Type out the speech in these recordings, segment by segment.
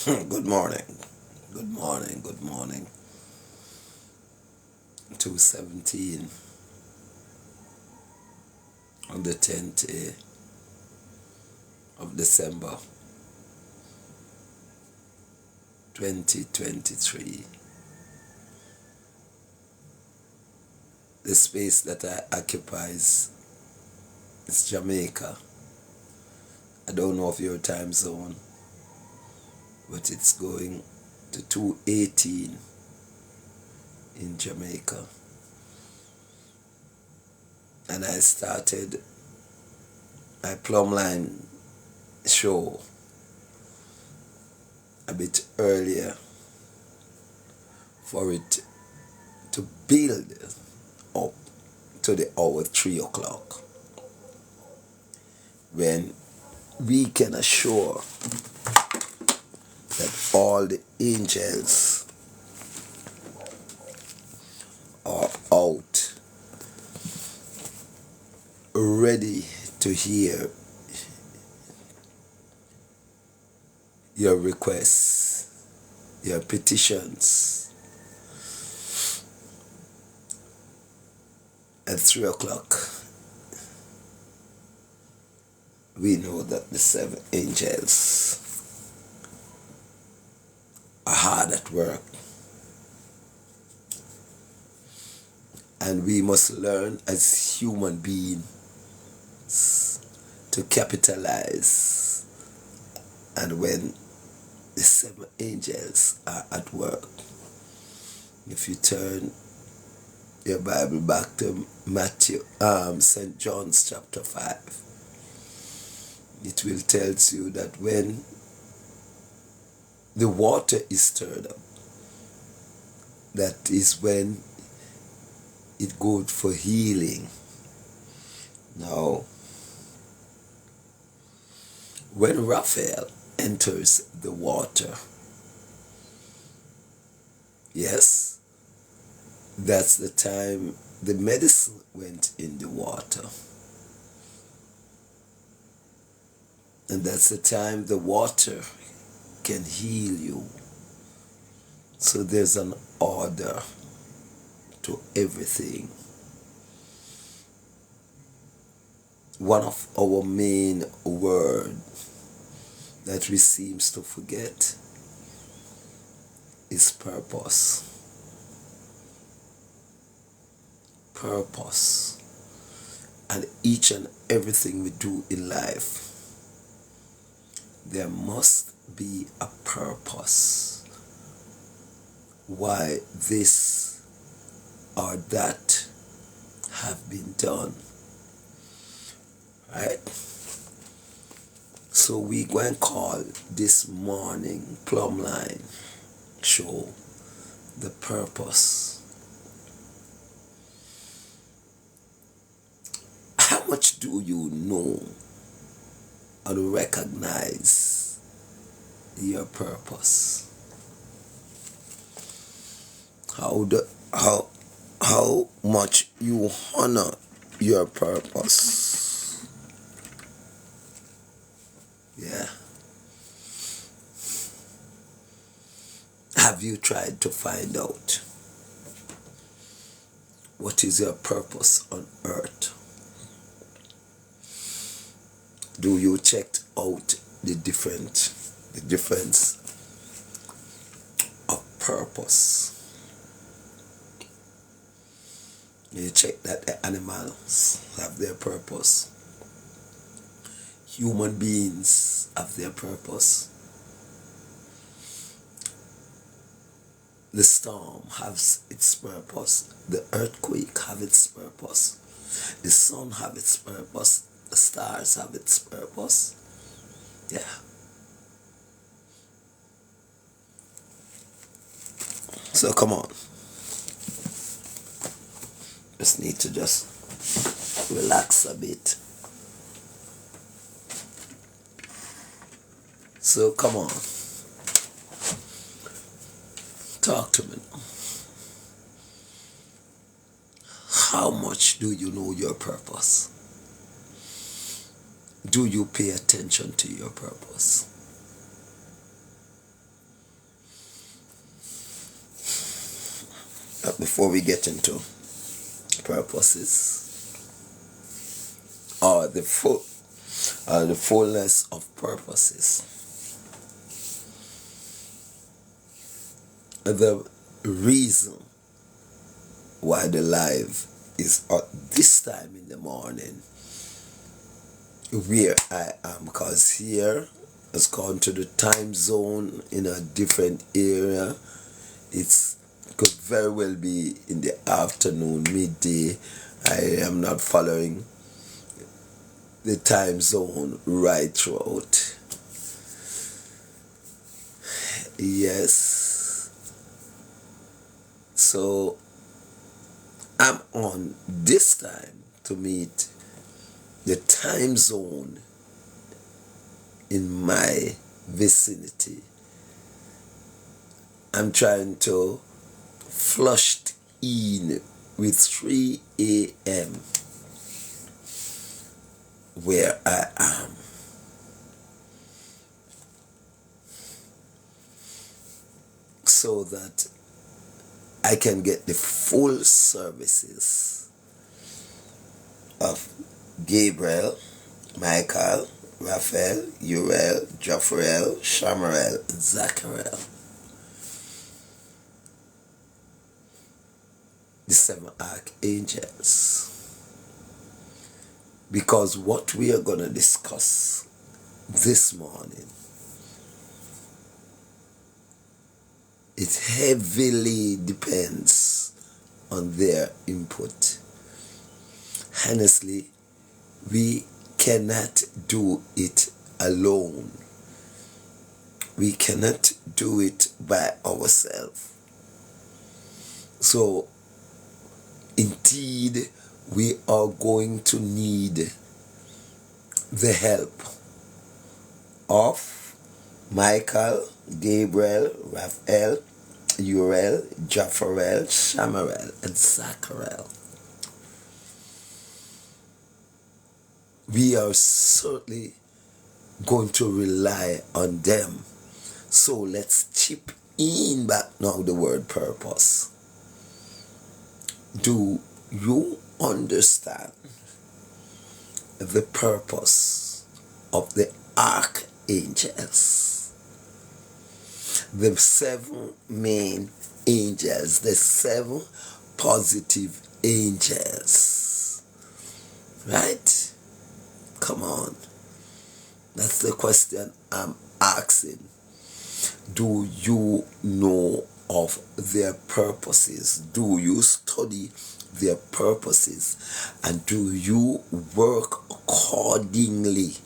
Good morning. Good morning. Good morning. 2:17 on the 10th day of December 2023. The space that I occupy is Jamaica. I don't know of your time zone, but it's going to 2:18 in Jamaica. And I started my Plumline show a bit earlier for it to build up to the hour 3 o'clock, when we can assure that all the angels are out ready to hear your requests, your petitions. At 3 o'clock, we know that the 7 angels are hard at work. And we must learn as human beings to capitalize. And when the 7 angels are at work, if you turn your Bible back to St. John's chapter 5, it will tell you that when the water is stirred up, that is when it goes for healing. Now, when Raphael enters the water, yes, that's the time the medicine went in the water. And that's the time the water can heal you. So there's an order to everything. One of our main words that we seem to forget is purpose. Purpose. And each and everything we do in life, there must be a purpose why this or that have been done. Right? So we go and call this morning Plumline show the purpose. How much do you know and recognize your purpose? How much you honor your purpose? Yeah. Have you tried to find out what is your purpose on earth? Do you check out the difference of purpose? You check that the animals have their purpose. Human beings have their purpose. The storm has its purpose. The earthquake have its purpose. The sun have its purpose. The stars have its purpose. Yeah. So come on. Just need to just relax a bit. So come on. Talk to me. How much do you know your purpose? Do you pay attention to your purpose? before we get into purposes or the fullness of purposes, the reason why the live is at this time in the morning where I am, because here has gone to the time zone in a different area. It's could very well be in the afternoon, midday. I am not following the time zone right throughout. Yes. So I'm on this time to meet the time zone in my vicinity. I'm trying to flush in with 3 a.m. where I am. So that I can get the full services of Gabriel, Michael, Raphael, Uriel, Jophrel, Shamariel, and Zachariel. The 7 archangels. Because what we are going to discuss this morning, it heavily depends on their input. Honestly, we cannot do it alone. We cannot do it by ourselves. So, indeed, we are going to need the help of Michael, Gabriel, Raphael, Uriel, Jophrel, Shamariel, and Zachariel. We are certainly going to rely on them. So let's chip in back now the word purpose. Do you understand the purpose of the archangels? The 7 main angels, the 7 positive angels. Right? Come on. That's the question I'm asking. Do you know of their purposes? Do you study their purposes? And do you work accordingly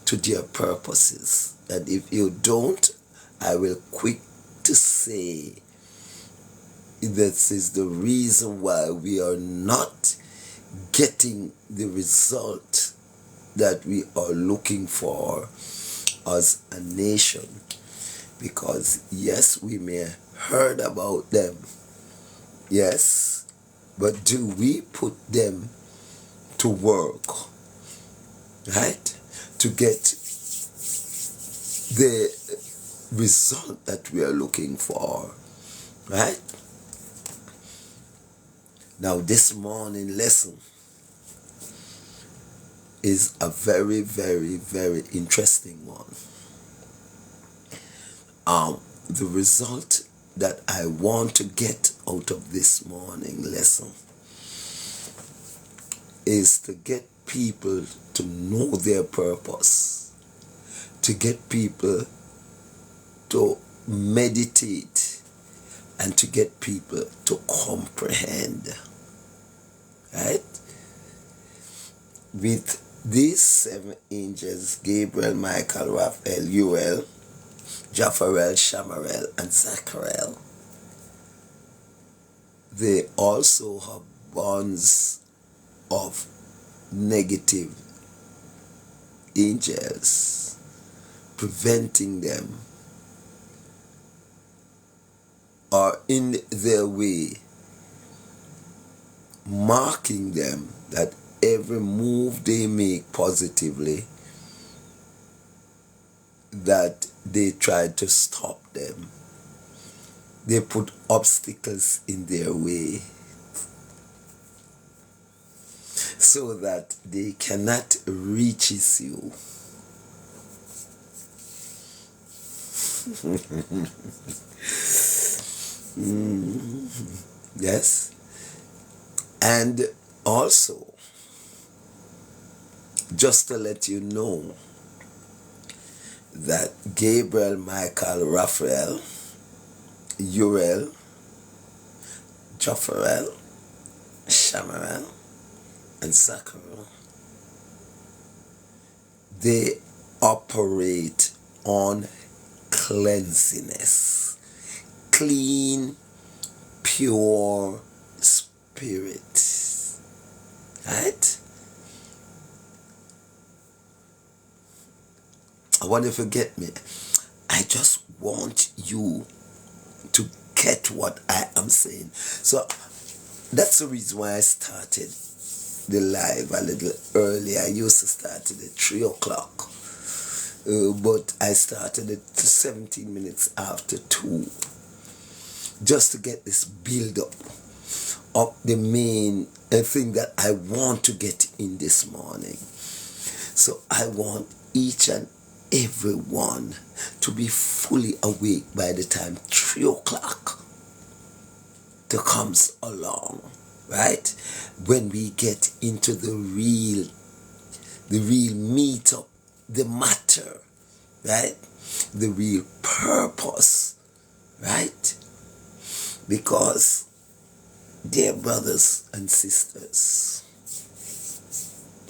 to their purposes? And if you don't, I will quick to say this is the reason why we are not getting the result that we are looking for as a nation. Because yes, we may have heard about them. Yes, but do we put them to work? Right? To get the result that we are looking for. Right? Now this morning lesson is a very, very, very interesting one. The result that I want to get out of this morning lesson is to get people to know their purpose, to get people to meditate, and to get people to comprehend. Right? With these 7 angels, Gabriel, Michael, Raphael, Uriel, Jophrel, Shamariel, and Zachariel, they also have bonds of negative angels preventing them or in their way, marking them that every move they make positively, that they try to stop them. They put obstacles in their way so that they cannot reach you. Yes. And also, just to let you know that Gabriel, Michael, Raphael, Uriel, Jophael, Shamael, and Zachariah, they operate on cleanliness, clean, pure spirit. Right? I wonder if you get me. I just want you to get what I am saying. So that's the reason why I started the live a little early. I used to start it at 3 o'clock. But I started it 17 minutes after 2. Just to get this build up the main thing that I want to get in this morning. So I want each and everyone to be fully awake by the time 3 o'clock to comes along, right? When we get into the real meat of the matter, right? The real purpose, right? Because, dear brothers and sisters,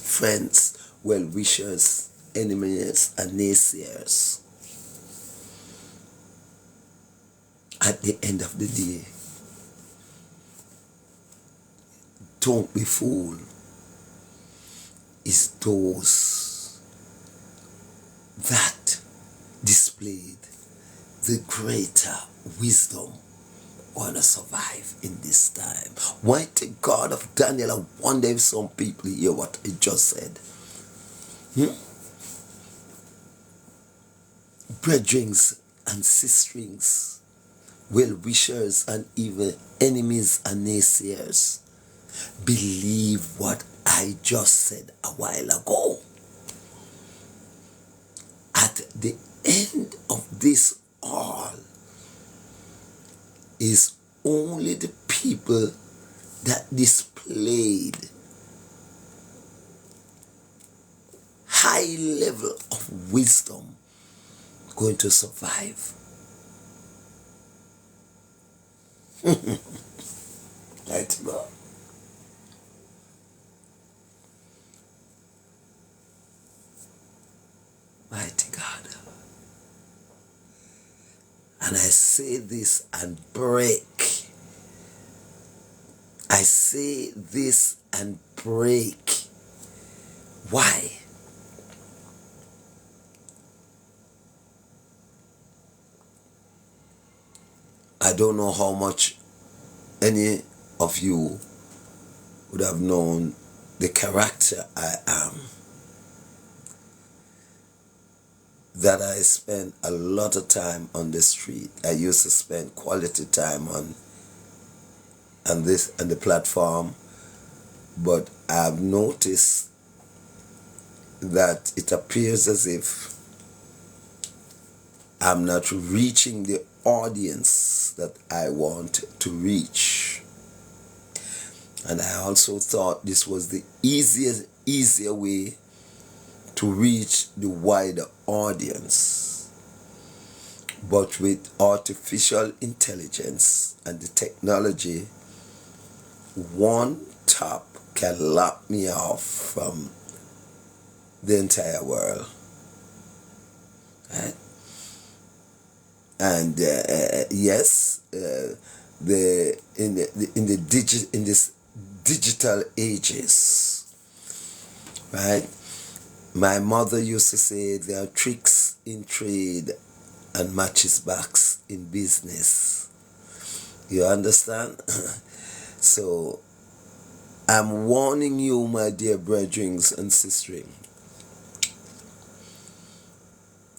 friends, well-wishers, enemies, and naysayers, at the end of the day, don't be fooled. It's those that displayed the greater wisdom want to survive in this time. Mighty God of Daniel, I wonder if some people hear what I just said. Brethrens and sisterings, well-wishers and even enemies and naysayers, believe what I just said a while ago. At the end of this all is only the people that displayed high level of wisdom going to survive. Mighty God. Mighty God. And I say this and break. I say this and break. Why? I don't know how much any of you would have known the character I am. That I spend a lot of time on the street. I used to spend quality time on the platform, but I've noticed that it appears as if I'm not reaching the audience that I want to reach. And I also thought this was the easier way to reach the wider audience. But with artificial intelligence and the technology, one tap can lock me off from the entire world. Right? And yes, in this digital ages, right? My mother used to say there are tricks in trade and matches backs in business. You understand? So I'm warning you, my dear brethren and sisters,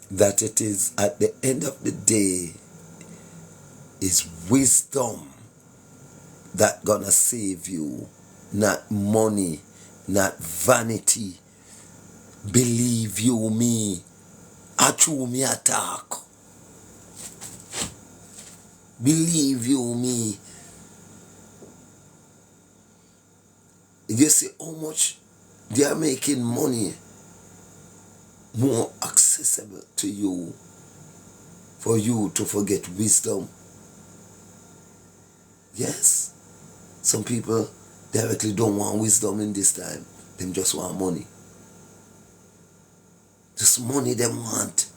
that it is at the end of the day It's wisdom that gonna save you, not money, not vanity. Believe you me, a true me attack. Believe you me. You see how much they are making money more accessible to you for you to forget wisdom. Yes, some people directly don't want wisdom in this time. Them just want money. Just money they want.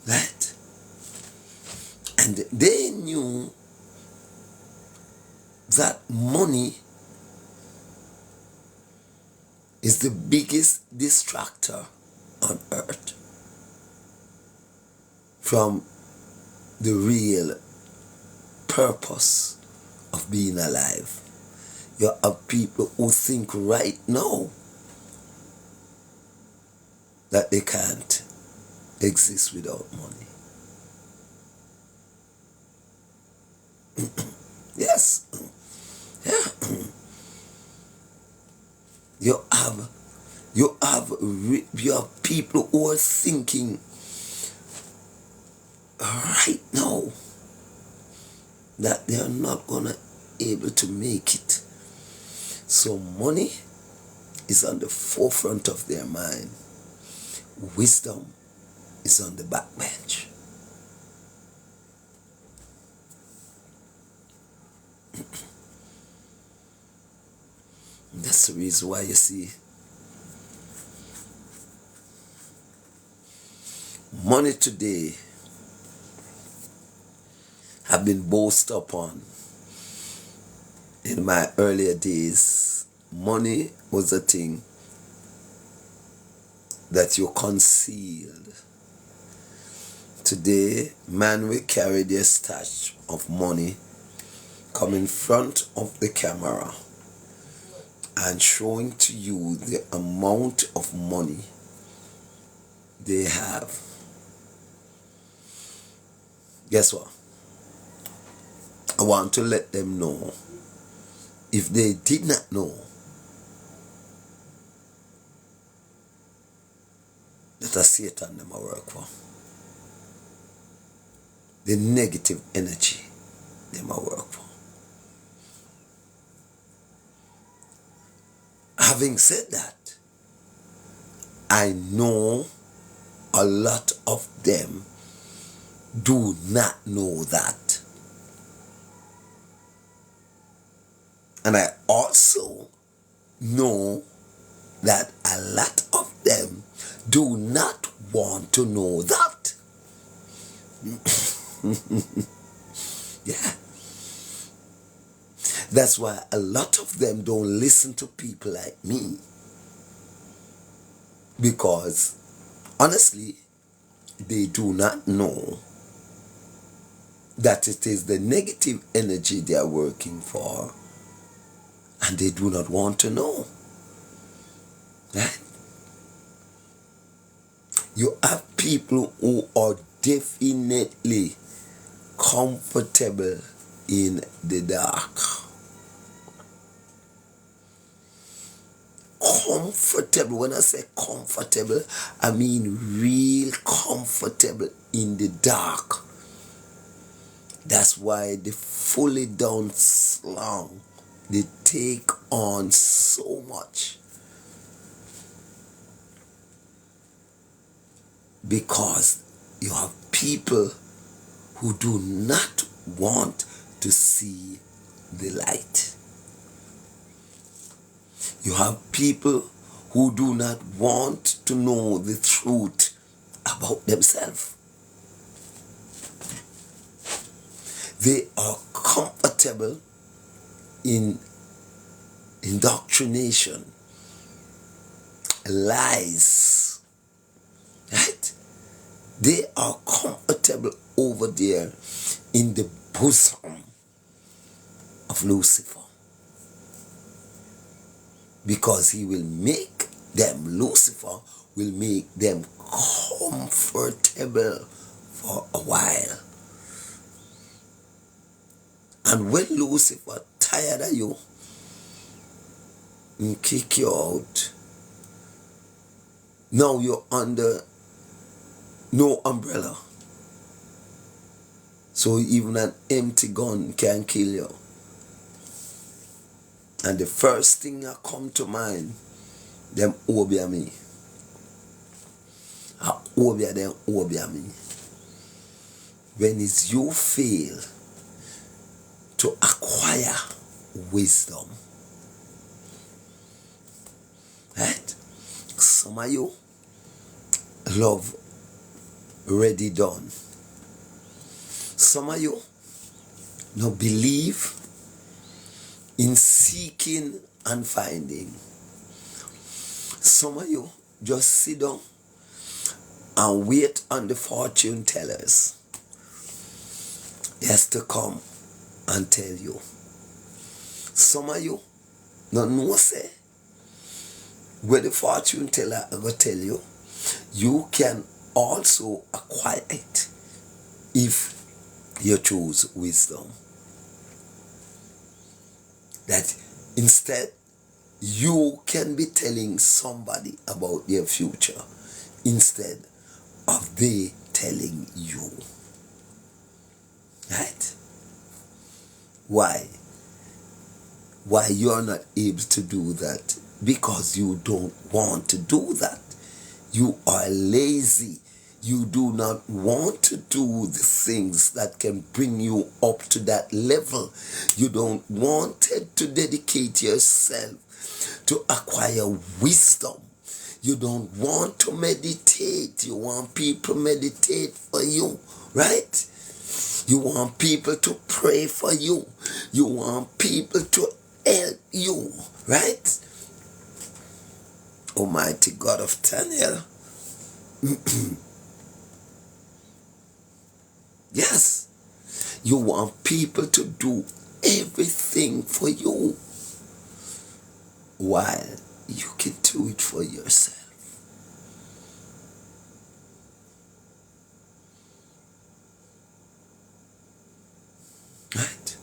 Right? And they knew that money is the biggest distractor on earth from the real purpose of being alive. You have people who think right now that they can't exist without money. Yes. Yeah. You have people who are thinking right now that they are not gonna able to make it. So money is on the forefront of their mind. Wisdom is on the back bench. That's the reason why you see money today have been boasted upon. In my earlier days, money was a thing that you concealed. Today, man will carry their stash of money, come in front of the camera and showing to you the amount of money they have. Guess what? I want to let them know, if they did not know, that a Satan them a work for. The negative energy them a work for. Having said that, I know a lot of them do not know that. And I also know that a lot of them do not want to know that. Yeah. That's why a lot of them don't listen to people like me. Because honestly, they do not know that it is the negative energy they are working for, and they do not want to know. Right? You have people who are definitely comfortable in the dark. Comfortable. When I say comfortable, I mean real comfortable in the dark. That's why the fully down slum, they take on so much. Because you have people who do not want to see the light. You have people who do not want to know the truth about themselves. They are comfortable in indoctrination, lies, right? They are comfortable over there in the bosom of Lucifer. Because he will make them, Lucifer will make them comfortable for a while. And when Lucifer tired of you, he kick you out. Now you're under no umbrella. So even an empty gun can kill you. And the first thing that come to mind, them obey me. I obey them, obey me. When is you fail to acquire wisdom, right? Some of you love ready done. Some of you no believe in seeking and finding. Some of you just sit down and wait on the fortune tellers. Yes, to come and tell you. Some of you don't know say where the fortune teller will tell you, you can also acquire it if you choose wisdom. That instead you can be telling somebody about their future instead of they telling you. Right? Why? Why you're not able to do that? Because you don't want to do that. You are lazy. You do not want to do the things that can bring you up to that level. You don't want to dedicate yourself to acquire wisdom. You don't want to meditate. You want people to meditate for you, right? You want people to pray for you. You want people to help you, right? Almighty God of Daniel. Yes. You want people to do everything for you while you can do it for yourself. Right?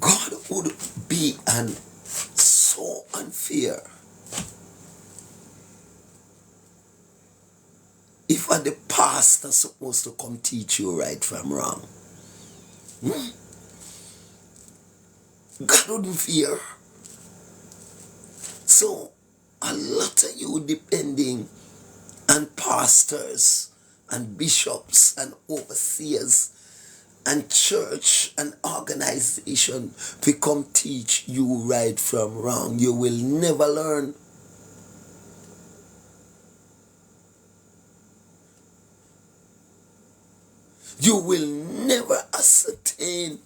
God would be so unfair if the pastor supposed to come teach you right from wrong. God wouldn't fear. So a lot of you depending on pastors and bishops and overseers and church and organization to come teach you right from wrong. You will never learn. You will never ascertain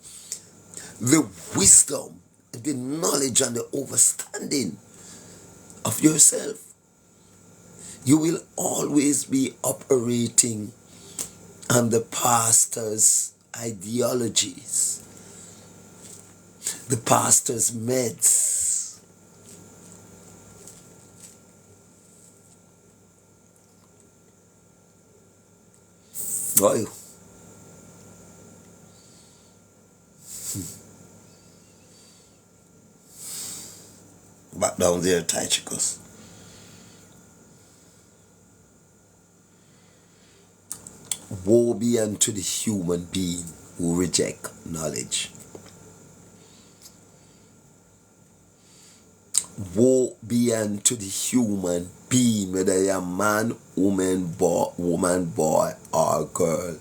the wisdom, the knowledge and the understanding of yourself. You will always be operating on the pastor's ideologies, the pastor's meds. Boy. Back down there, Tychicus. Woe be unto the human being who reject knowledge. Woe be unto the human being, whether you're a man, woman, boy, or girl,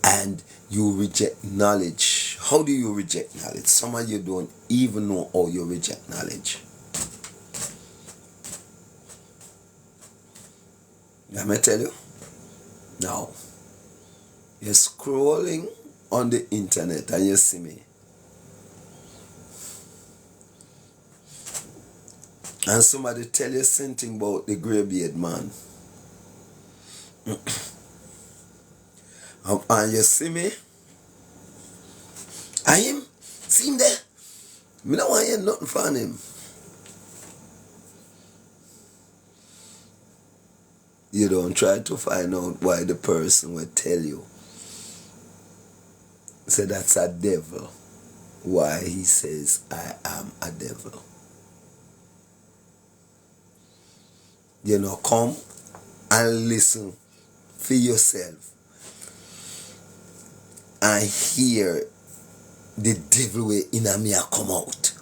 and you reject knowledge. How do you reject knowledge? Some of you don't even know how you reject knowledge. Let me tell you. Now, you're scrolling on the internet and you see me. And somebody tell you something about the grey-beard man. And you see me. I him. See him there. Me don't want to hear nothing from him. You don't try to find out why the person will tell you So that's a devil. Why he says, I am a devil. You know, come and listen for yourself and hear the devil way in a me a come out.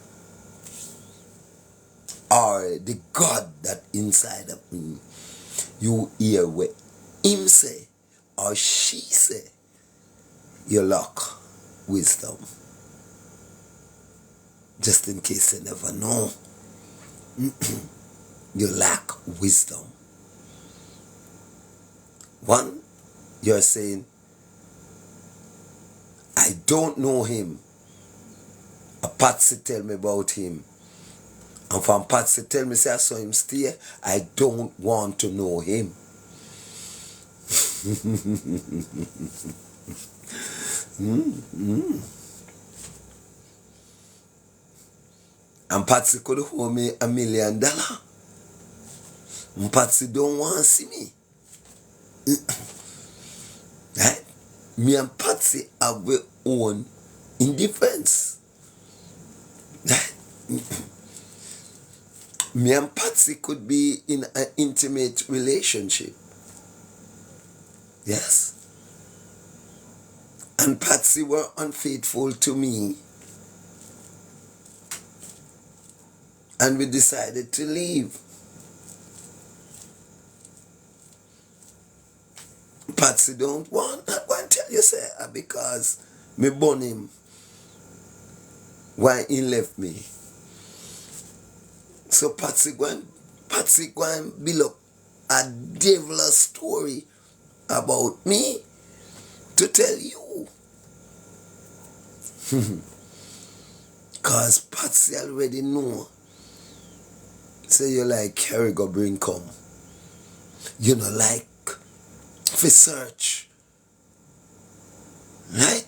Or the God that inside of me. You hear what him say or she say. You lack wisdom. Just in case you never know. You lack wisdom. One, you're saying, I don't know him. A Patsy tell me about him. And from Patsy tell me say I saw him stay, I don't want to know him. And Patsy could owe me $1 million. And Patsy don't want to see me. Right? Me and Patsy have our own indifference. Right? Me and Patsy could be in an intimate relationship. Yes. And Patsy were unfaithful to me. And we decided to leave. Patsy don't want, I want to tell you, sir, because me born him why he left me. So Patsy go and build up a devilish story about me to tell you. Cause Patsy already know. Say you like Kerry go bring come. You know like for search. Right?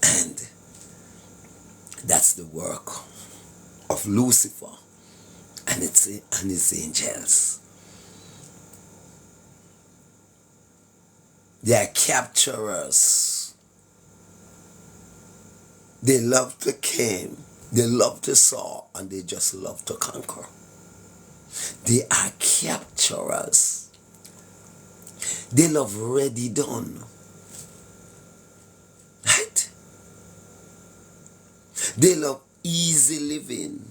And that's the work of Lucifer and his angels. They are capturers. They love to kill, they love to saw, and they just love to conquer. They are capturers. They love ready done. Right? They love easy living.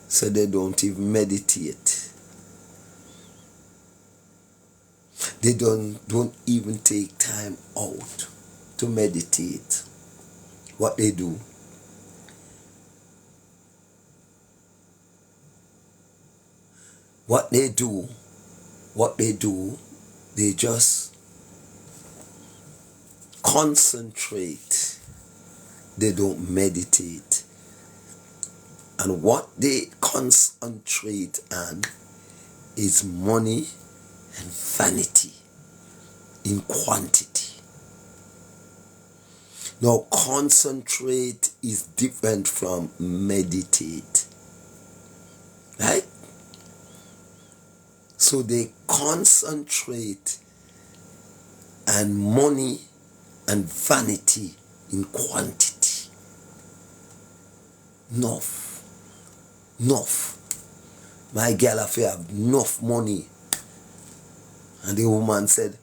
So they don't even meditate. They don't even take time out to meditate. What they do, they just concentrate. They don't meditate. And what they concentrate on is money and vanity in quantity. Now, concentrate is different from meditate. Right? So they concentrate on money and vanity in quantity. Enough. My girl have to have enough money. And the woman said,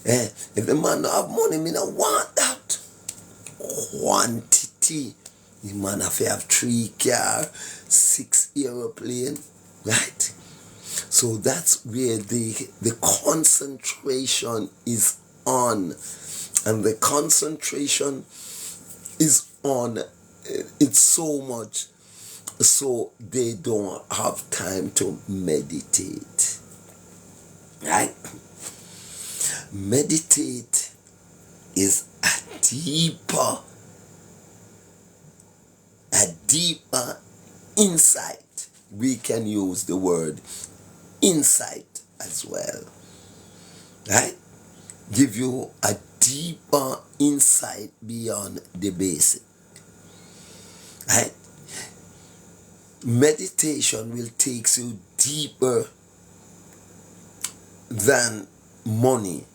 if the man don't have money, me don't want that. Quantity. The man have to have 3 cars, 6 aeroplane, right? So that's where the concentration is on. And the concentration is on, it's so much, so they don't have time to meditate. Right? Meditate is a deeper insight. We can use the word insight as well. Right? Give you a deeper insight beyond the basic. Right? Meditation will take you deeper than money.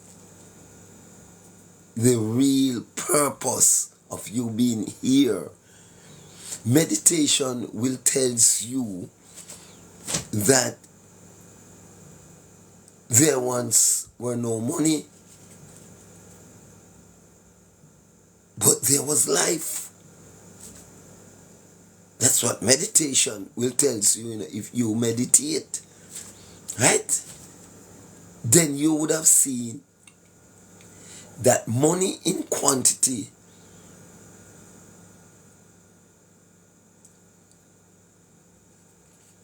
the real purpose of you being here. Meditation will tell you that there once were no money, but there was life. That's what meditation will tell you. If you meditate, right? Then you would have seen that money in quantity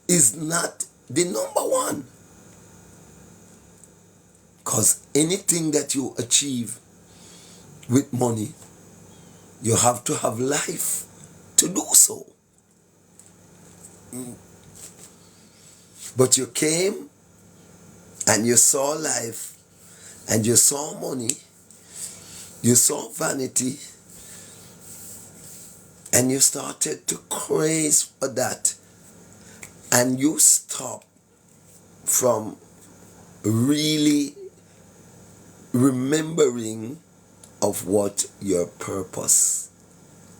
is not the number one. Because anything that you achieve with money, you have to have life to do so. But you came and you saw life and you saw money, you saw vanity, and you started to crave for that, and you stopped from really remembering of what your purpose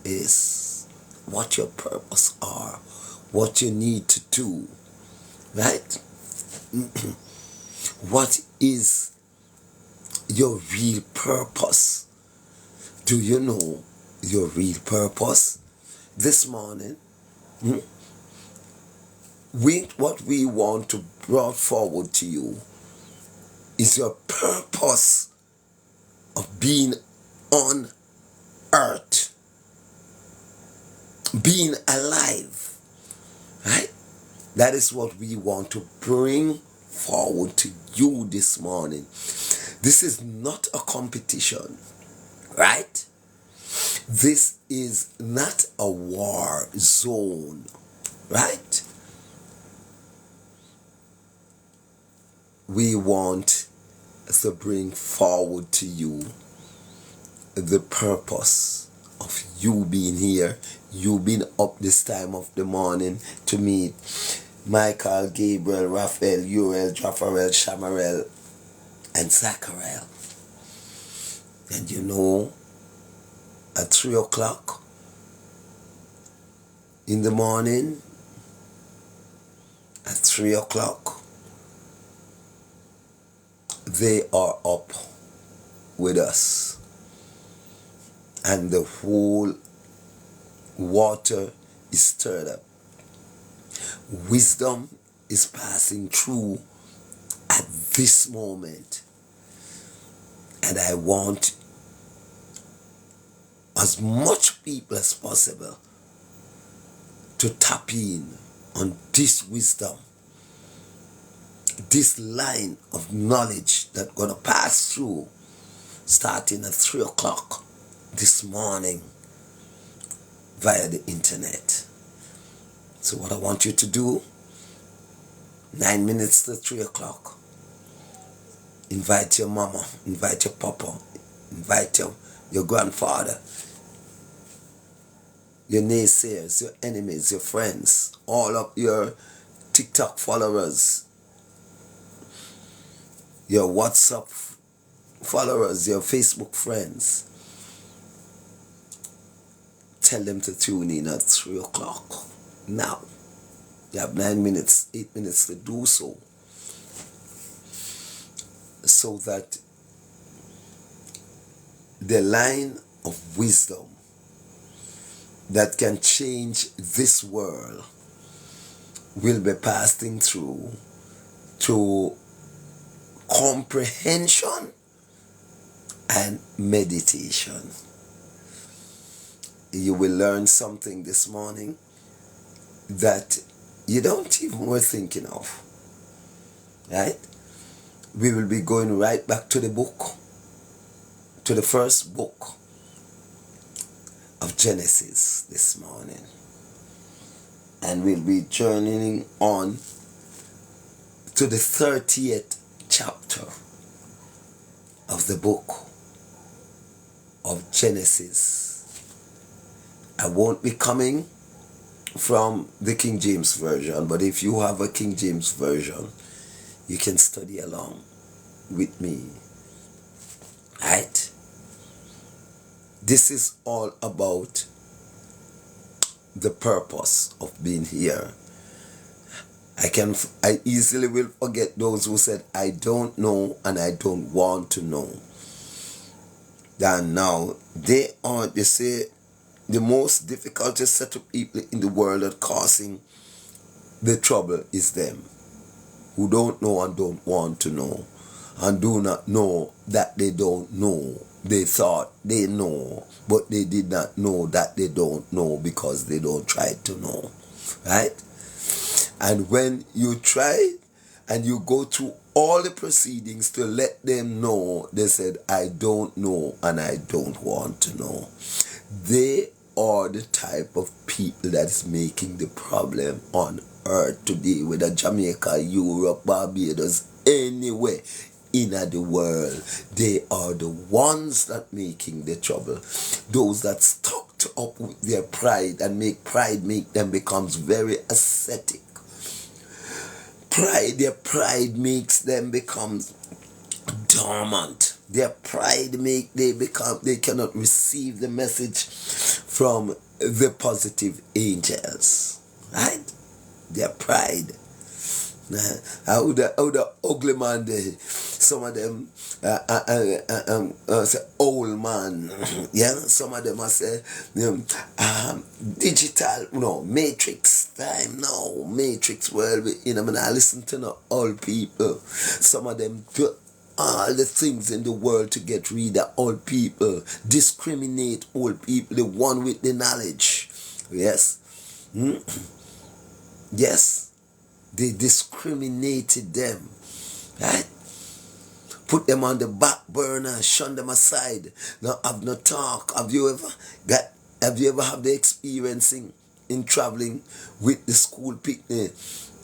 is, what your purpose are, what you need to do, right? What is your real purpose? Do you know your real purpose? This morning, what we want to bring forward to you is your purpose of being on earth, being alive, right? That is what we want to bring forward to you this morning. This is not a competition, right? This is not a war zone, right? We want to bring forward to you the purpose of you being here, you being up this time of the morning to meet Michael, Gabriel, Raphael, Uriel, Jaffarel, Shamarel, and Zachariel. And you know, at 3 o'clock in the morning, at 3 o'clock, they are up with us. And the whole water is stirred up. Wisdom is passing through at this moment. And I want as much people as possible to tap in on this wisdom, this line of knowledge that's going to pass through starting at 3 o'clock this morning via the internet. So what I want you to do, 9 minutes to 3 o'clock, invite your mama, invite your papa, invite your grandfather, your naysayers, your enemies, your friends, all of your TikTok followers, your WhatsApp followers, your Facebook friends. Tell them to tune in at 3 o'clock. Now, you have 9 minutes, 8 minutes to do so. So that the line of wisdom that can change this world will be passing through to comprehension and meditation. You will learn something this morning that you don't even were thinking of, right? We will be going right back to the book, to the first book of Genesis this morning. And we'll be journeying on to the 30th chapter of the book of Genesis. I won't be coming from the King James Version, but if you have a King James Version, you can study along with me, right? This is all about the purpose of being here. I easily will forget those who said, I don't know and I don't want to know. And now they say the most difficult set of people in the world that causing the trouble is them who don't know and don't want to know and do not know that they don't know. They thought they know, but they did not know that they don't know because they don't try to know. Right? And when you try and you go through all the proceedings to let them know, they said, I don't know and I don't want to know. They are the type of people that's making the problem on earth today, whether Jamaica, Europe, Barbados, anywhere in the world. They are the ones that making the trouble. Those that stuck up with their pride and make them becomes very ascetic. Their pride makes them become dormant. Their pride they cannot receive the message from the positive angels. Right? Their pride. How the ugly man, some of them say old man, yeah. Some of them I say digital, matrix time now, matrix world. I listen to no old people. Some of them do all the things in the world to get rid of old people, discriminate old people, the one with the knowledge. Yes, yes. They discriminated them, right? Put them on the back burner, shun them aside. Now have no talk. Have you ever had the experience in traveling with the school picnic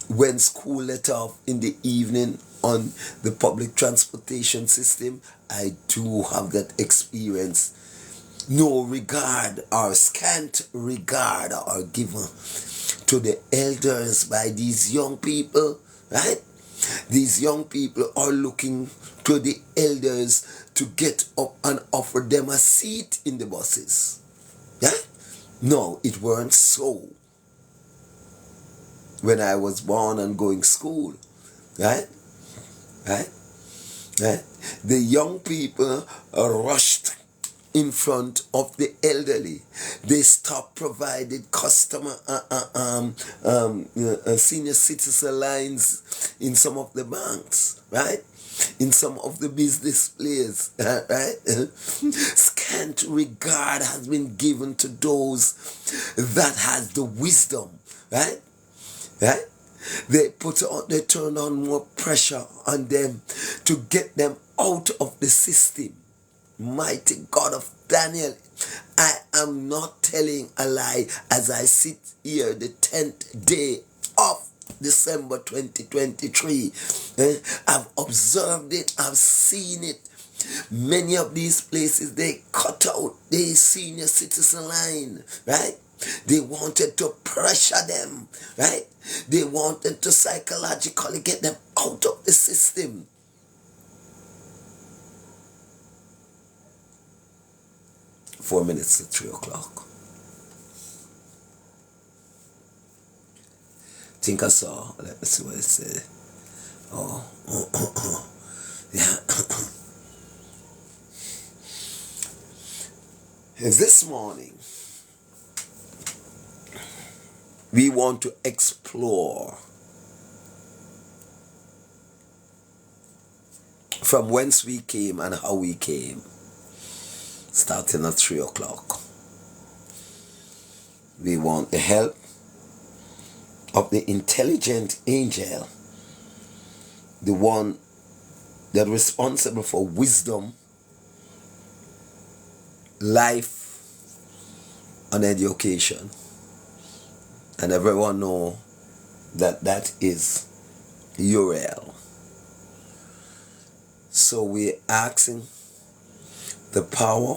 when school let off in the evening on the public transportation system? I do have that experience. No regard or scant regard are given to the elders by these young people, right? These young people are looking to the elders to get up and offer them a seat in the buses. Yeah? No, it weren't so when I was born and going school. Right? Right? Right? The young people rushed in front of the elderly. They stopped provided customer senior citizen lines in some of the banks, right? In some of the business places, right? Scant regard has been given to those that has the wisdom, right? Right? They turn on more pressure on them to get them out of the system. Mighty God of Daniel, I am not telling a lie as I sit here the 10th day of December 2023. I've observed it, I've seen it. Many of these places, they cut out the senior citizen line, right? They wanted to pressure them, right? They wanted to psychologically get them out of the system. Four minutes to 3 o'clock. Think I saw. Let me see what it said. Yeah. This morning, we want to explore from whence we came and how we came. Starting at 3 o'clock. We want the help of the intelligent angel, the one that is responsible for wisdom, life, and education. And everyone know that is Uriel. So we're asking the power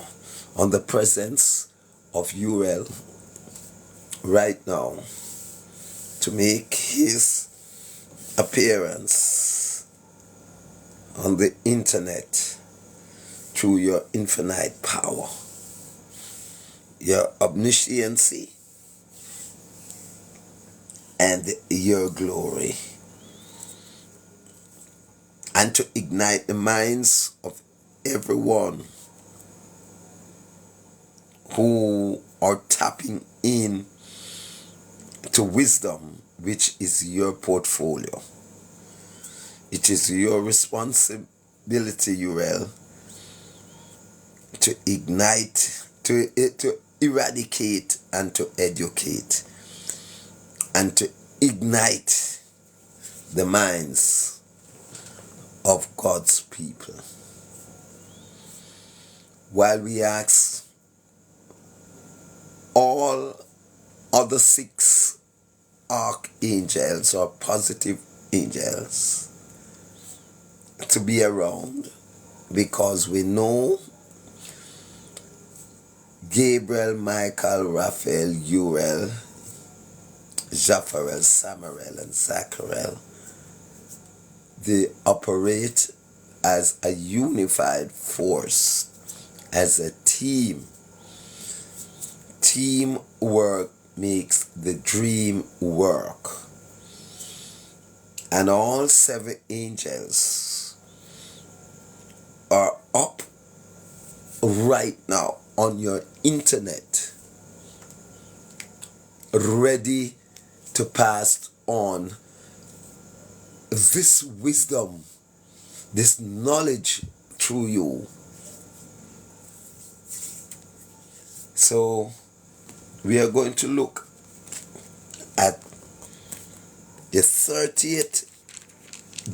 on the presence of Uriel right now to make his appearance on the internet through your infinite power. your omnisciency, and your glory, and to ignite the minds of everyone who are tapping in to wisdom, which is your portfolio. It is your responsibility, Uriel, to ignite, to eradicate, and to educate, and to ignite the minds of God's people. While we ask all other 6 archangels or positive angels to be around, because we know Gabriel, Michael, Raphael, Uriel, Jophiel, Samael, and Zachariel, they operate as a unified force, as a team. Teamwork makes the dream work. And all 7 angels are up right now on your internet, ready to pass on this wisdom, this knowledge through you. So we are going to look at the 30th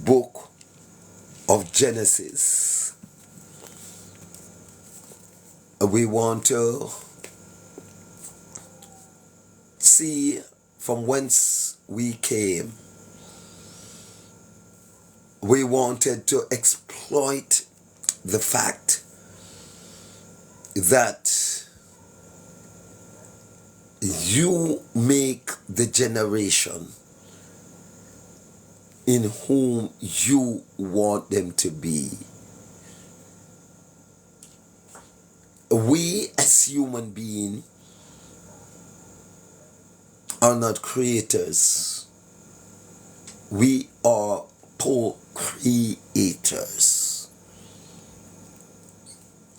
book of Genesis. We want to see from whence we came. We wanted to exploit the fact that you make the generation in whom you want them to be. We as human beings are not creators. We are co-creators.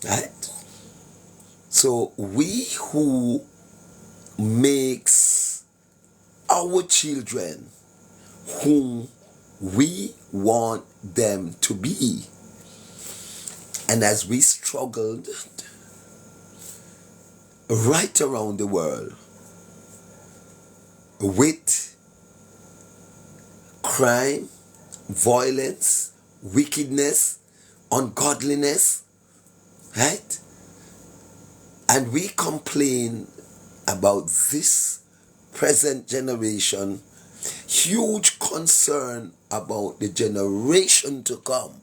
Right? So we who makes our children whom we want them to be. And as we struggled right around the world with crime, violence, wickedness, ungodliness, right? And we complain about this present generation, huge concern about the generation to come.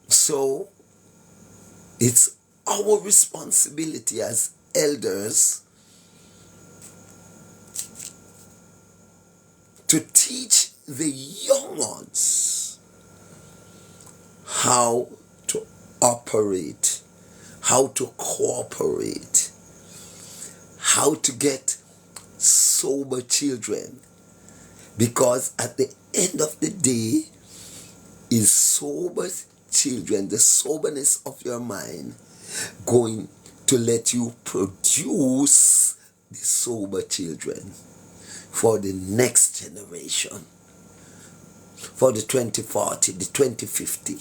So it's our responsibility as elders to teach the young ones how to operate, how to cooperate, how to get sober children. Because at the end of the day, is sober children, the soberness of your mind, going to let you produce the sober children for the next generation, for the 2040, the 2050.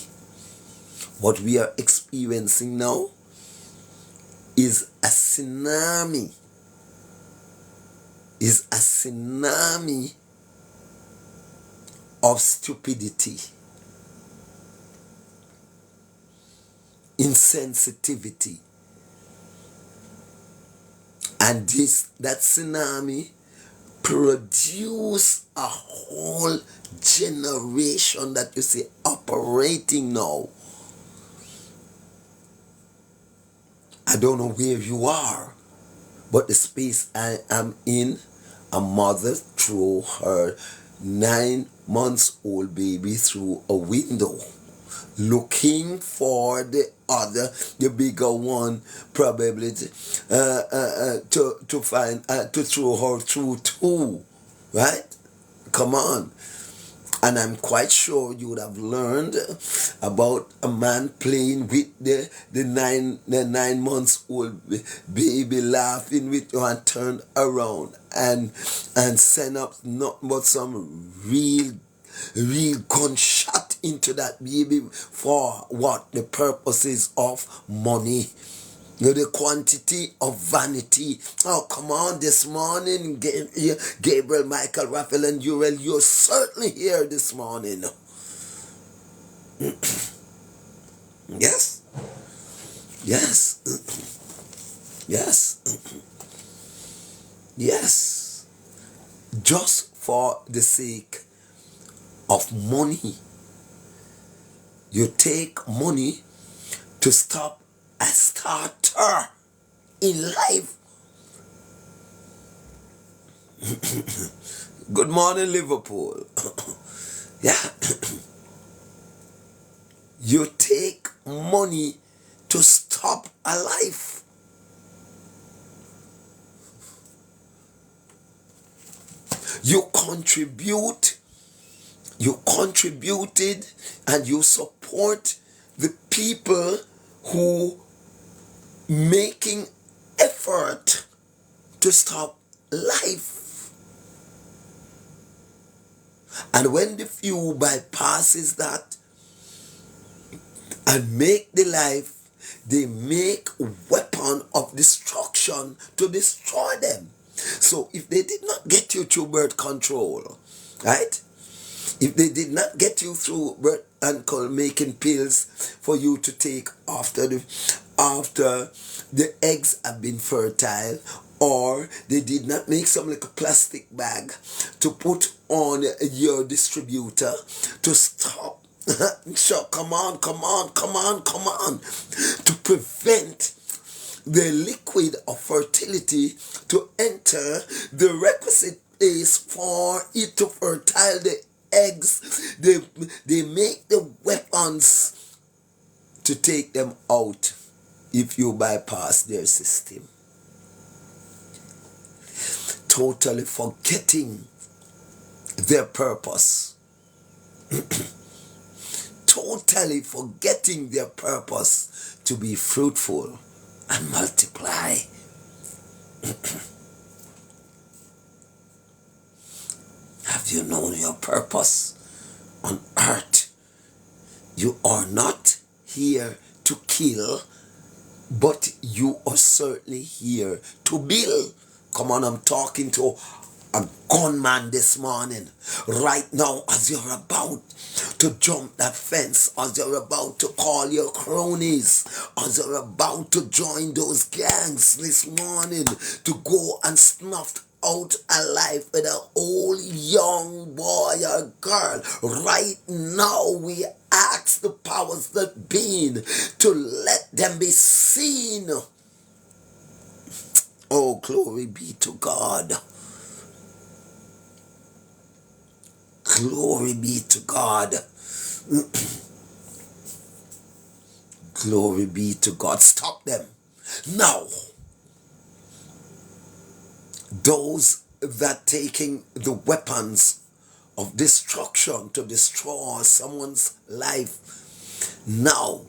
What we are experiencing now is a tsunami, of stupidity, insensitivity, and that tsunami produce a whole generation that you see operating now. I don't know where you are, but the space I am in, a mother through her 9 months old baby through a window, looking for the bigger one, probably to find to throw her through too, right? Come on. And I'm quite sure you would have learned about a man playing with the 9 months old baby, laughing with you, and turn around and send up nothing but some real gunshot into that baby for what? The purposes of money. The quantity of vanity. Oh, come on, this morning, Gabriel, Michael, Raphael, and Uriel, you're certainly here this morning. Yes. Yes. Yes. Yes. Just for the sake of money. You take money to stop a starter in life. Good morning, Liverpool. Yeah. You take money to stop a life. You contributed and you support the people who making effort to stop life. And when the few bypasses that and make the life, they make weapon of destruction to destroy them. So if they did not get you through birth control, right? If they did not get you through birth and making pills for you to take after the eggs have been fertile, or they did not make some like a plastic bag to put on your distributor to stop. So come on, to prevent the liquid of fertility to enter the requisite place for it to fertile the eggs. They make the weapons to take them out if you bypass their system. Totally forgetting their purpose. Totally forgetting their purpose to be fruitful and multiply. Have you known your purpose on earth? You are not here to kill, but you are certainly here to build. Come on, I'm talking to a gunman this morning. Right now, as you're about to jump that fence, as you're about to call your cronies, as you're about to join those gangs this morning to go and snuff out a life with an old young boy or girl. Right now, we ask the powers that be to let them be seen. Oh, glory be to God. Glory be to God. Glory be to God. Stop them. Now, those that taking the weapons of destruction to destroy someone's life, now,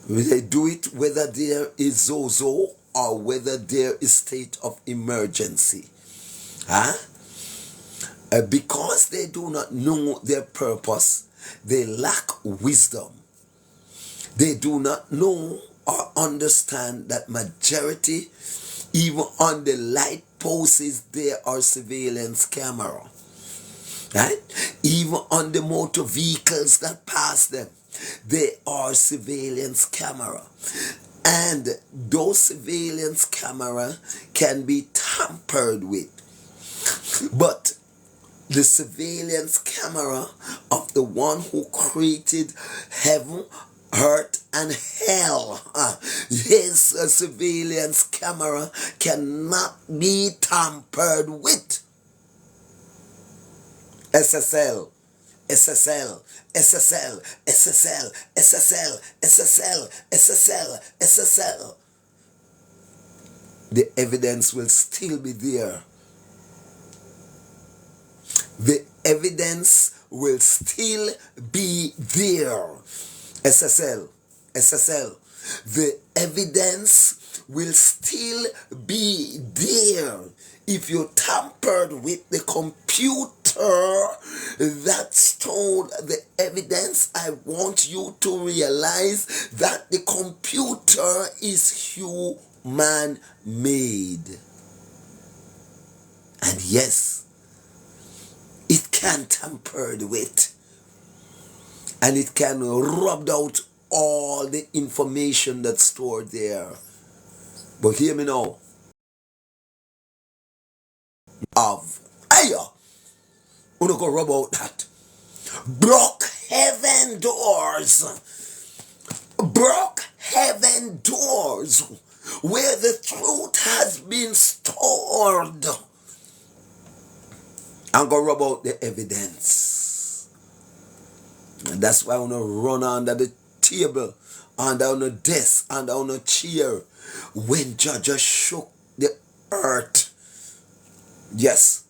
they do it whether there is Zozo or whether there is state of emergency. Because they do not know their purpose, they lack wisdom. They do not know or understand that majority, even on the light posts, there are surveillance camera. Right? Even on the motor vehicles that pass them, there are surveillance camera. And those surveillance camera can be tampered with. But the surveillance camera of the one who created heaven, earth, and hell, his surveillance camera cannot be tampered with. SSL, SSL, SSL, SSL, SSL, SSL, SSL, SSL. The evidence will still be there. The evidence will still be there. SSL, SSL. The evidence will still be there. If you tampered with the computer that stored the evidence, I want you to realize that the computer is human made. And yes, it can tampered with. And it can rub out all the information that's stored there. But hear me now. We're not gonna rub out that. Broke heaven doors. Broke heaven doors. Where the truth has been stored. I'm gonna rub out the evidence. And that's why I'm gonna run under the table, under the desk, under the chair. When Jah shook the earth. Yes.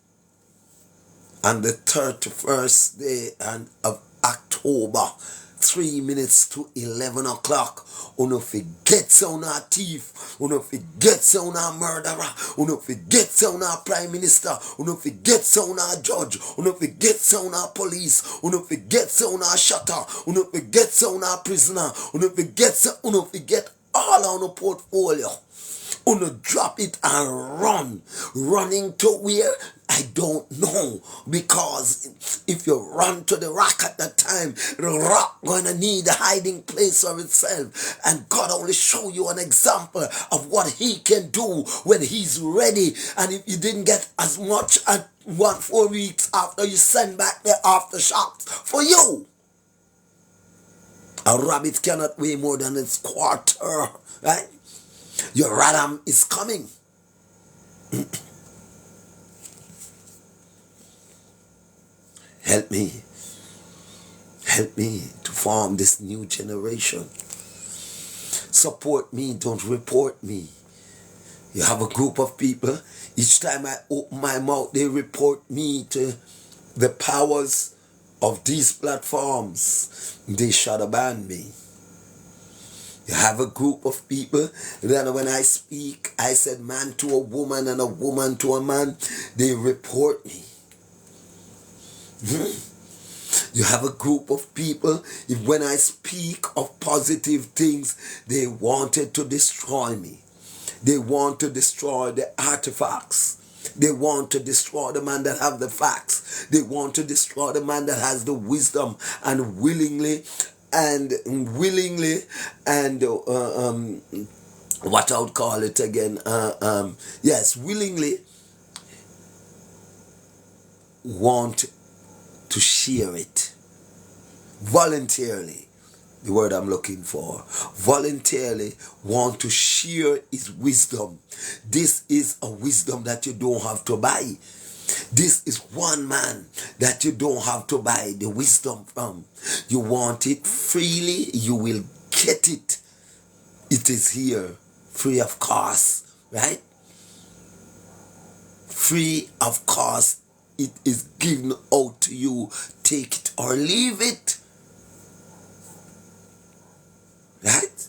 On the 31st day of October, 3 minutes to 11 o'clock. Uno forget sound our thief. Uno forget sound our murderer. Uno forget sound our prime minister. Uno forget sound our judge. Uno forget sound our police. Uno forget sound our shutter. Uno forget sound our prisoner. Uno forget all on the portfolio. Uno drop it and run. Running to where? I don't know. Because if you run to the rock at that time, the rock gonna need a hiding place of itself. And God only show you an example of what he can do when he's ready. And if you didn't get as much as 4 weeks after, you send back the aftershocks for you. A rabbit cannot weigh more than its quarter, right? Your Radam is coming. Help me to form this new generation. Support me, don't report me. You have a group of people, each time I open my mouth, they report me to the powers of these platforms. They shadow ban me. You have a group of people that when I speak, I said man to a woman and a woman to a man, they report me. You have a group of people, if when I speak of positive things, they wanted to destroy me. They want to destroy the artifacts. They want to destroy the man that have the facts. They want to destroy the man that has the wisdom and willingly what I would call it again, willingly want to share it voluntarily. The word I'm looking for, voluntarily want to share his wisdom. This is a wisdom that you don't have to buy. This is one man that you don't have to buy the wisdom from. You want it freely, you will get it. It is here, free of cost, right? Free of cost. It is given out to you. Take it or leave it. Right?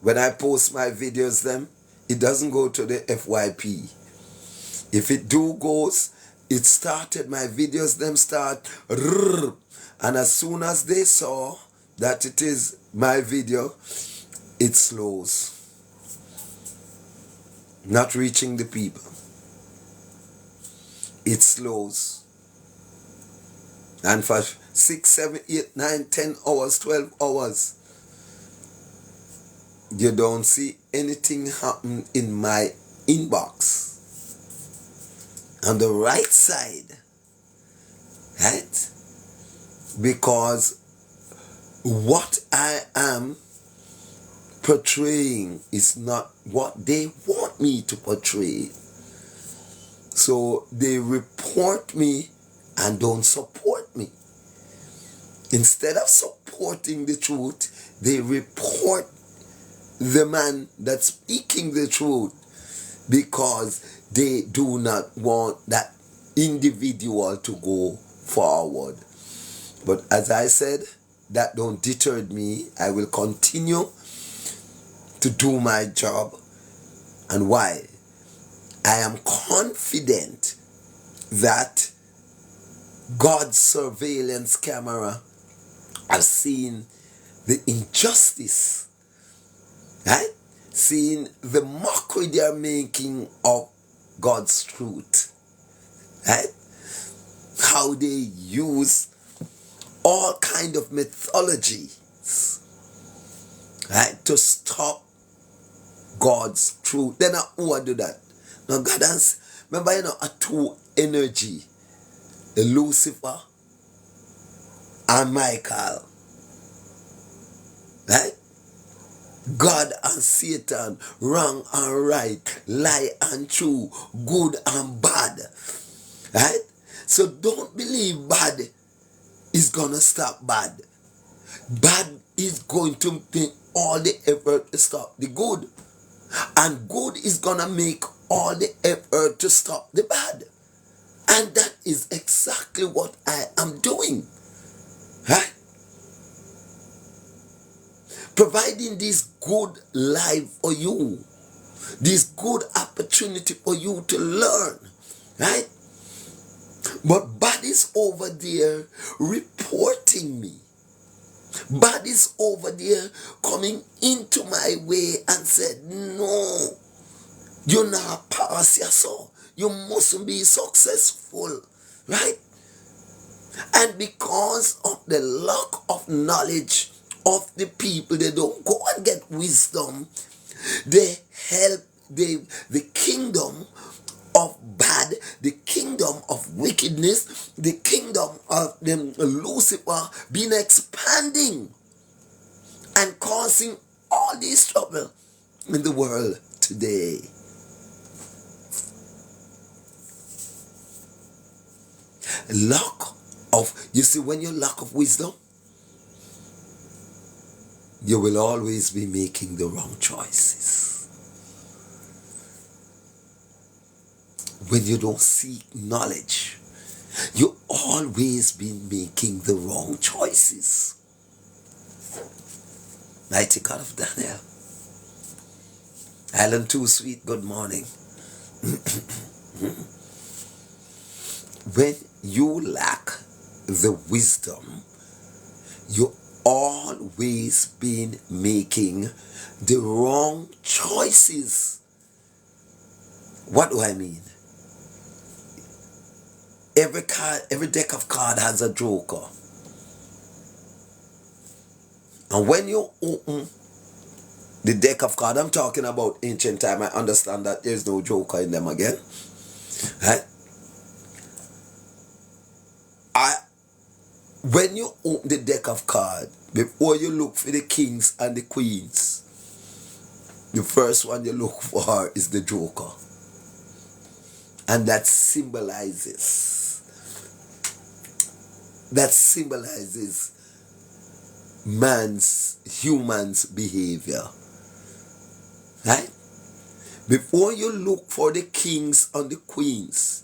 When I post my videos, it doesn't go to the FYP. If it goes, it started, my videos, start, and as soon as they saw that it is my video, it slows. Not reaching the people. It slows. And for 6, 7, 8, 9, 10 hours, 12 hours, you don't see anything happen in my inbox. On the right side, right? Because what I am portraying is not what they want me to portray. So they report me and don't support me. Instead of supporting the truth, they report the man that's speaking the truth because they do not want that individual to go forward. But as I said, that don't deter me. I will continue to do my job. And why? I am confident that God's surveillance camera has seen the injustice, right? Seeing the mockery they are making of God's truth, right? How they use all kind of mythologies, right, to stop God's truth. Then who do that? Now God has, remember, a two energy, the Lucifer and Michael, right? God and Satan, wrong and right, lie and true, good and bad, right? So don't believe bad is gonna stop bad. Bad is going to make all the effort to stop the good, and good is gonna make all the effort to stop the bad. And that is exactly what I am doing, right? Providing this good life for you, this good opportunity for you to learn, right? But bad is over there reporting me. Bad is over there coming into my way and said, no, you're not pass your so. You mustn't be successful, right? And because of the lack of knowledge of the people, they don't go and get wisdom. They help the kingdom of bad, the kingdom of wickedness, the kingdom of them Lucifer being expanding and causing all this trouble in the world today. Lack of, you see, when you lack of wisdom, you will always be making the wrong choices. When you don't seek knowledge, you always be making the wrong choices. Mighty God of Daniel. Alan Too Sweet, good morning. When you lack the wisdom, you always been making the wrong choices. What do I mean? Every deck of cards has a joker. And when you open the deck of cards, I'm talking about ancient time, I understand that there's no joker in them again. Right? When you open the deck of cards, before you look for the kings and the queens, the first one you look for is the joker. And that symbolizes human's behavior. Right? Before you look for the kings and the queens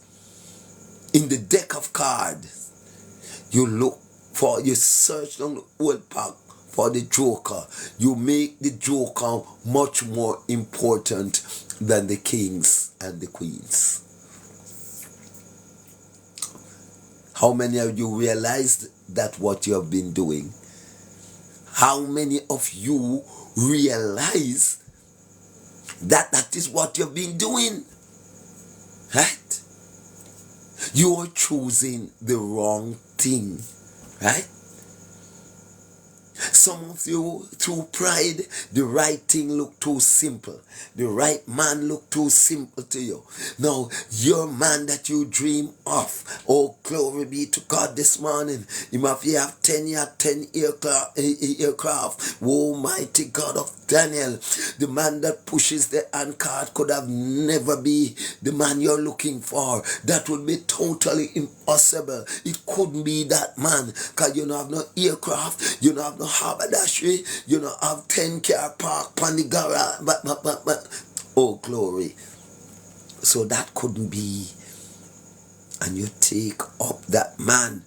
in the deck of cards, you search on the old pack for the joker. You make the joker much more important than the kings and the queens. How many of you realized that what you have been doing? How many of you realize that that is what you've been doing? Right? You are choosing the wrong thing. Right? Some of you, through pride, the right thing look too simple. The right man look too simple to you. Now, your man that you dream of, oh, glory be to God this morning. You might have 10 aircraft. Almighty God of Daniel, the man that pushes the handcart could have never be the man you're looking for. That would be totally impossible. It couldn't be that man, because you don't have no aircraft, you don't have no haberdashery, you don't have 10 car park on the garage, but oh glory. So that couldn't be. And you take up that man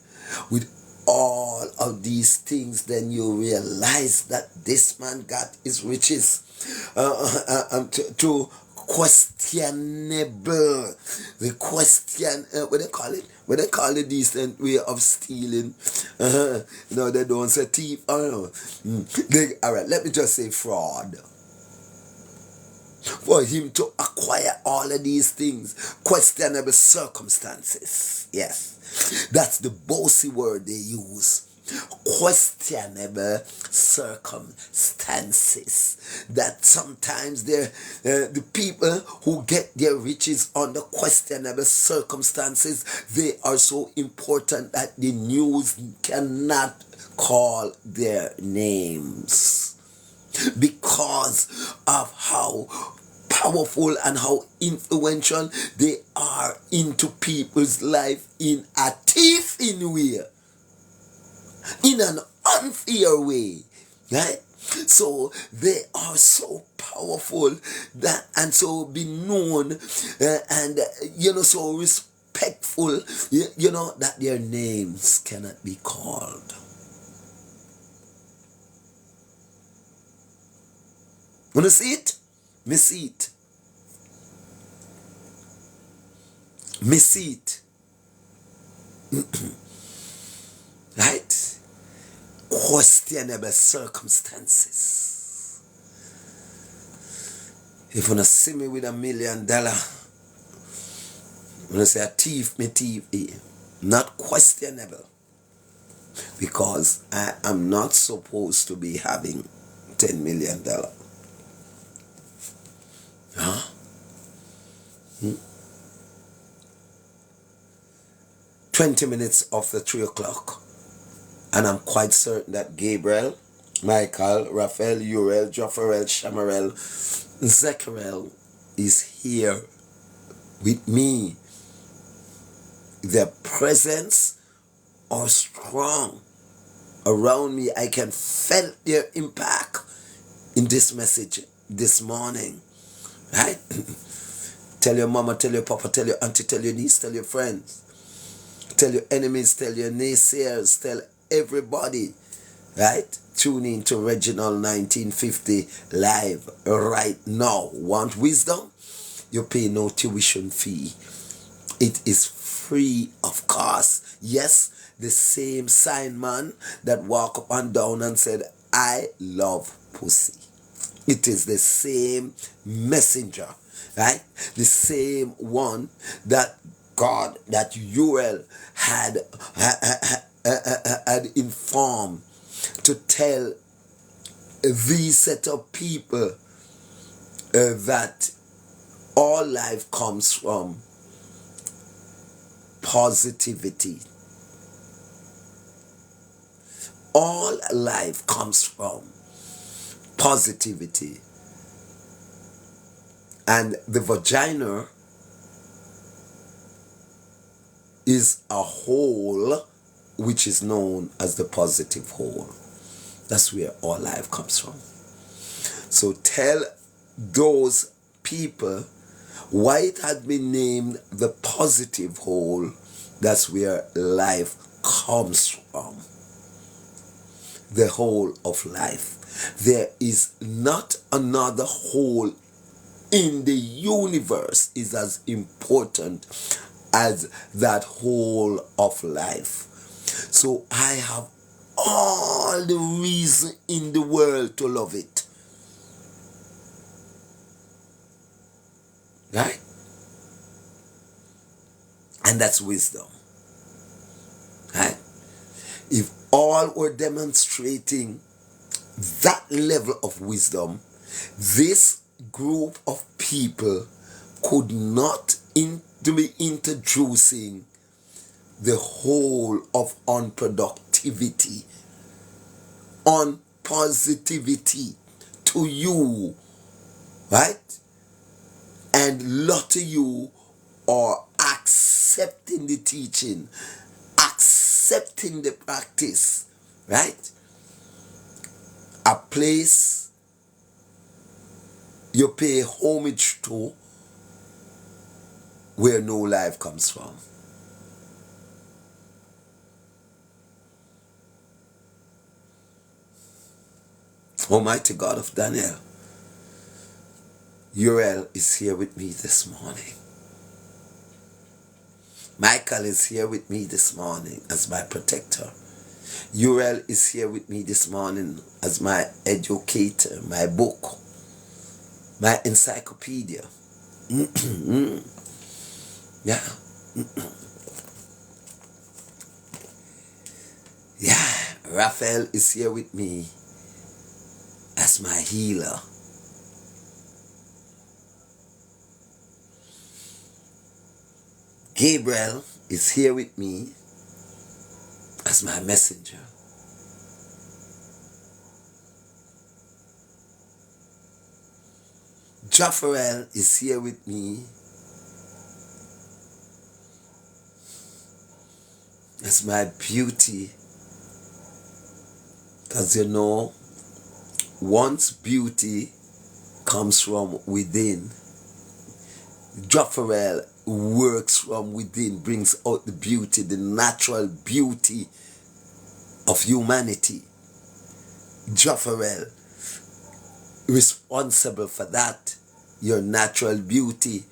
with all of these things, then you realize that this man got his riches to questionable, the question, what they call it, decent way of stealing. No, they don't say thief. All right, let me just say fraud. For him to acquire all of these things, questionable circumstances. Yes, that's the bossy word they use. Questionable circumstances. That sometimes they're the people who get their riches under questionable circumstances, they are so important that the news cannot call their names, because of how powerful and how influential they are into people's life in a thieving way, in an unfair way, right? So they are so powerful that, and so be known, and so respectful, that their names cannot be called. Wanna see it? Me see it. Me see it. Right? Questionable circumstances. If you wanna see me with $1 million, wanna say a thief, me thief here. Not questionable. Because I am not supposed to be having $10 million. Huh? 20 minutes after 3 o'clock. And I'm quite certain that Gabriel, Michael, Raphael, Uriel, Jopharel, Shamarel, Zechariel is here with me. Their presence are strong around me. I can feel their impact in this message this morning. Right? Tell your mama, tell your papa, tell your auntie, tell your niece, tell your friends, tell your enemies, tell your naysayers, tell everybody. Right? Tune in to Reginald 1950 live right now. Want wisdom? You pay no tuition fee. It is free of cost. Yes, the same sign man that walked up and down and said, I love pussy. It is the same messenger, right? The same one that God, that Uriel had informed to tell these set of people that all life comes from positivity. All life comes from positivity. And the vagina is a hole which is known as the positive hole. That's where all life comes from. So tell those people why it had been named the positive hole. That's where life comes from. The whole of life. There is not another whole in the universe is as important as that whole of life. So I have all the reason in the world to love it. Right? And that's wisdom. Right? If all were demonstrating that level of wisdom, this group of people could not be introducing the whole of unproductivity, unpositivity to you, right? And lot of you are accepting the teaching, accepting the practice, right? A place you pay homage to where no life comes from. Almighty God of Daniel, Uriel is here with me this morning. Michael is here with me this morning as my protector. Uriel is here with me this morning as my educator, my book, my encyclopedia. Yeah. Yeah. Raphael is here with me as my healer. Gabriel is here with me as my messenger. Jaffarel is here with me as my beauty. Because you know, once beauty comes from within, Jaffarel works from within, brings out the beauty, the natural beauty of humanity. Jaffarel, responsible for that, your natural beauty.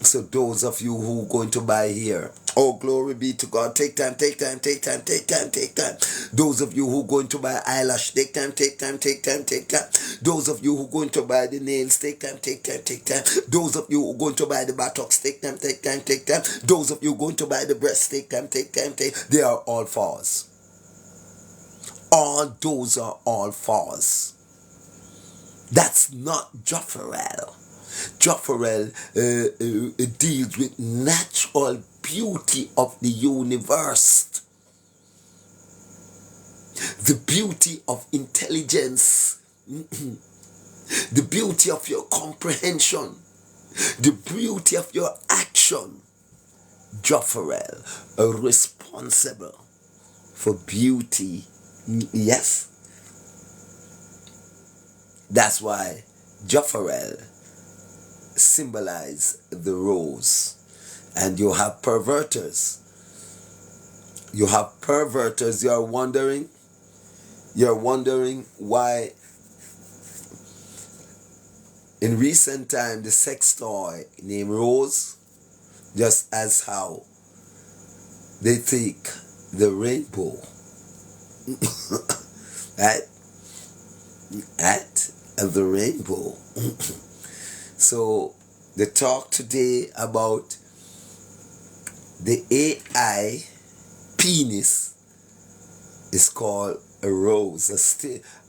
So those of you who are going to buy here, oh, glory be to God. Take time, take time, take time, take time, take time. Those of you who are going to buy eyelash, take time, take time, take time, take time. Those of you who are going to buy the nails, take time, take time, take time. Those of you who are going to buy the buttocks, take time, take time, take time. Those of you who are going to buy the breasts, take time, take time, take time. They are all fours. All those are all fours. That's not Jaffarel. Jaffarel deals with natural beauty of the universe, the beauty of intelligence, the beauty of your comprehension, the beauty of your action. Jaffarel, responsible for beauty. Yes, that's why Jaffarel symbolize the rose. And you have perverters. You have perverters. You're wondering why in recent time the sex toy named Rose, just as how they think the rainbow, right? At the rainbow. So the talk today about the AI penis is called a rose,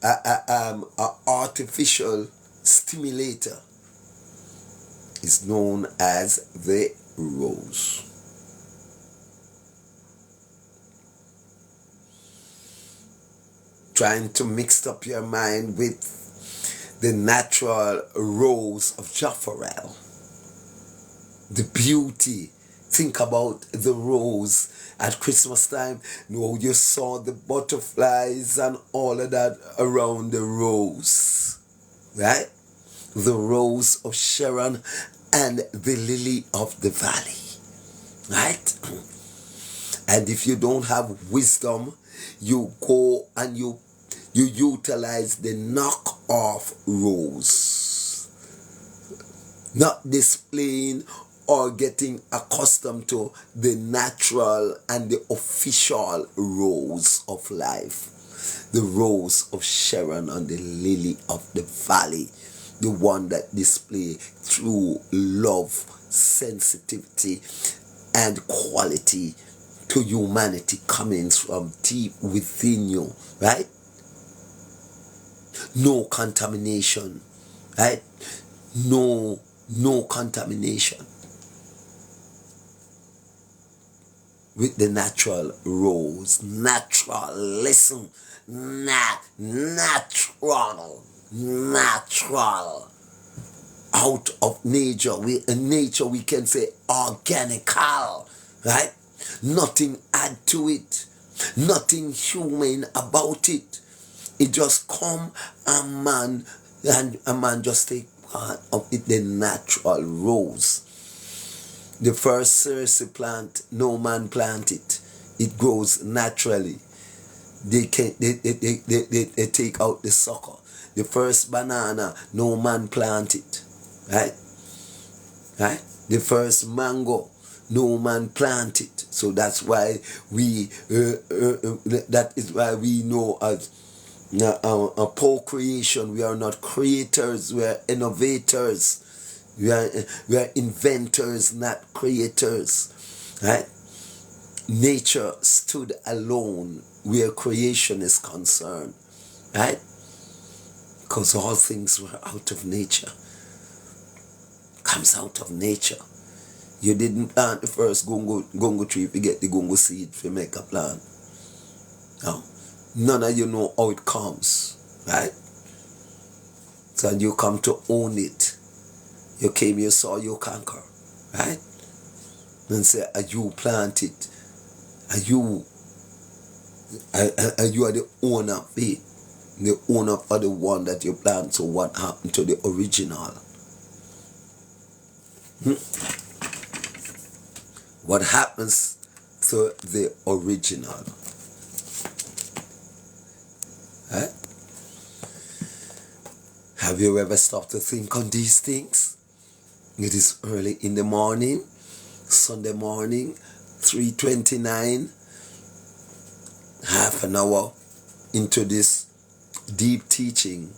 a artificial stimulator is known as the rose. Trying to mix up your mind with the natural rose of Jaffarel, the beauty. Think about the rose at Christmas time. You saw the butterflies and all of that around the rose, right? The rose of Sharon and the lily of the valley, right? And if you don't have wisdom, you go and you utilize the knockoff rose, not displaying or getting accustomed to the natural and the official rose of life, the rose of Sharon and the lily of the valley, the one that display true love, sensitivity, and quality to humanity coming from deep within you, right? no contamination, right? No contamination with the natural rose. Natural, listen, natural, out of nature. In nature we can say organical, right? Nothing add to it, nothing human about it. It just come and a man just take part of it, the natural rose. The first Cersei plant, no man plant it. It grows naturally. They take out the sucker. The first banana, no man plant it. Right? Right? The first mango, no man plant it. So that's why that is why we know as procreation. We are not creators, we are innovators. We are inventors, not creators. Right? Nature stood alone where creation is concerned. Right? Because all things were out of nature. Comes out of nature. You didn't plant the first gongo tree if you get the gongo seed to make a plant. No. None of you know how it comes. Right? So you come to own it. You came, you saw, you conquer. Right? And say, are you plant it? Are you are the owner of it? The owner of the one that you plant. So what happened to the original? What happens to the original? Right? Have you ever stopped to think on these things? It is early in the morning, Sunday morning, 3:29, half an hour into this deep teaching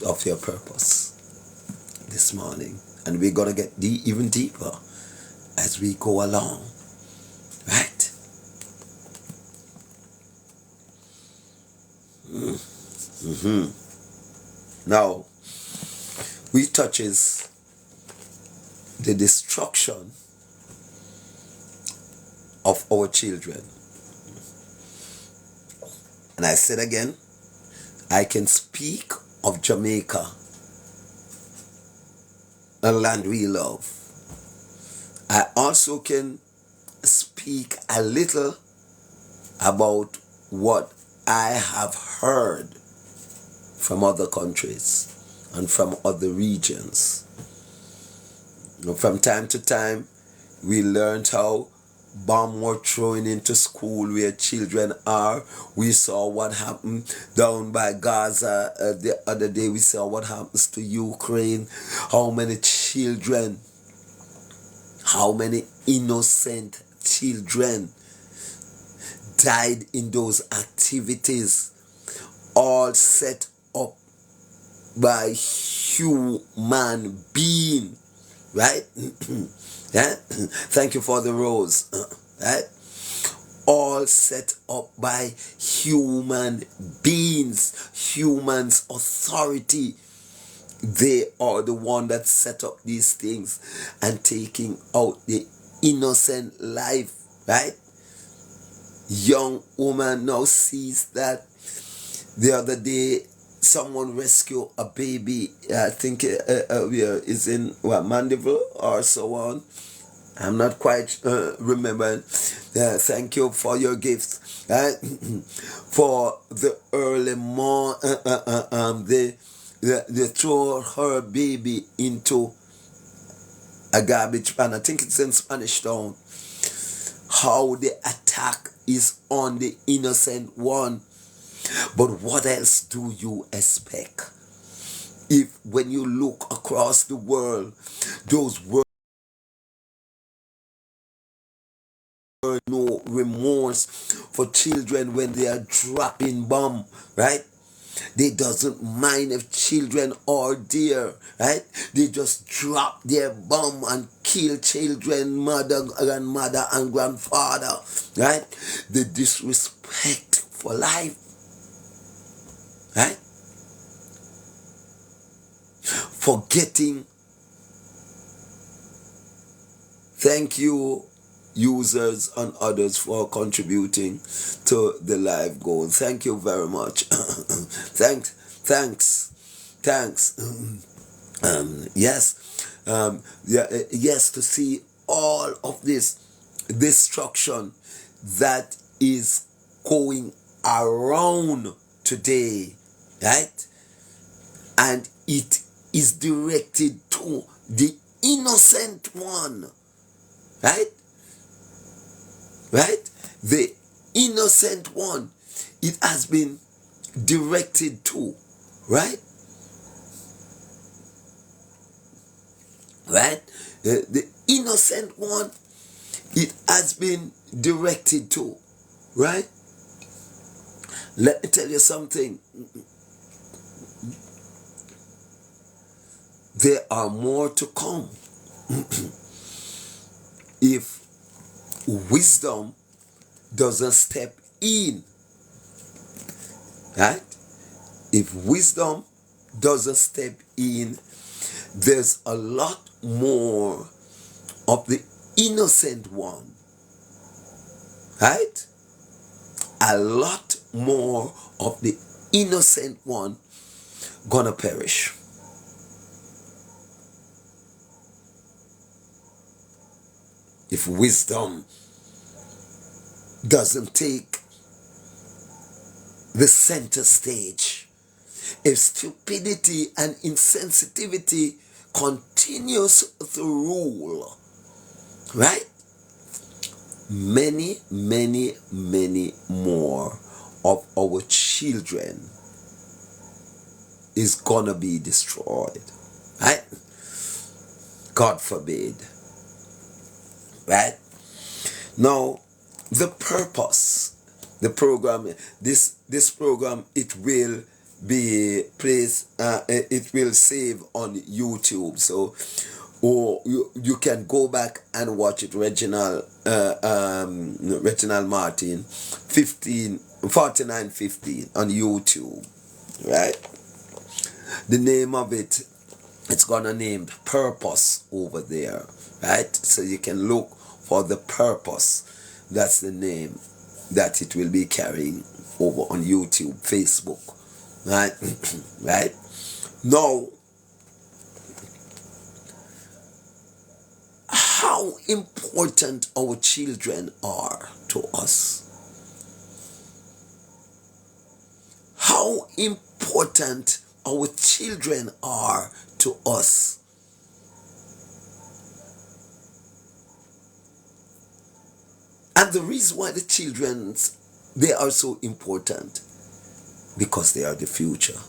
of your purpose this morning. And we're going to get even deeper as we go along. Right? Now, we touches the destruction of our children. And I said again, I can speak of Jamaica, a land we love. I also can speak a little about what I have heard from other countries and from other regions. You know, from time to time, we learned how bombs were thrown into school where children are. We saw what happened down by Gaza the other day. We saw what happens to Ukraine. How many children, how many innocent children died in those activities, all set up by human being, right? Yeah? Thank you for the rose, right? All set up by human beings, humans' authority. They are the one that set up these things and taking out the innocent life, right? Young woman now sees that. The other day, someone rescued a baby. I think is in Mandeville or so on. I'm not quite remembering. Thank you for your gifts. For the early morning, they throw her baby into a garbage can. I think it's in Spanish Town. How the attack is on the innocent one. But what else do you expect? If when you look across the world, those were no remorse for children when they are dropping bomb, right? They doesn't mind if children are there, right? They just drop their bomb and kill children, mother, grandmother, and grandfather, right? The disrespect for life, right? forgetting. Thank you, users and others, for contributing to the live goal. Thank you very much. Thanks. Yes, to see all of this destruction that is going around today, right? And it is directed to the innocent one, right? Right? The innocent one, it has been directed to, right? Right? The innocent one, it has been directed to, right? Let me tell you something. There are more to come. If wisdom doesn't step in, right? If wisdom doesn't step in, there's a lot more of the innocent one, right? A lot more of the innocent one gonna perish. If wisdom doesn't take the center stage, if stupidity and insensitivity continues to rule, right? Many more of our children is gonna be destroyed, right? God forbid, right? Now, the purpose, the program, this program, it will be placed, it will save on YouTube, so or you can go back and watch it. Reginald Martin 4915 on YouTube, right? The name of it, it's gonna named Purpose over there, right? So you can look for the purpose. That's the name that it will be carrying over on YouTube, Facebook, right? Right? Now, how important our children are to us. How important our children are to us. And the reason why the children, they are so important, because they are the future.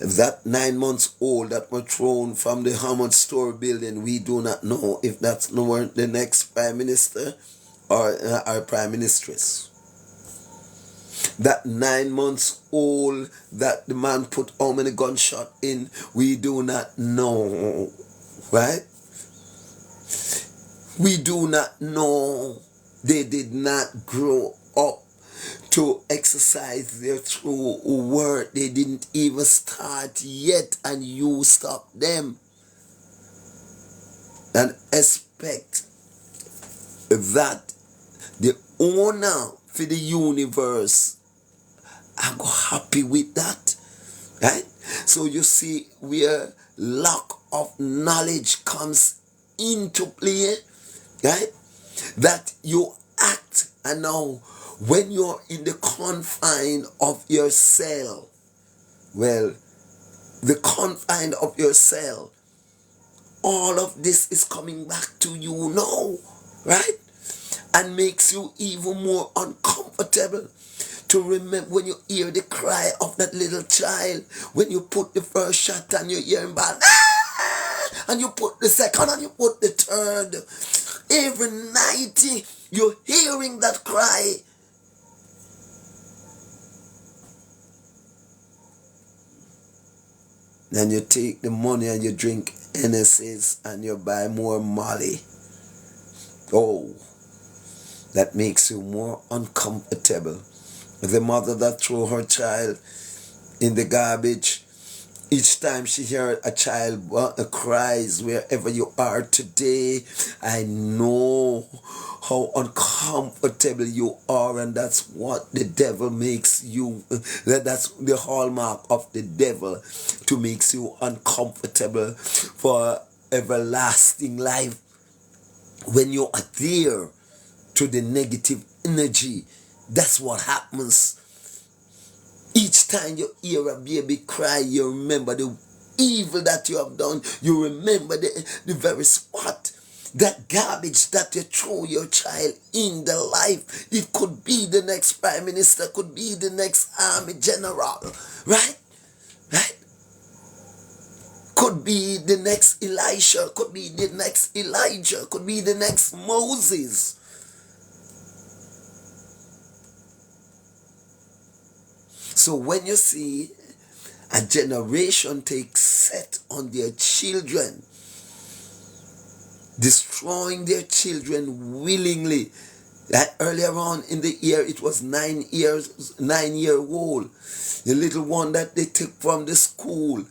That 9 months old that were thrown from the Hammond Store building, we do not know if that's the next prime minister or our prime ministress. That 9 months old that the man put how many gunshot in, we do not know, right? We do not know. They did not grow up to exercise their true word. They didn't even start yet, and you stop them and expect that the owner for the universe are go happy with that, right? So you see where lack of knowledge comes into play, right? That you act, and now when you're in the confine of your cell, well, the confine of your cell, all of this is coming back to you now, right? And makes you even more uncomfortable to remember when you hear the cry of that little child, when you put the first shot and you hear him back, and you put the second and you put the third. Every night you're hearing that cry. Then you take the money and you drink NSAs and you buy more Molly. Oh, that makes you more uncomfortable. The mother that threw her child in the garbage Each time she heard a child cries, wherever you are today, I know how uncomfortable you are, and that's what the devil makes you. That's the hallmark of the devil, to make you uncomfortable for everlasting life. When you adhere to the negative energy, that's what happens. Each time you hear a baby cry, you remember the evil that you have done. You remember the very spot, that garbage that you throw your child in the life. It could be the next prime minister, could be the next army general, right? Right? Could be the next Elisha, could be the next Elijah, could be the next Moses. So when you see a generation take set on their children, destroying their children willingly. That earlier on in the year, it was 9-year-old, the little one that they took from the school.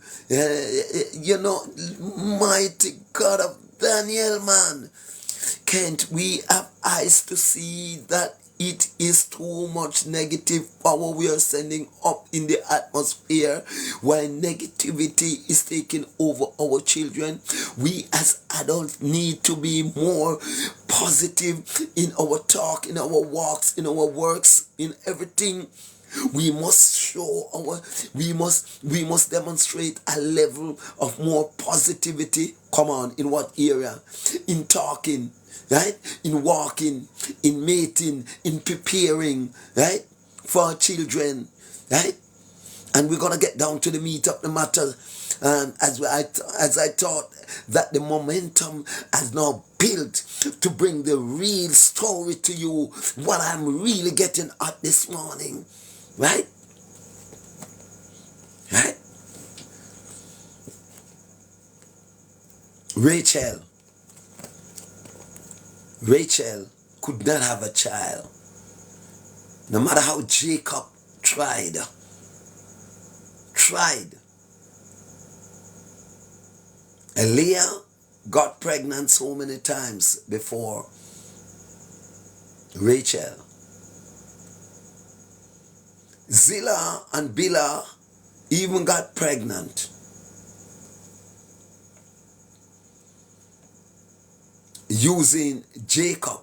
Mighty God of Daniel, man. Can't we have eyes to see that it is too much negative power we are sending up in the atmosphere, while negativity is taking over our children? We as adults need to be more positive in our talk, in our walks, in our works, in everything. We must we must demonstrate a level of more positivity. Come on, in what area? In talking, right? In walking, in mating, in preparing, right? For our children, right? And we're gonna get down to the meat of the matter. As I thought that the momentum has now built to bring the real story to you, what I'm really getting at this morning. Right? Right? Rachel could not have a child. No matter how Jacob tried. And Leah got pregnant so many times before Rachel. Zillah and Bilhah even got pregnant using Jacob.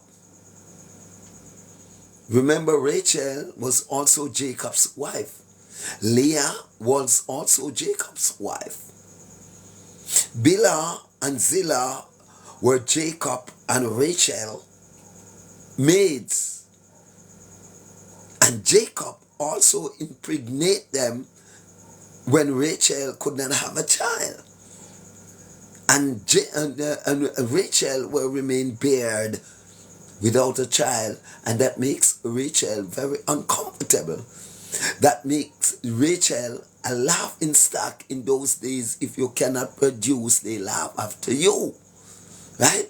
Remember, Rachel was also Jacob's wife. Leah was also Jacob's wife. Bilhah and Zillah were Jacob and Rachel maids. And Jacob also impregnated them when Rachel could not have a child. And Rachel will remain barred without a child. And that makes Rachel very uncomfortable. That makes Rachel a laughing stock in those days. If you cannot produce, they laugh after you. Right?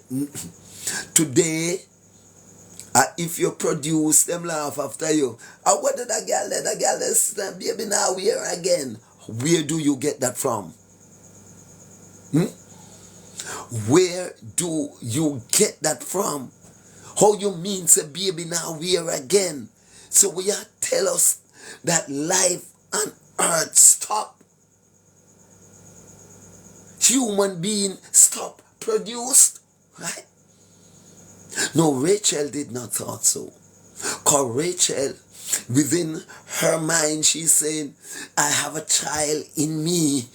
Today, if you produce, them laugh after you. What did that girl let? That girl is baby now here again. Where do you get that from? Where do you get that from? How you mean say baby now here again? So we are tell us that life on earth stop. Human being stop produced, right? No, Rachel did not thought so. Because Rachel, within her mind, she's saying, I have a child in me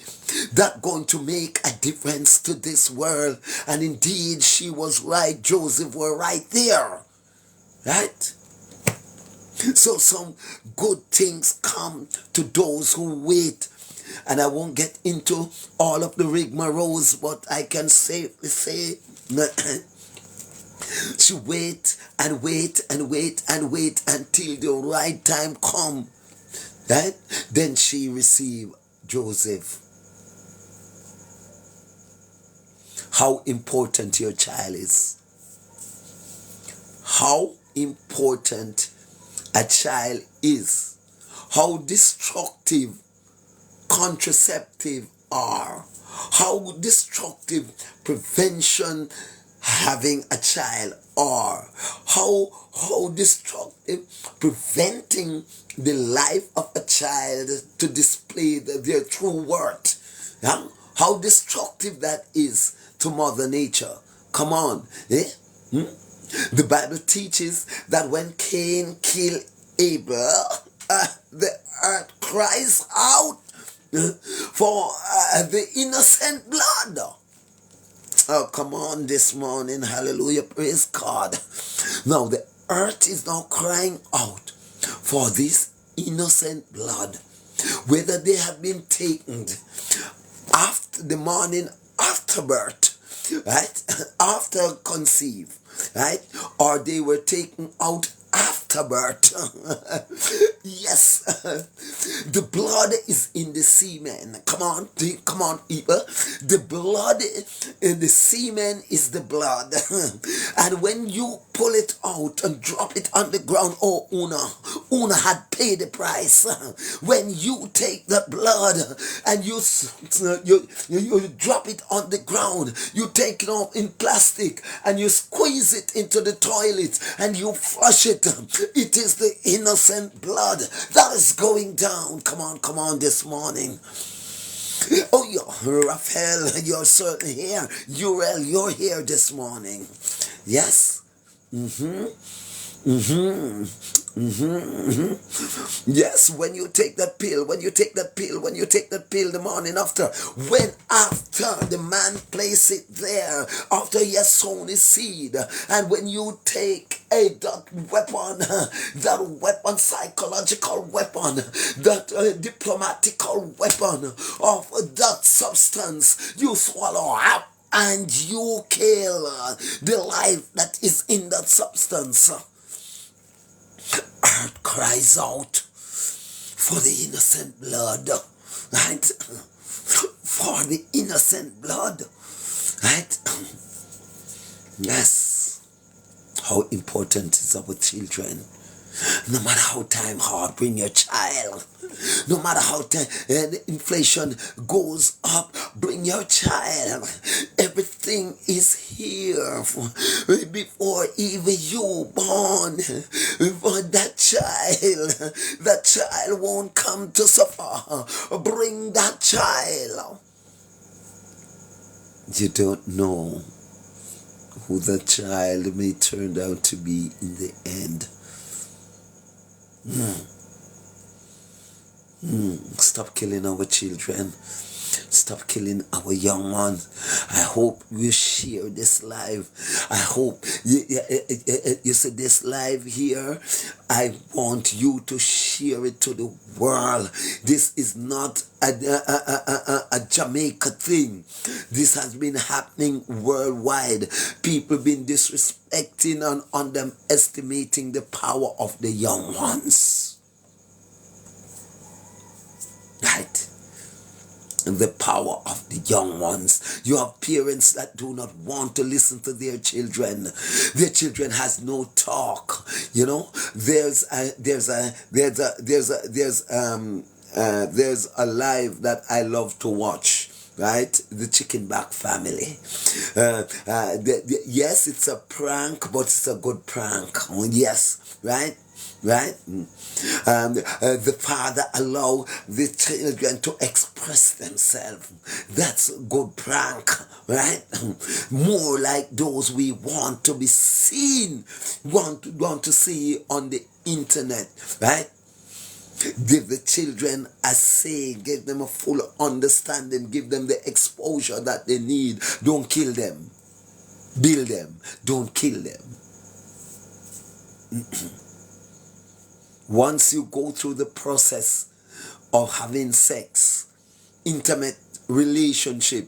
that's going to make a difference to this world. And indeed, she was right. Joseph were right there. Right? So some good things come to those who wait. And I won't get into all of the rigmaroles, but I can safely say she wait and wait and wait and wait until the right time come. Right? Then she received Joseph. How important your child is. How important a child is. How destructive contraceptive are, how destructive prevention having a child are, how destructive preventing the life of a child to display their true worth. Yeah? How destructive that is to Mother Nature. Come on. Eh? Hmm? The Bible teaches that when Cain killed Abel, the earth cries out for the innocent blood. Oh, come on this morning. Hallelujah. Praise God. Now, the earth is now crying out for this innocent blood. Whether they have been taken after the morning after birth, right? After conceive, right? Or they were taken out after birth. Yes, the blood is in the semen. Come on, people. The blood in the semen is the blood. And when you pull it out and drop it on the ground, oh, Una had paid the price. When you take the blood and you drop it on the ground, you take it off in plastic and you squeeze it into the toilet and you flush it. It is the innocent blood that is going down. Come on this morning. Oh, Raphael, you're certainly here. Uriel, you're here this morning. Yes. Yes, when you take that pill, the morning after, when after the man place it there, after he has sown his seed, and when you take that weapon, psychological weapon, that diplomatical weapon of that substance, you swallow up and you kill the life that is in that substance. Earth cries out for the innocent blood, right? For the innocent blood, right? Yes. How important is our children? No matter how time hard, bring your child. No matter how the inflation goes up, bring your child. Everything is here before even you born. For that child won't come to suffer. Bring that child. You don't know who the child may turn out to be in the end. Stop killing our children. Stop killing our young ones. I hope you share this live. I hope you see this live here. I want you to share it to the world. This is not a Jamaica thing. This has been happening worldwide. People been disrespecting and underestimating the power of the young ones. Right? The power of the young ones. You have parents that do not want to listen to their children. Their children has no talk. You know, there's a live that I love to watch. Right, the Chicken Back family. Yes, it's a prank, but it's a good prank. Yes, right. The father allow the children to express themselves. That's a good prank, right? More like those we want to be seen, want to see on the internet, right? Give the children a say, give them a full understanding, give them the exposure that they need. Don't kill them. Build them. Don't kill them. Once you go through the process of having sex, intimate relationship,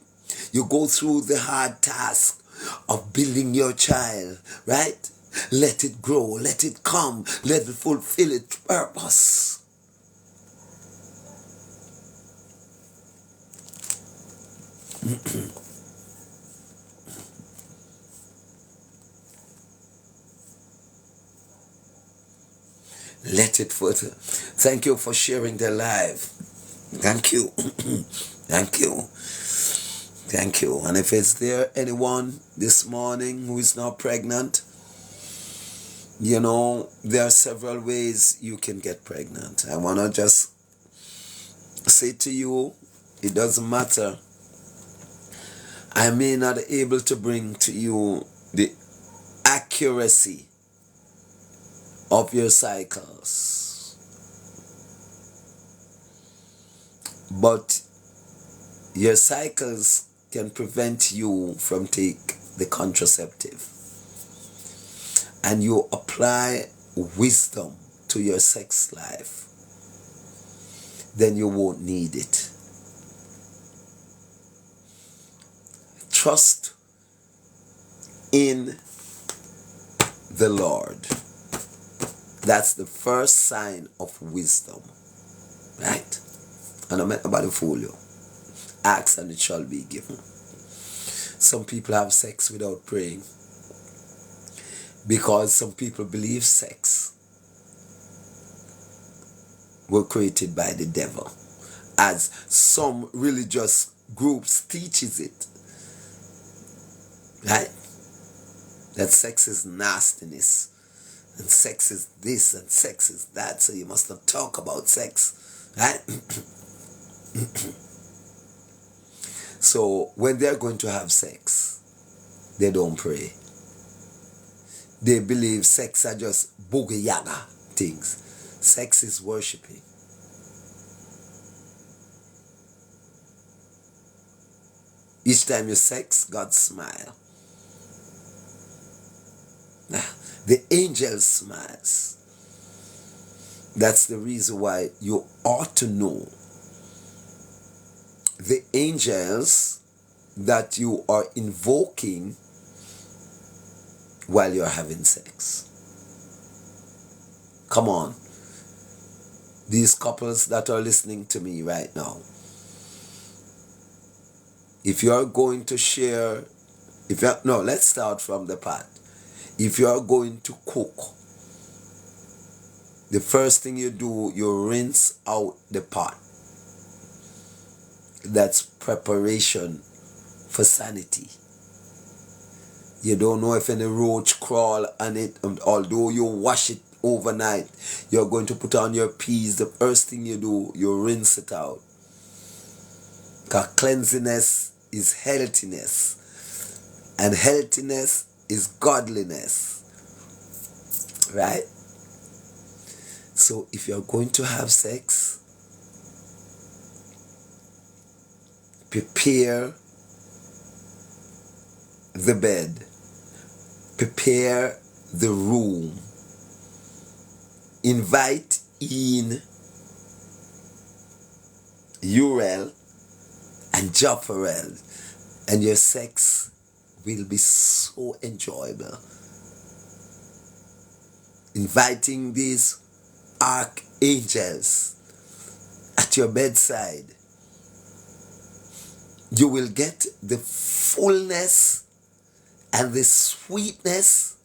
you go through the hard task of building your child, right? Let it grow, let it come, let it fulfill its purpose. Let it further. Thank you for sharing the live. Thank you. Thank you. Thank you. And if is there anyone this morning who is not pregnant, you know, there are several ways you can get pregnant. I want to just say to you, it doesn't matter. I may not be able to bring to you the accuracy of your cycles, but your cycles can prevent you from take the contraceptive, and you apply wisdom to your sex life, then you won't need it. Trust in the Lord. That's the first sign of wisdom, right? And I'm not about to fool you. Ask and it shall be given. Some people have sex without praying because some people believe sex were created by the devil, as some religious groups teaches it, right? That sex is nastiness, and sex is this, and sex is that, so you must not talk about sex, right? So when they're going to have sex, they don't pray. They believe sex are just boogie yaga things. Sex is worshiping. Each time you sex, God smile. The angel smiles. That's the reason why you ought to know the angels that you are invoking while you're having sex. Come on. These couples that are listening to me right now, if you're going to share, let's start from the pot. If you're going to cook, the first thing you do, you rinse out the pot. That's preparation for sanity. You don't know if any roach crawl on it, and although you wash it overnight, you're going to put on your peas. The first thing you do, you rinse it out. Because cleanliness is healthiness, and healthiness is godliness, right? So if you're going to have sex, prepare the bed, prepare the room, invite in Uriel and Jopherel, and your sex will be so enjoyable. Inviting these archangels at your bedside, you will get the fullness and the sweetness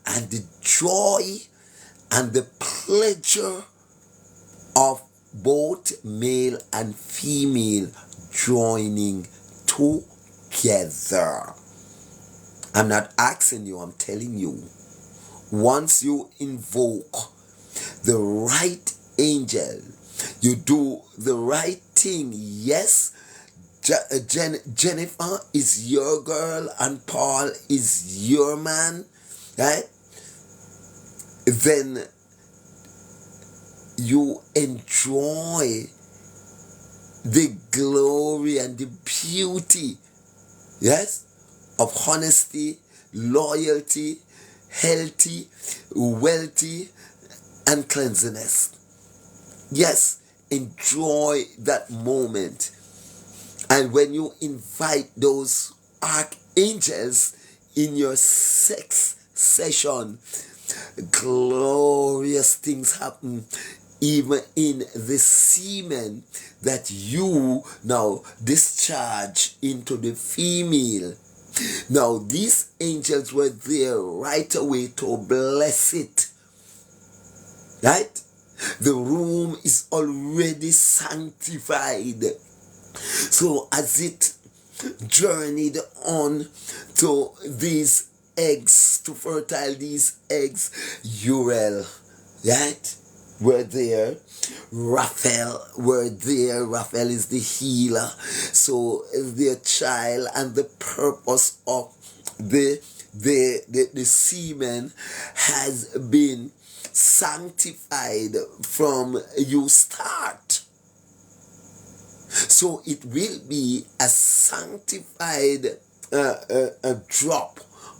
and the joy and the pleasure of both male and female joining together. I'm not asking you, I'm telling you. Once you invoke the right angel, you do the right thing. Yes, Jennifer is your girl and Paul is your man, right? Then you enjoy the glory and the beauty, yes, of honesty, loyalty, healthy, wealthy, and cleanliness. Yes, enjoy that moment. And when you invite those archangels in your sex session, glorious things happen, even in the semen that you now discharge into the female. Now, these angels were there right away to bless it. Right? The room is already sanctified. So as it journeyed on to these eggs, to fertile these eggs, Uriel, right, were there. Raphael were there. Raphael is the healer. So their child, and the purpose of the semen has been sanctified from you start. So it will be a sanctified a drop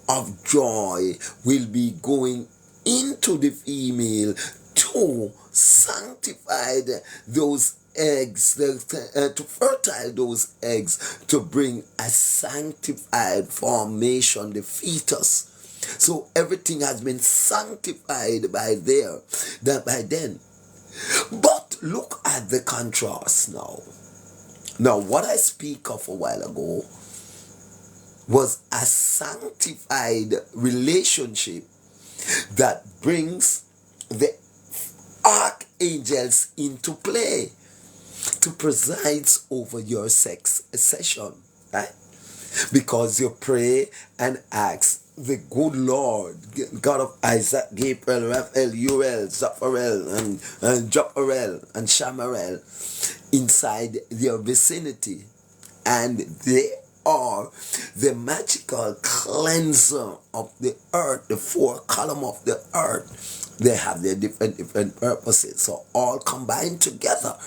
of joy will be going into the female to sanctify those eggs, to fertile those eggs, to bring a sanctified formation, the fetus. So everything has been sanctified by then. But look at the contrast now. Now, what I speak of a while ago was a sanctified relationship that brings the archangels into play to preside over your sex session, right? Because you pray and ask the good Lord, God of Isaac, Gabriel, Raphael, Uriel, Zapharel, and Jopharel, and Shamarel inside their vicinity, and they are the magical cleanser of the earth, the four column of the earth. They have their different purposes, so all combined together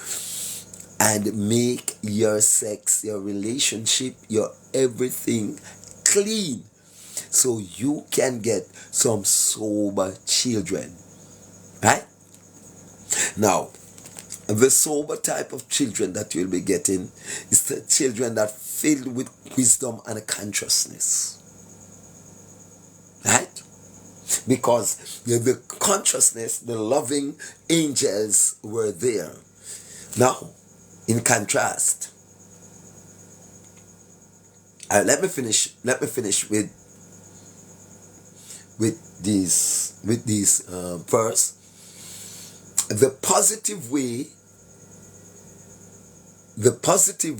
and make your sex, your relationship, your everything clean, so you can get some sober children, right? Now, the sober type of children that you'll be getting is the children that filled with wisdom and consciousness, right? Because the consciousness, the loving angels were there. Now, in contrast, let me finish with these verse. The positive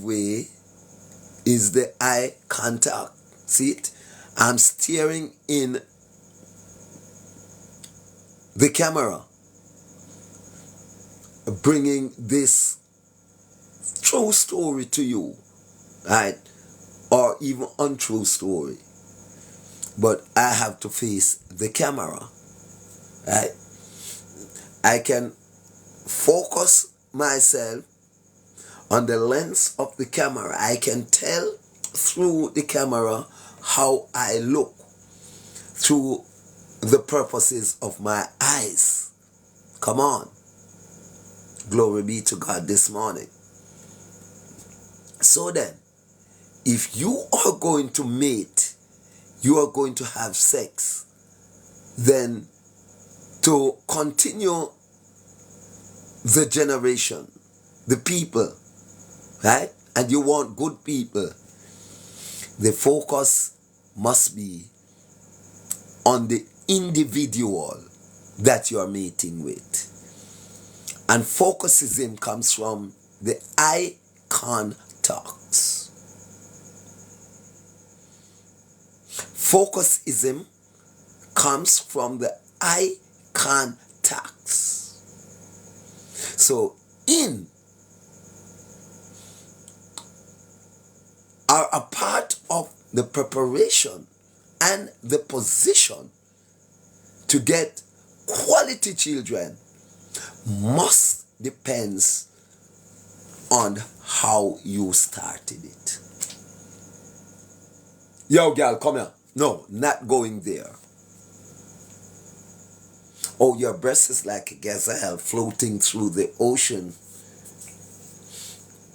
way is the eye contact. See it? I'm staring in the camera, bringing this true story to you, right? Or even untrue story. But I have to face the camera, right? I can focus myself on the lens of the camera. I can tell through the camera how I look through the purposes of my eyes. Come on. Glory be to God this morning. So then, if you are going to mate, you are going to have sex, then to continue the generation, the people, right? And you want good people, the focus must be on the individual that you are mating with. And focusism comes from the eye contacts. Focusism comes from the eye contacts. So in are a part of the preparation and the position to get quality children must depends on how you started it. Yo, girl, come here. No, not going there. Oh, your breast is like a gazelle floating through the ocean.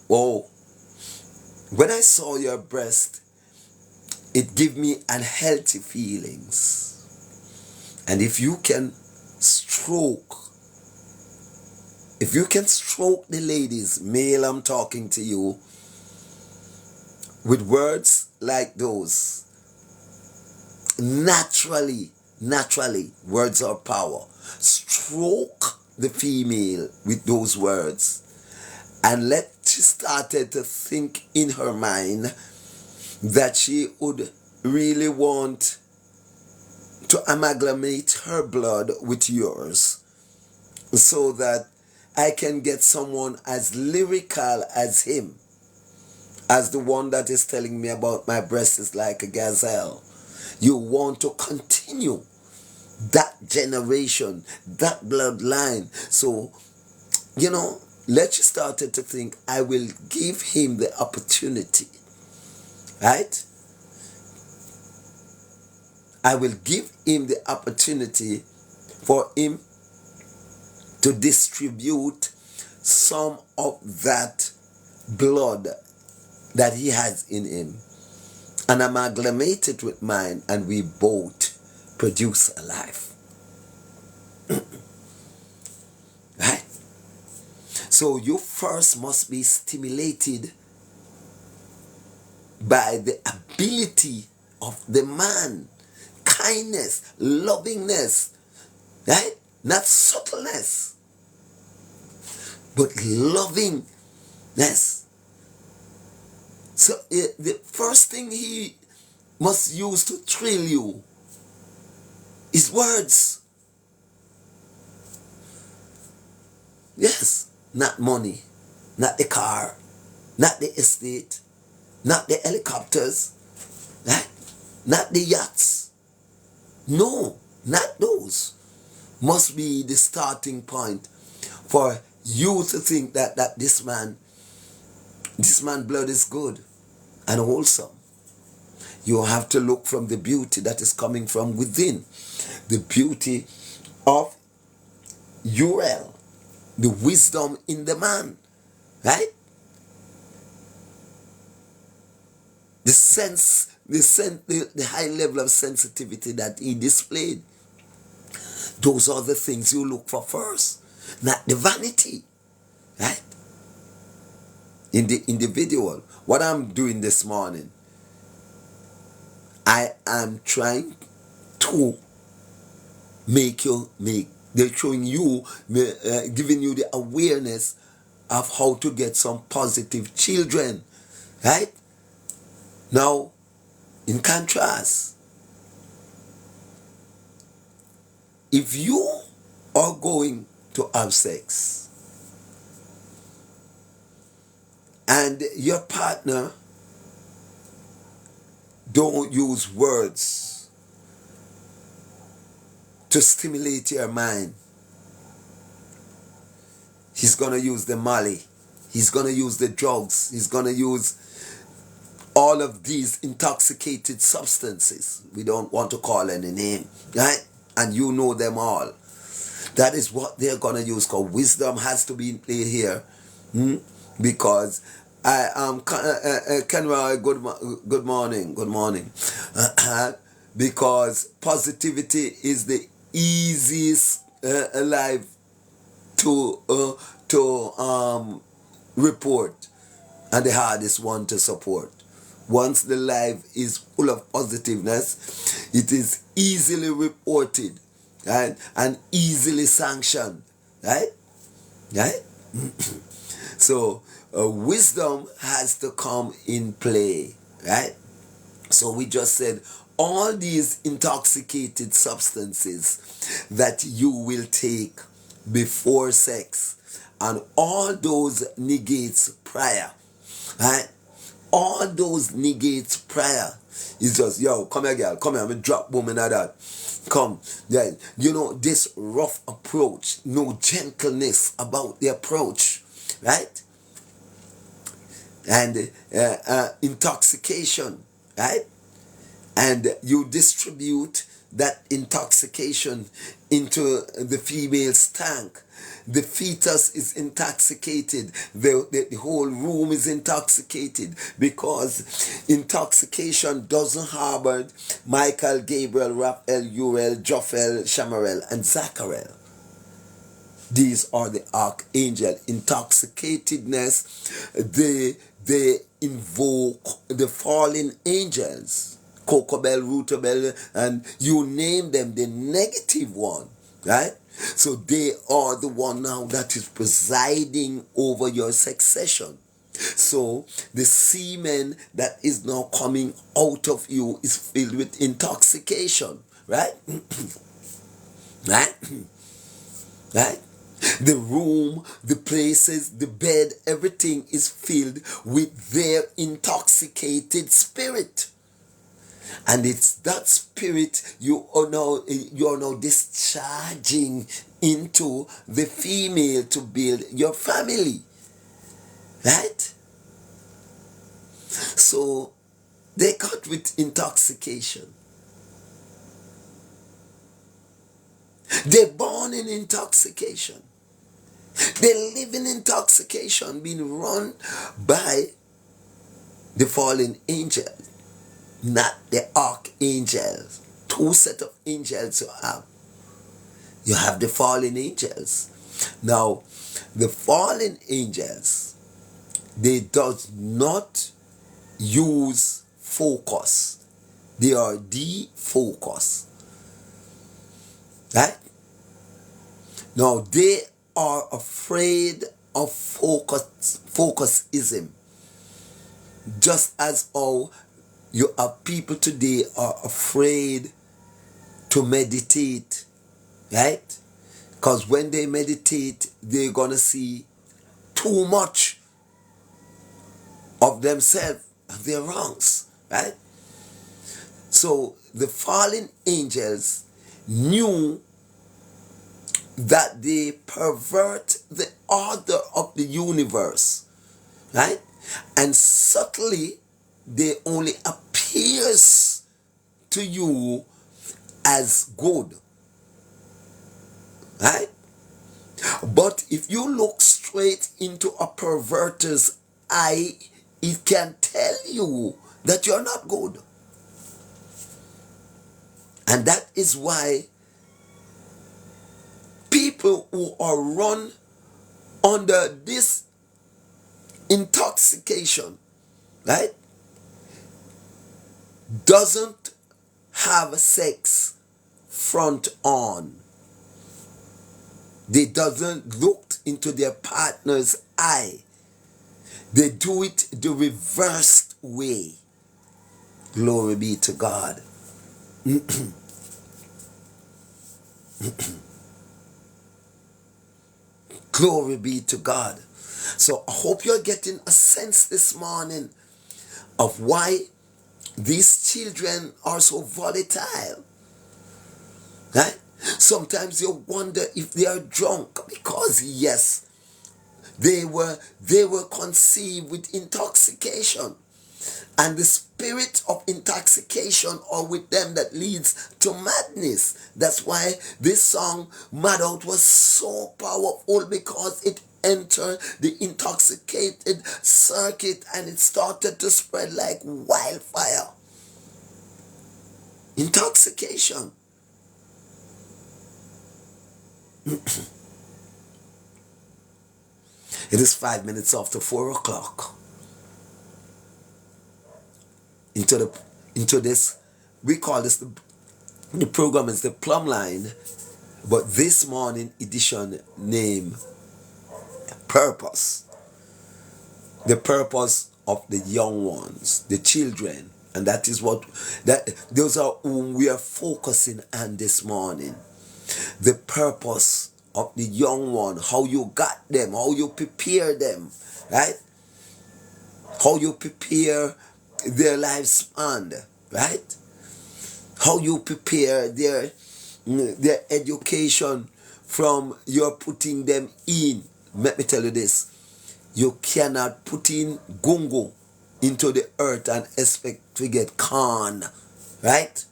Oh, when I saw your breast, it gave me unhealthy feelings. And if you can stroke the ladies, male, I'm talking to you, with words like those, naturally, words are power. Stroke the female with those words, And she started to think in her mind that she would really want to amalgamate her blood with yours so that I can get someone as lyrical as him, as the one that is telling me about my breast is like a gazelle. You want to continue that generation, that bloodline. So, Letty started to think, I will give him the opportunity, right? I will give him the opportunity for him to distribute some of that blood that he has in him and amalgamate it with mine, and we both produce a life. Right? So you first must be stimulated by the ability of the man, kindness, lovingness, right? Not subtleness, but lovingness. So the first thing he must use to thrill you is words. Yes, not money, not the car, not the estate, not the helicopters, right? Not the yachts. No, not those. Must be the starting point for you to think that this man blood is good and wholesome. You have to look from the beauty that is coming from within. The beauty of Uriel, the wisdom in the man, right? The high level of sensitivity that he displayed. Those are the things you look for first, not the vanity, right? In the individual, what I'm doing this morning, I am trying to they're showing you, giving you the awareness of how to get some positive children, right? Now, in contrast, if you are going to have sex and your partner don't use words to stimulate your mind, he's going to use the molly, he's going to use the drugs, he's going to use all of these intoxicated substances. We don't want to call any name, right? And you know them all. That is what they're going to use, because wisdom has to be in play here. Because I am Kenroy, good morning. Because positivity is the easiest life to report and the hardest one to support. Once the life is full of positiveness, it is easily reported, right? And easily sanctioned, right? Right? So wisdom has to come in play, right? So we just said all these intoxicated substances that you will take before sex, and all those negates prior, right? All those negates prior. It's just, yo, come here, girl, come here, I'm gonna drop woman at that. Come, yeah, this rough approach, no gentleness about the approach, right? And intoxication, right? And you distribute that intoxication into the female's tank. The fetus is intoxicated. The whole room is intoxicated, because intoxication doesn't harbor Michael, Gabriel, Raphael, Uriel, Jophiel, Shamarel, and Zachariel. These are the archangel. Intoxicatedness, they invoke the fallen angels. Cocobel, Rutabel, and you name them, the negative one. right? So they are the one now that is presiding over your succession. So the semen that is now coming out of you is filled with intoxication, right? Right? Right? The room, the places, the bed, everything is filled with their intoxicated spirit. And it's that spirit you are now discharging into the female to build your family. Right? So they got with intoxication. They're born in intoxication. They live in intoxication, being run by the fallen angel, not the archangels. Two set of angels you have. You have the fallen angels. Now, the fallen angels, they does not use focus. They are defocus. Right? Now, they are afraid of focusism. Just as how you have people today are afraid to meditate, right? Because when they meditate, they're gonna see too much of themselves, their wrongs, right? So the fallen angels knew that they pervert the order of the universe, right? And subtly, they only appears to you as good, right? But if you look straight into a perverter's eye, it can tell you that you're not good. And that is why people who are run under this intoxication, right, doesn't have sex front on. They doesn't look into their partner's eye. They do it the reversed way. Glory be to God. Glory be to God. So I hope you're getting a sense this morning of why these children are so volatile. Right? Sometimes you wonder if they are drunk, because yes, they were conceived with intoxication. And the spirit of intoxication are with them that leads to madness. That's why this song, Mad Out, was so powerful, because it entered the intoxicated circuit and it started to spread like wildfire. Intoxication. It is 5 minutes after 4 o'clock. Into this, we call this the program is the Plumb Line, but this morning edition name Purpose. The purpose of the young ones, the children, and that is what those are whom we are focusing on this morning. The purpose of the young one, how you got them, how you prepare them, right? How you prepare their lifespan, right? How you prepare their education from you're putting them in. Let me tell you this. You cannot put in gungo into the earth and expect to get corn, right?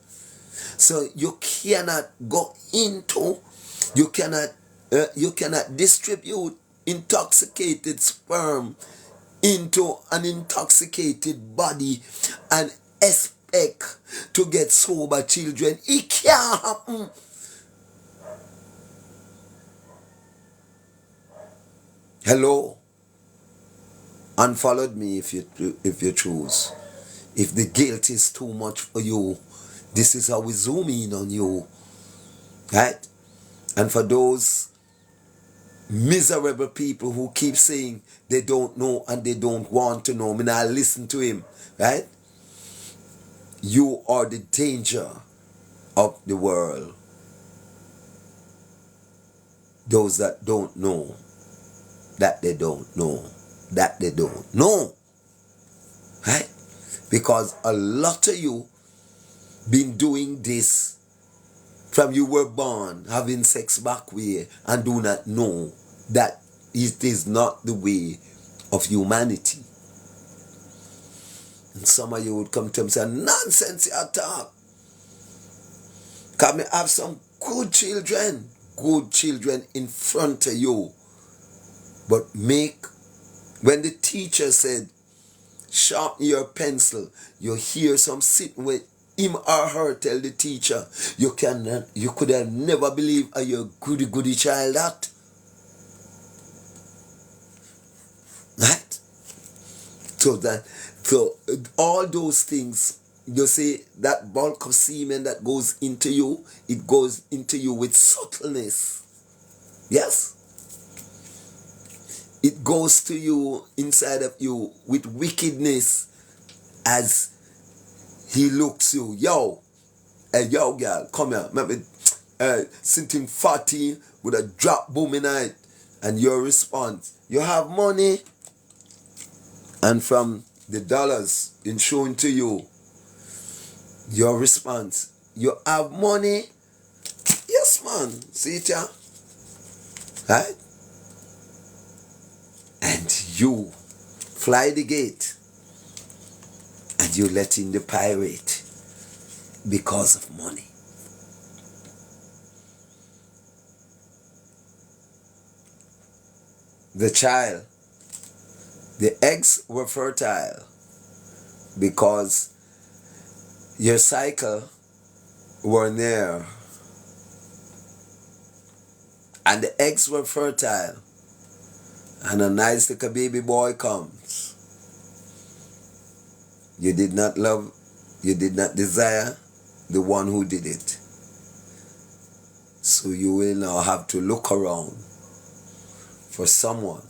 So you cannot go into, you cannot distribute intoxicated sperm into an intoxicated body and expect to get sober children. It can't happen. Hello? Unfollowed me if you choose. If the guilt is too much for you, this is how we zoom in on you, right? And for those miserable people who keep saying they don't know and they don't want to know, me not listen to him, right? You are the danger of the world. Those that don't know, that they don't know, that they don't know, right? Because a lot of you been doing this from you were born, having sex back way, and do not know that it is not the way of humanity. And some of you would come to him and say, nonsense you talk. Can me have some good children in front of you. But when the teacher said, sharpen your pencil, you hear some sitting with him or her tell the teacher, you could have never believed a you goody child that. Right? So all those things, you see, that bulk of semen that goes into you, it goes into you with subtleness. Yes? It goes to you, inside of you, with wickedness as he looks you. Yo, hey, yo, girl, come here. Maybe sitting 40 with a drop boom in it. And your response, you have money. And from the dollars in showing to you, your response, you have money? Yes, man. See it, yeah? Right? And you fly the gate and you let in the pirate because of money. The eggs were fertile because your cycle were near. And the eggs were fertile. And a nice little baby boy comes. You did not love, you did not desire the one who did it. So you will now have to look around for someone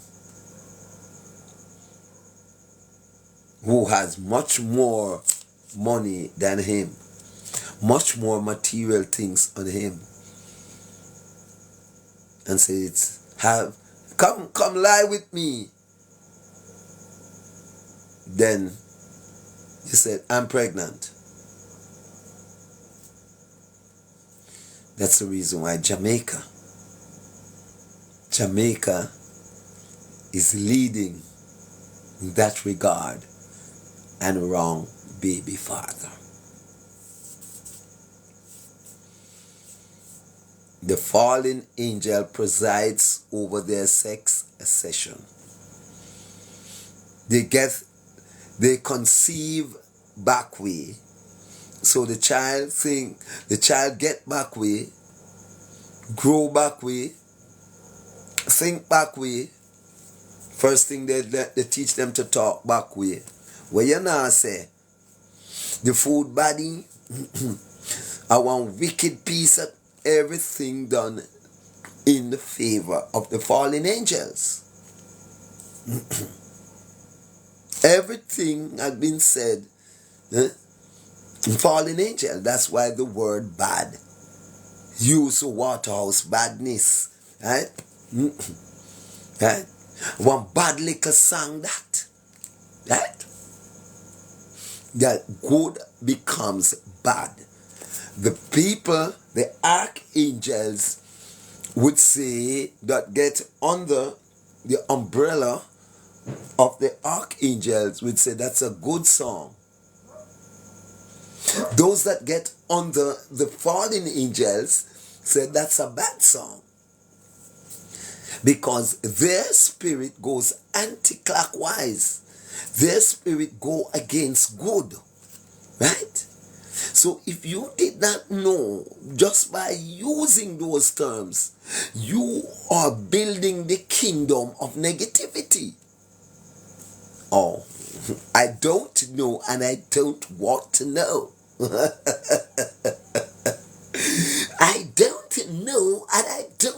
who has much more money than him, much more material things on him, and say, come lie with me. Then you said, I'm pregnant. That's the reason why Jamaica is leading in that regard, and wrong baby father. The fallen angel presides over their sex session. They conceive back way. So the child get back way, grow back way, think back way. First thing they teach them to talk back way. Where you now say, the food body, I want wicked piece of everything done in the favor of the fallen angels. Everything had been said, fallen angel. That's why the word bad. Use Waterhouse badness. Right? Right? One bad liquor song that. Right? That good becomes bad. The people, the archangels, would say that get under the umbrella of the archangels would say that's a good song. Those that get under the fallen angels said that's a bad song. Because their spirit goes anti-clockwise. Their spirit go against good. Right? So if you did not know, just by using those terms, you are building the kingdom of negativity. Oh, I don't know and I don't want to know. I don't know and I don't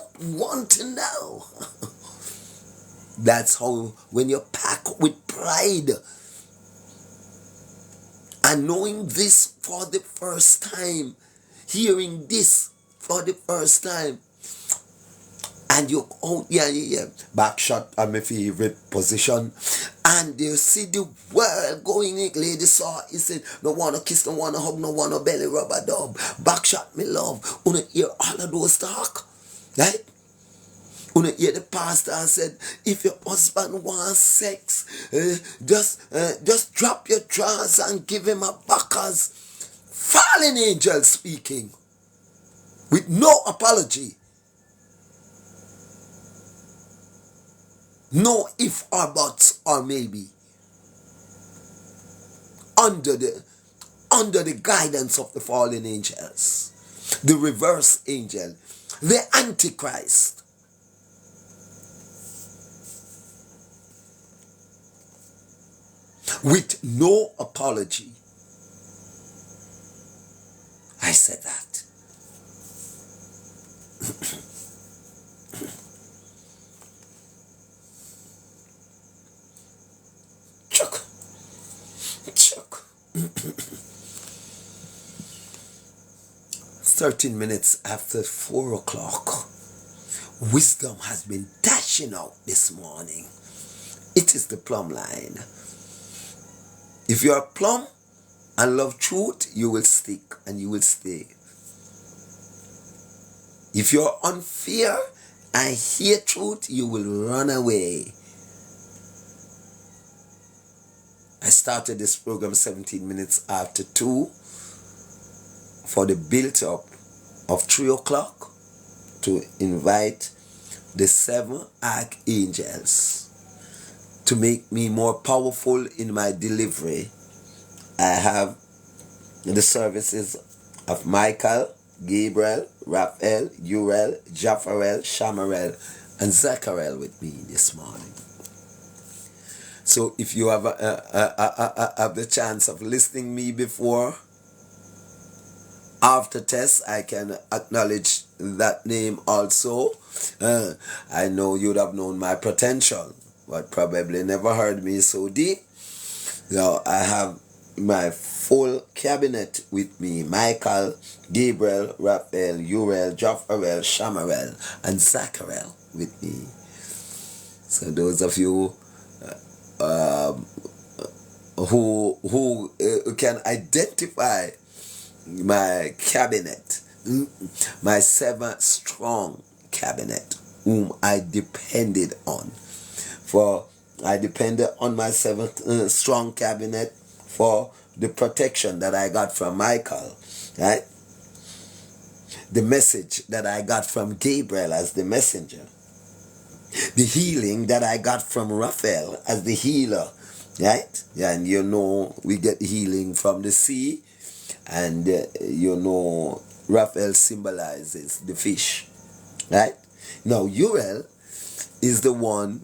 That's how, when you're packed with pride and knowing this for the first time, hearing this for the first time, and you, oh yeah, back shot at my favorite position, and you see the world going in. Lady saw, he said, no wanna kiss, no wanna hug, no wanna belly rub a dub. Back shot, me love. Wanna hear all of those talk, right? Wanna hear the pastor said, if your husband wants sex, just drop your drawers and give him a backers. Fallen angel speaking with no apology. No if or buts or maybe. Under the guidance of the fallen angels, the reverse angel, the Antichrist. With no apology. I said that. Chuck. 13 minutes after 4 o'clock. Wisdom has been dashing out this morning. It is the plumb line. If you are plumb and love truth, you will stick and you will stay. If you're unfair and hate truth, you will run away. I started this program 17 minutes after 2 for the build up of 3 o'clock to invite the 7 archangels to make me more powerful in my delivery. I have the services of Michael, Gabriel, Raphael, Uriel, Jaffarel, Shamarel, and Zachariel with me this morning. So if you have have the chance of listening me before, after test, I can acknowledge that name also. I know you'd have known my potential, but probably never heard me so deep. Now I have my full cabinet with me: Michael, Gabriel, Raphael, Uriel, Jaffarel, Shamarel, and Zachariel with me. So those of you who can identify my cabinet, my 7 strong cabinet, whom I depended on. For I depended on my 7 strong cabinet for the protection that I got from Michael, right? The message that I got from Gabriel as the messenger. The healing that I got from Raphael as the healer, right? Yeah, and you know we get healing from the sea, and you know Raphael symbolizes the fish, right? Now Uriel is the one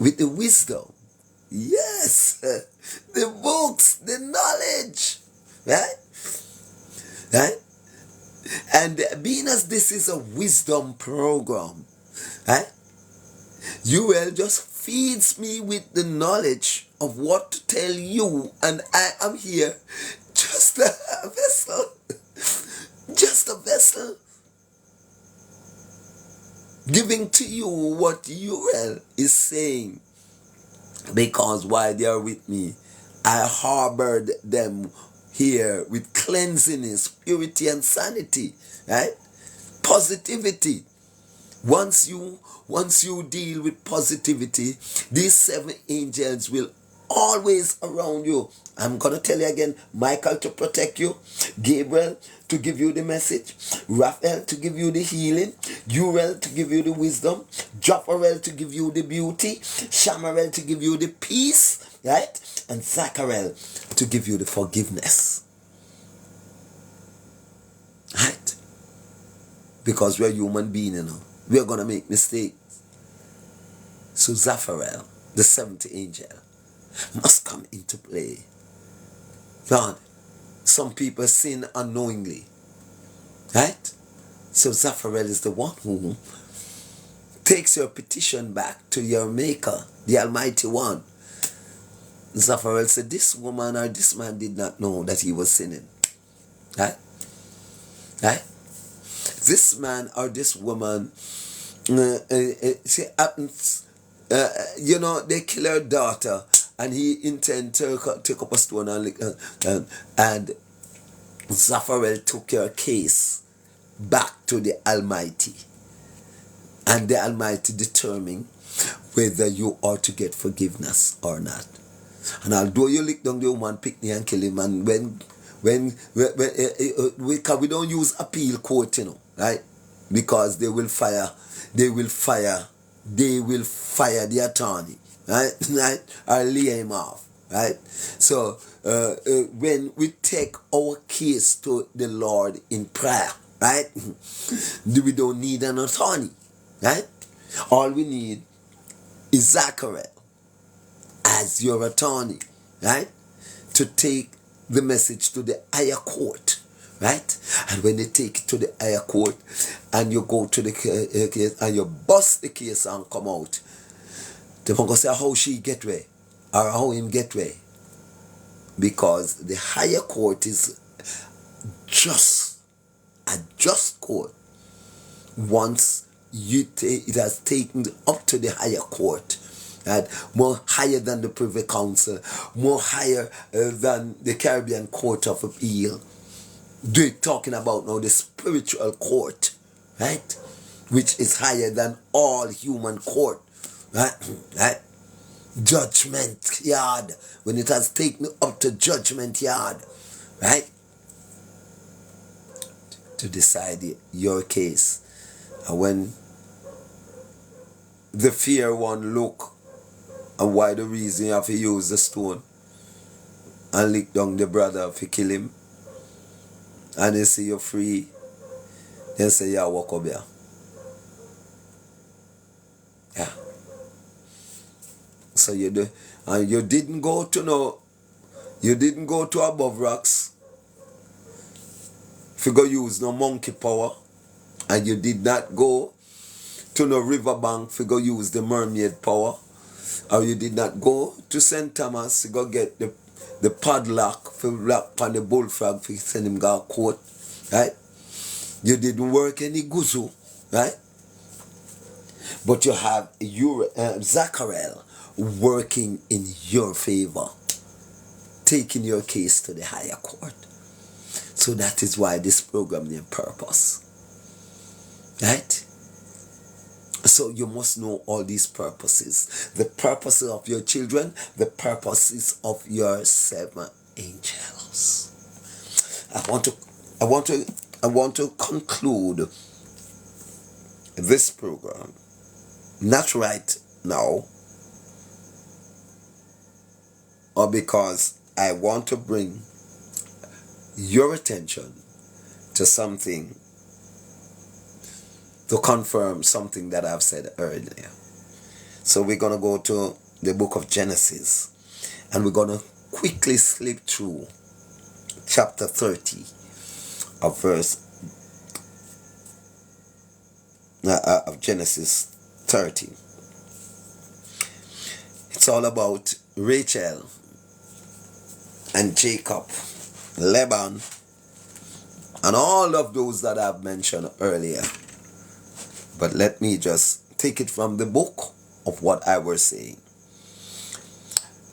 with the wisdom. Yes, the books, the knowledge, right? Right? And being as this is a wisdom program, right? Uriel just feeds me with the knowledge of what to tell you, and I am here just a vessel. Just a vessel. Giving to you what Uriel is saying. Because while they are with me, I harbored them here with cleanliness, purity, and sanity. Right? Positivity. Once you deal with positivity, these 7 angels will always around you. I'm going to tell you again: Michael to protect you, Gabriel to give you the message, Raphael to give you the healing, Uriel to give you the wisdom, Jaffarel to give you the beauty, Shamarel to give you the peace, right? And Zachariel to give you the forgiveness. Right? Because we're human beings, you know. We're going to make mistakes. So Zachariel, the 7th angel, must come into play. God, some people sin unknowingly. Right? So Zachariel is the one who takes your petition back to your maker, the Almighty One. Zapharel said, this woman or this man did not know that he was sinning. Right? Right? This man or this woman, she happens, they kill her daughter, and he intend to take up a stone and Zapharel took your case back to the Almighty. And the Almighty determined whether you are to get forgiveness or not. And although you lick down the woman, pick me and kill him, and because we don't use appeal court, right? Because they will fire the attorney, right? Right? Or lay him off, right? So when we take our case to the Lord in prayer, right? We don't need an attorney, right? All we need is Zachariah as your attorney, right? To take the message to the higher court, right? And when they take it to the higher court and you go to the case and you bust the case and come out, they're going to say how she get away or how him get away. Because the higher court is a just court. Once it has taken up to the higher court, right? More higher than the Privy Council, more higher than the Caribbean Court of Appeal. They're talking about now the spiritual court, right? Which is higher than all human court, right? Right? Judgment yard. When it has taken up to judgment yard, right? To decide your case. And when the fair one look, and why the reason you have to use the stone and lick down the brother if you kill him, and they say you're free, then say, yeah, walk up here. Yeah. So you do, and you didn't go to above rocks if you go use no monkey power, and you did not go to no riverbank if you go use the mermaid power, or you did not go to St. Thomas to go get the padlock for lock on the bullfrog for send him go court, right? You didn't work any guzu, right? But you have Zachariah working in your favor, taking your case to the higher court. So that is why this program named Purpose, right? So you must know all these purposes. The purposes of your children, the purposes of your 7 angels. I want to conclude this program, not right now, or because I want to bring your attention to something, to confirm something that I've said earlier. So we're going to go to the book of Genesis, and we're going to quickly slip through chapter 30 of of Genesis 30. It's all about Rachel and Jacob, Laban, and all of those that I've mentioned earlier. But let me just take it from the book of what I was saying.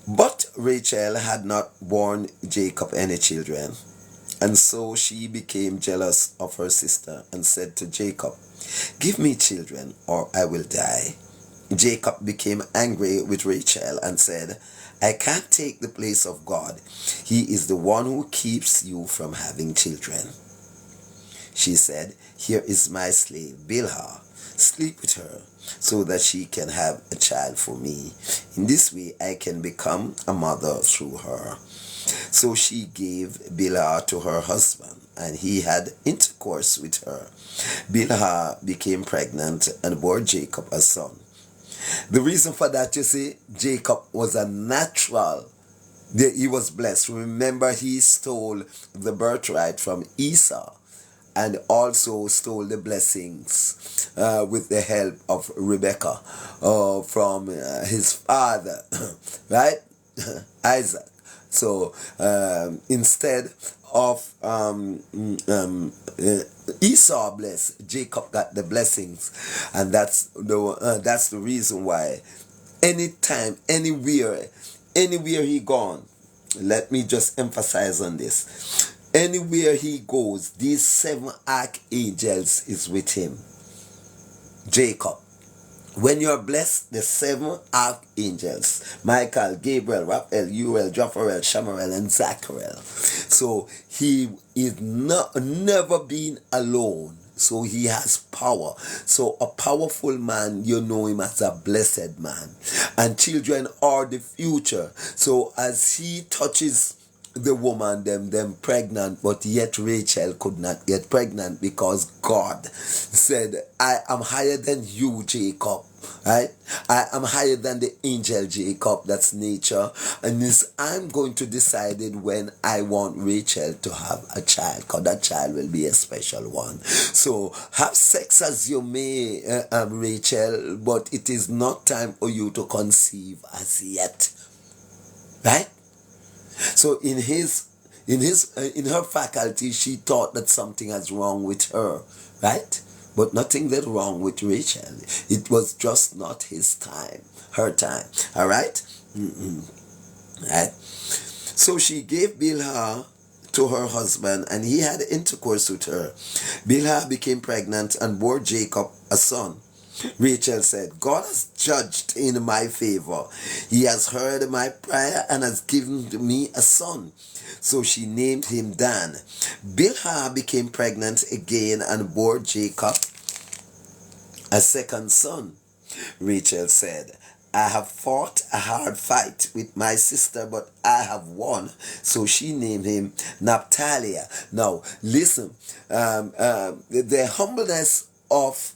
But Rachel had not borne Jacob any children, and so she became jealous of her sister and said to Jacob, "Give me children or I will die." Jacob became angry with Rachel and said, "I can't take the place of God. He is the one who keeps you from having children." She said, "Here is my slave Bilhah. Sleep with her so that she can have a child for me. In this way I can become a mother through her." So she gave Bilhah to her husband, and he had intercourse with her. Bilhah became pregnant and bore Jacob a son. The reason for that, you see, Jacob was a natural. He was blessed. Remember, he stole the birthright from Esau. and also stole the blessings with the help of Rebekah from his father, right? Isaac. So instead of Esau blessed, Jacob got the blessings, and that's the reason why anytime, anywhere he gone, let me just emphasize on this. Anywhere he goes, these 7 archangels is with him. Jacob. When you're blessed, the 7 archangels, Michael, Gabriel, Raphael, Uriel, Jophiel, Shamael, and Zachariel. So he is never been alone. So he has power. So a powerful man, you know him as a blessed man. And children are the future. So as he touches the woman, them pregnant, but yet Rachel could not get pregnant because God said, I am higher than you, Jacob. Right? I am higher than the angel Jacob, that's nature. And this, I'm going to decide it when I want Rachel to have a child, because that child will be a special one. So have sex as you may, Rachel, but it is not time for you to conceive as yet. Right? So in her faculty, she thought that something was wrong with her, right? But nothing that wrong with Rachel. It was just not his time, her time. All right? Right? So she gave Bilhah to her husband, and he had intercourse with her. Bilhah became pregnant and bore Jacob a son. Rachel said, God has judged in my favor. He has heard my prayer and has given me a son. So she named him Dan. Bilhah became pregnant again and bore Jacob a second son. Rachel said, I have fought a hard fight with my sister, but I have won. So she named him Naphtali. Now, listen, the humbleness of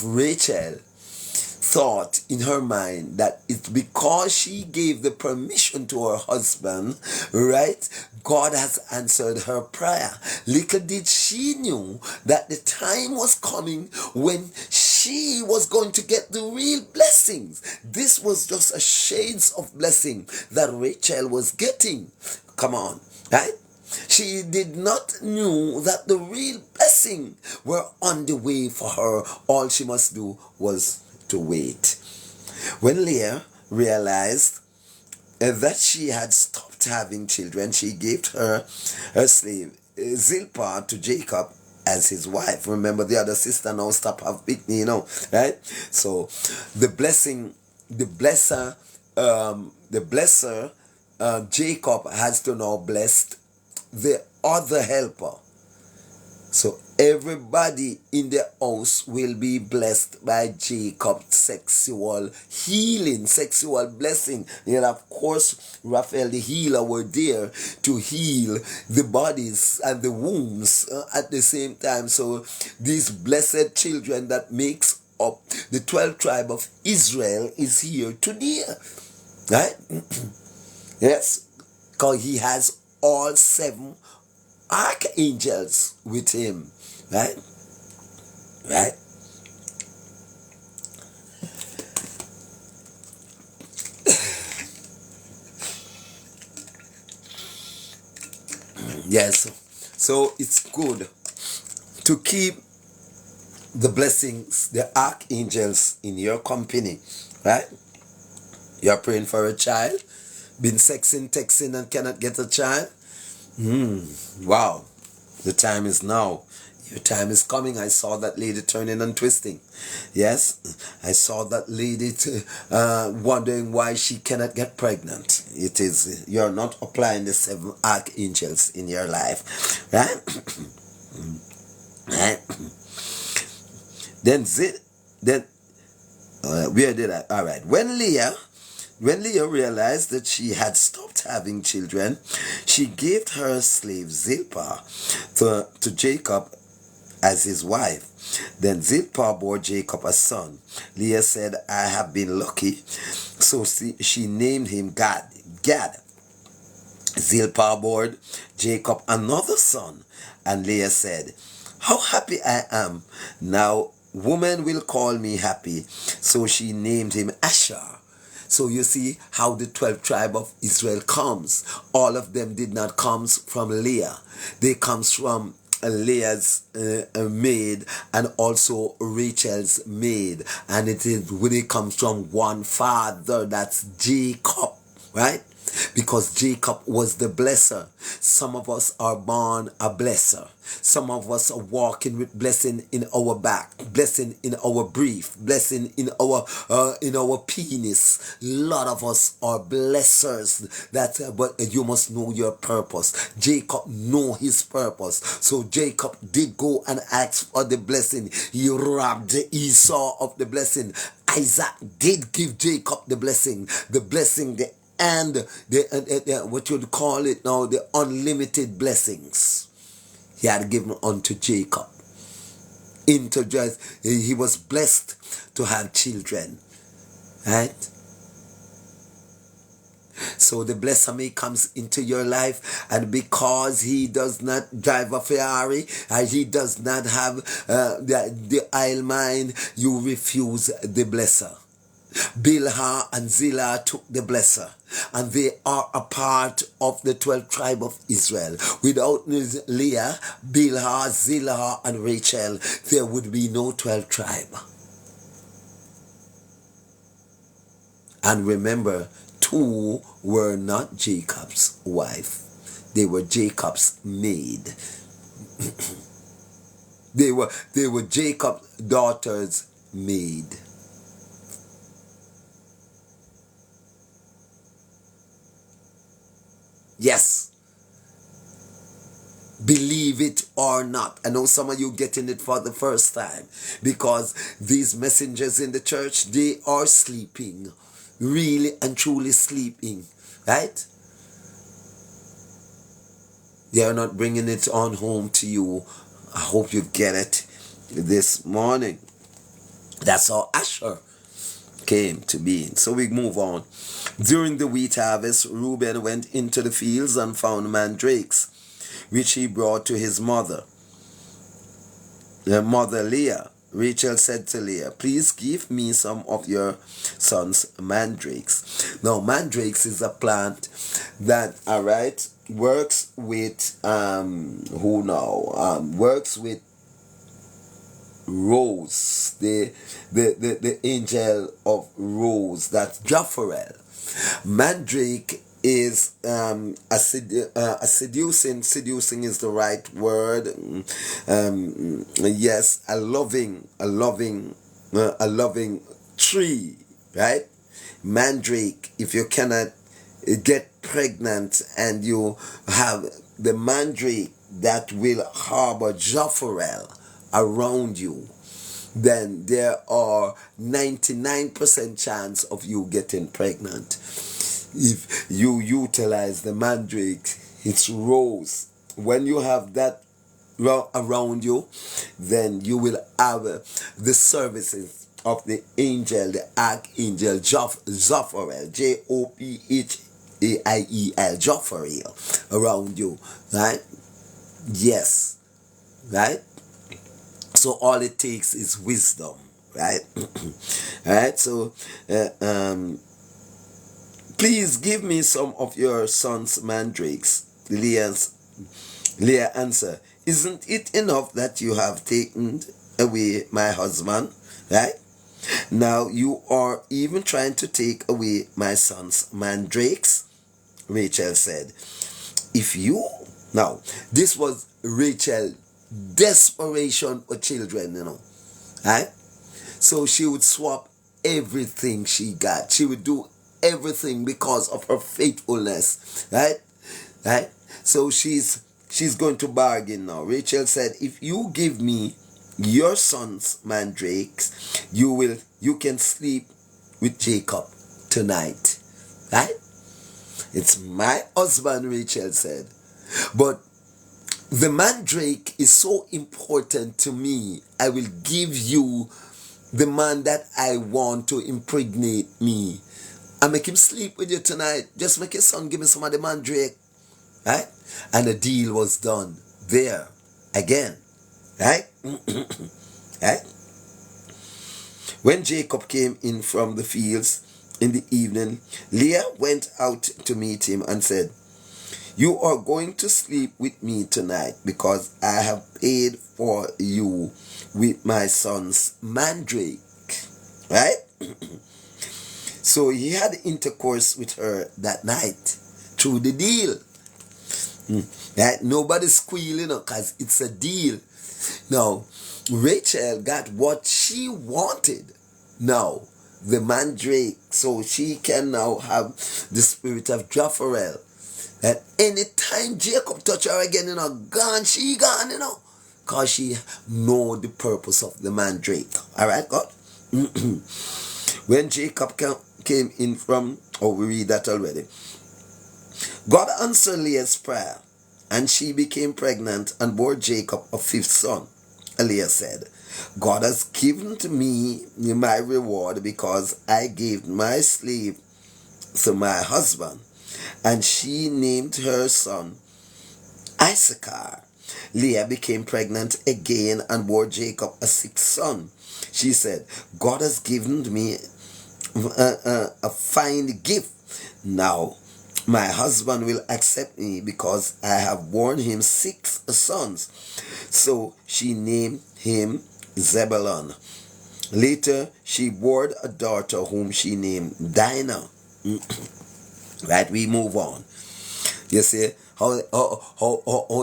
Rachel thought in her mind that it's because she gave the permission to her husband, right? God has answered her prayer. Little did she knew that the time was coming when she was going to get the real blessings. This was just a shades of blessing that Rachel was getting. Come on, right? She did not knew that the real blessing were on the way for her. All she must do was to wait. When Leah realized that she had stopped having children, she gave her slave Zilpah to Jacob as his wife. Remember, the other sister now stopped having, right? So the blesser, Jacob has to now bless the other helper. So everybody in the house will be blessed by Jacob's sexual healing, sexual blessing. And of course, Raphael the healer were there to heal the bodies and the wombs at the same time. So these blessed children that makes up the 12th tribe of Israel is here today. Right? Yes. Because he has all 7 archangels with him, right? Yes, so it's good to keep the blessings, the archangels in your company, right? You're praying for a child, been texting and cannot get a child. Wow, the time is now. Your time is coming. I saw that lady turning and twisting. Yes, I saw that lady wondering why she cannot get pregnant. It is, you're not applying the 7 archangels in your life, right? Right? Then where did I? All right. When Leah realized that she had stopped having children, she gave her slave Zilpah to Jacob as his wife. Then Zilpah bore Jacob a son. Leah said, I have been lucky. So she named him Gad. Zilpah bore Jacob another son, And Leah said, how happy I am. Now woman will call me happy. So she named him Asher. So you see how the 12 tribe of Israel comes. All of them did not come from Leah. They comes from Leah's maid and also Rachel's maid. And it is when it comes from one father, that's Jacob, right? Because Jacob was the blesser. Some of us are born a blesser. Some of us are walking with blessing in our back, blessing in our brief, blessing in our penis. A lot of us are blessers. But you must know your purpose. Jacob know his purpose. So Jacob did go and ask for the blessing. He robbed Esau of the blessing. Isaac did give Jacob the blessing, and what you'd call it now, the unlimited blessings he had given unto Jacob. He was blessed to have children, right? So the blesser may comes into your life, and because he does not drive a Ferrari and he does not have the aisle mine, you refuse the blesser. Bilhah and Zillah took the blesser, and they are a part of the 12 tribe of Israel. Without Leah, Bilhah, Zillah, and Rachel, there would be no 12 tribe. And remember, 2 were not Jacob's wife. They were Jacob's maid. They were Jacob's daughter's maid. Yes. Believe it or not. I know some of you getting it for the first time, because these messengers in the church, they are sleeping. Really and truly sleeping. Right? They are not bringing it on home to you. I hope you get it this morning. That's how Asher came to be. So we move on. During the wheat harvest, Reuben went into the fields and found mandrakes, which he brought to his mother Leah. Rachel said to Leah, please give me some of your son's mandrakes. Now, mandrakes is a plant that, works with, works with Rose, the angel of Rose, that's Jopherel. Mandrake is a seducing is the right word. Yes, a loving tree, right? Mandrake, if you cannot get pregnant and you have the mandrake that will harbor Jopherel around you, then there are 99% chance of you getting pregnant. If you utilize the mandrake, its rose, when you have that around you, then you will have the services of the angel, the archangel Jopherel, Jophael, Jopherel, around you, right? Yes, right? So all it takes is wisdom, right? Right? So, please give me some of your son's mandrakes. Leah answered, isn't it enough that you have taken away my husband? Right? Now you are even trying to take away my son's mandrakes? Rachel said, Now, this was Rachel desperation for children, right? So she would swap everything she got. She would do everything because of her faithfulness, right? So she's going to bargain now. Rachel said, if you give me your son's mandrakes, you can sleep with Jacob tonight, right? It's my husband, Rachel said, but the mandrake is so important to me. I will give you the man that I want to impregnate me. I make him sleep with you tonight. Just make your son give me some of the mandrake. Right? And the deal was done there. again. Right? Right? When Jacob came in from the fields in the evening, Leah went out to meet him and said, "You are going to sleep with me tonight because I have paid for you with my son's mandrake." Right? So he had intercourse with her that night through the deal. Right? Nobody's squealing because it's a deal. Now, Rachel got what she wanted. Now, the mandrake, so she can now have the spirit of Jopharel. That anytime Jacob touch her again, gone, she gone, because she know the purpose of the mandrake. All right, God? When Jacob came in from, we read that already. God answered Leah's prayer, and she became pregnant and bore Jacob a fifth son. Leah said, "God has given to me my reward because I gave my slave to my husband." And she named her son Issachar. Leah became pregnant again and bore Jacob a sixth son. She said, "God has given me a fine gift. Now my husband will accept me because I have borne him six sons." So she named him Zebulun. Later she bore a daughter whom she named Dinah. Right, we move on. You see how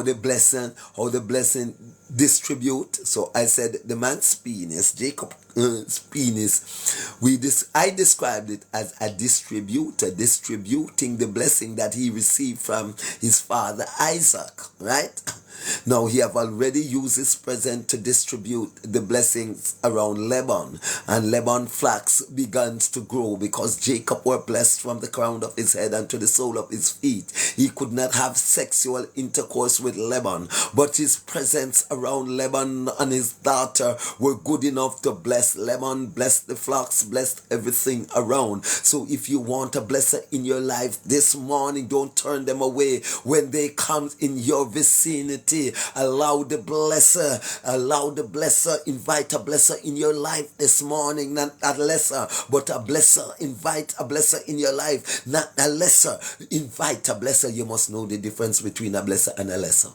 the blessing distribute. So I said the man's penis, Jacob's penis, I described it as a distributor, distributing the blessing that he received from his father Isaac. Right? Now he have already used his present to distribute the blessings around Lebanon, and Lebanon flax begins to grow because Jacob were blessed from the crown of his head and to the sole of his feet. He could not have sexual intercourse with Lebanon, but his presence around Lebanon and his daughter were good enough to bless Lebanon, bless the flocks, bless everything around. So if you want a blessing in your life this morning, don't turn them away when they come in your vicinity. Allow the blesser, invite a blesser in your life this morning, not a lesser, but a blesser. Invite a blesser in your life, not a lesser. Invite a blesser. You must know the difference between a blesser and a lesser.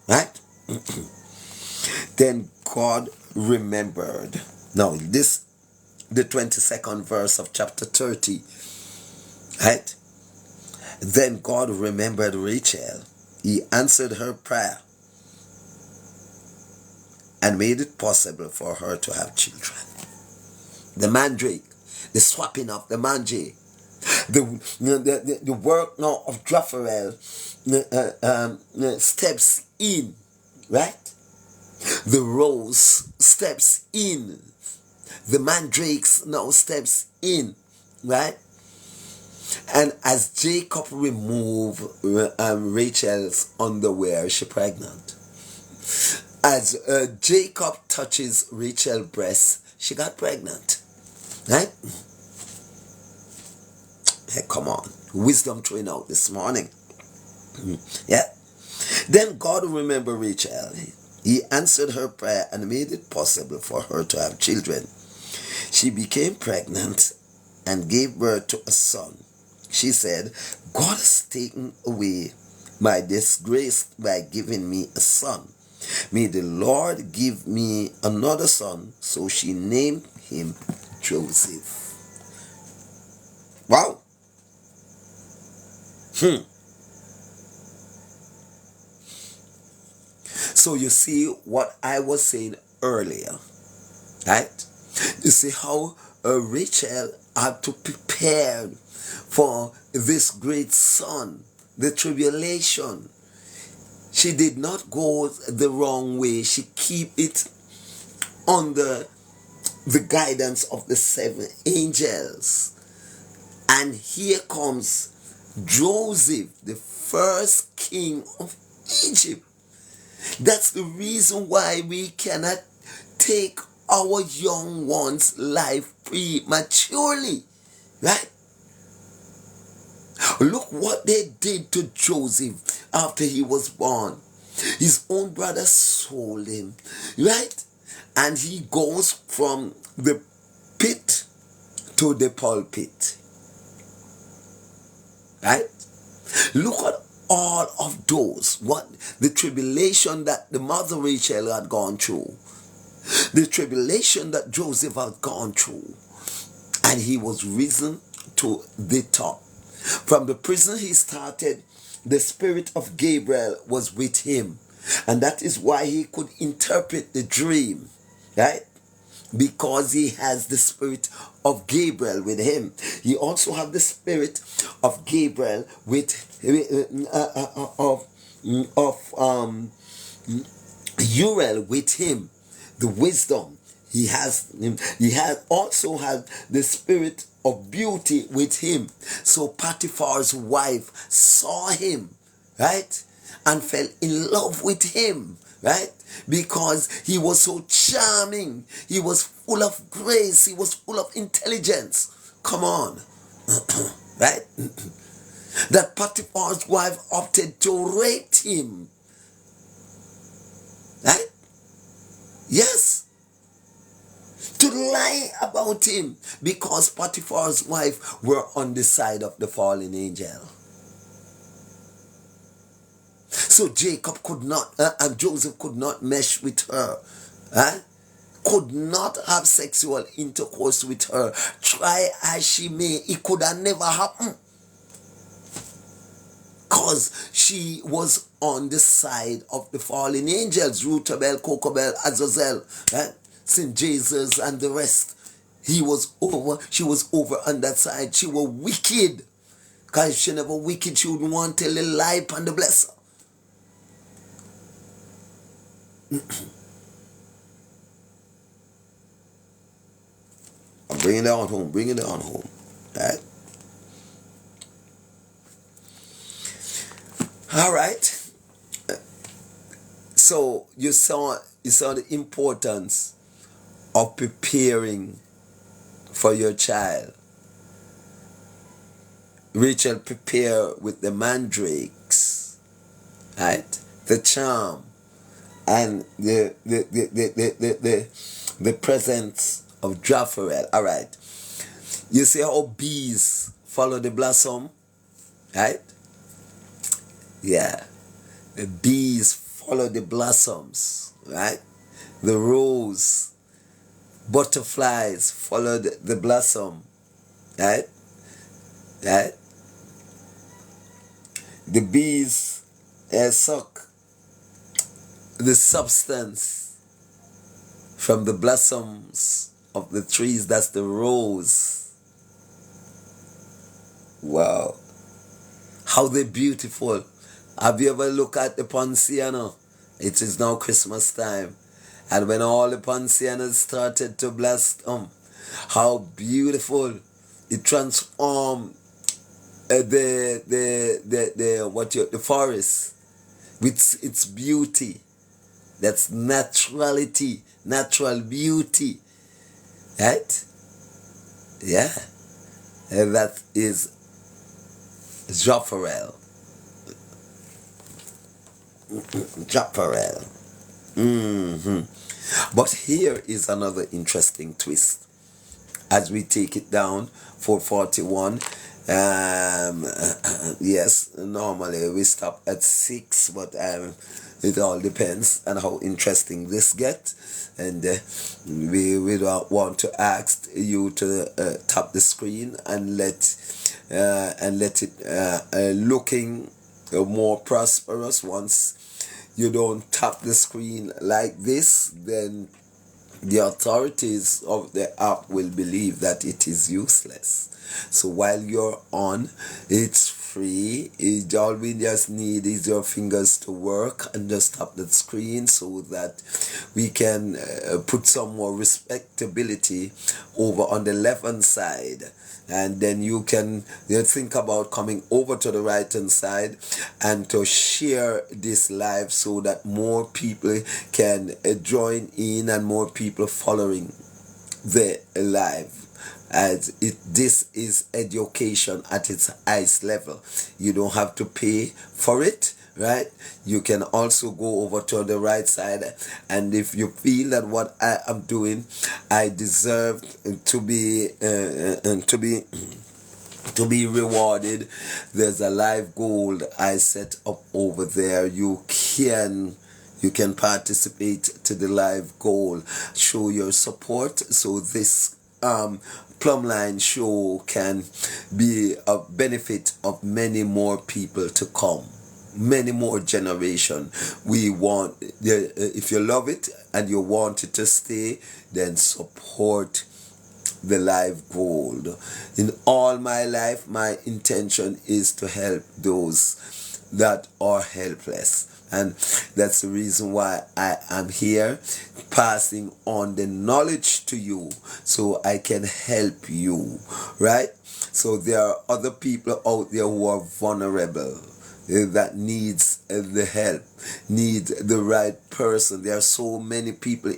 Right? Then God remembered. Now, this, the 22nd verse of chapter 30. Right? Then God remembered Rachel. He answered her prayer and made it possible for her to have children. The mandrake, the swapping of the mandrake, the work now of Jopharel steps in, right? The rose steps in. The mandrakes now steps in, right? And as Jacob removed Rachel's underwear, she's pregnant. As Jacob touches Rachel's breast, she got pregnant. Right? Hey, come on. Wisdom throwing out this morning. Yeah. Then God remembered Rachel. He answered her prayer and made it possible for her to have children. She became pregnant and gave birth to a son. She said, "God has taken away my disgrace by giving me a son. May the Lord give me another son." So she named him Joseph. Wow. So you see what I was saying earlier, right? You see how Rachel had to prepare for this great son, the tribulation. She did not go the wrong way. She keep it under the guidance of the seven angels. And here comes Joseph, the first king of Egypt. That's the reason why we cannot take our young ones' life prematurely. Right? Look what they did to Joseph after he was born. His own brother sold him, right? And he goes from the pit to the pulpit, right? Look at all of those, what the tribulation that the mother Rachel had gone through, the tribulation that Joseph had gone through, and he was risen to the top. From the prison he started, the spirit of Gabriel was with him, and that is why he could interpret the dream, right? Because he has the spirit of Gabriel with him. He also have the spirit of Gabriel with Uriel with him, the wisdom. He has also had the spirit of beauty with him. So Potiphar's wife saw him, right, and fell in love with him, right, because he was so charming, he was full of grace, he was full of intelligence. Come on. Right? That Potiphar's wife opted to rape him, right? Yes, to lie about him, because Potiphar's wife were on the side of the fallen angel. So Jacob could not, and Joseph could not mesh with her, could not have sexual intercourse with her. Try as she may, it could have never happened, because she was on the side of the fallen angels, Rutabel, Kokobel, Azazel, St. Jesus and the rest. She was over on that side. She was wicked, because if she never wicked, she wouldn't want to lie upon the blesser. I'm bringing it on home, right? All right. So you saw the importance of preparing for your child. Rachel prepared with the mandrakes, right? The charm and the presence of Jopharel. All right. You see how bees follow the blossom, right? Yeah. The bees follow the blossoms, right? The rose, butterflies follow the blossom, right? Right? The bees suck the substance from the blossoms of the trees. That's the rose. Wow. How they're beautiful. Have you ever looked at the ponciano? It is now Christmas time. And when all the poncianas started to blossom, how beautiful. It transformed the forest with its beauty. That's naturality, natural beauty, right? Yeah, and that is Jopharel. Jopharel. But here is another interesting twist. As we take it down, 441. Yes, normally we stop at 6, but it all depends on how interesting this gets, and we don't want to ask you to tap the screen and let it looking more prosperous. Once you don't tap the screen like this, then the authorities of the app will believe that it is useless. So while you're on, it's free. All we just need is your fingers to work and just tap the screen so that we can put some more respectability over on the left hand side. And then you can think about coming over to the right hand side and to share this live so that more people can join in and more people following the live. as this is education at its highest level. You don't have to pay for it, right? You can also go over to the right side, and if you feel that what I am doing, I deserve to be to be rewarded, there's a live goal I set up over there. You can participate to the live goal, show your support, so this Plumline show can be a benefit of many more people to come, many more generation. We want, if you love it and you want it to stay, then support the live gold. In all my life, my intention is to help those that are helpless. And that's the reason why I am here, passing on the knowledge to you so I can help you, right? So there are other people out there who are vulnerable, that needs the help, need the right person. There are so many people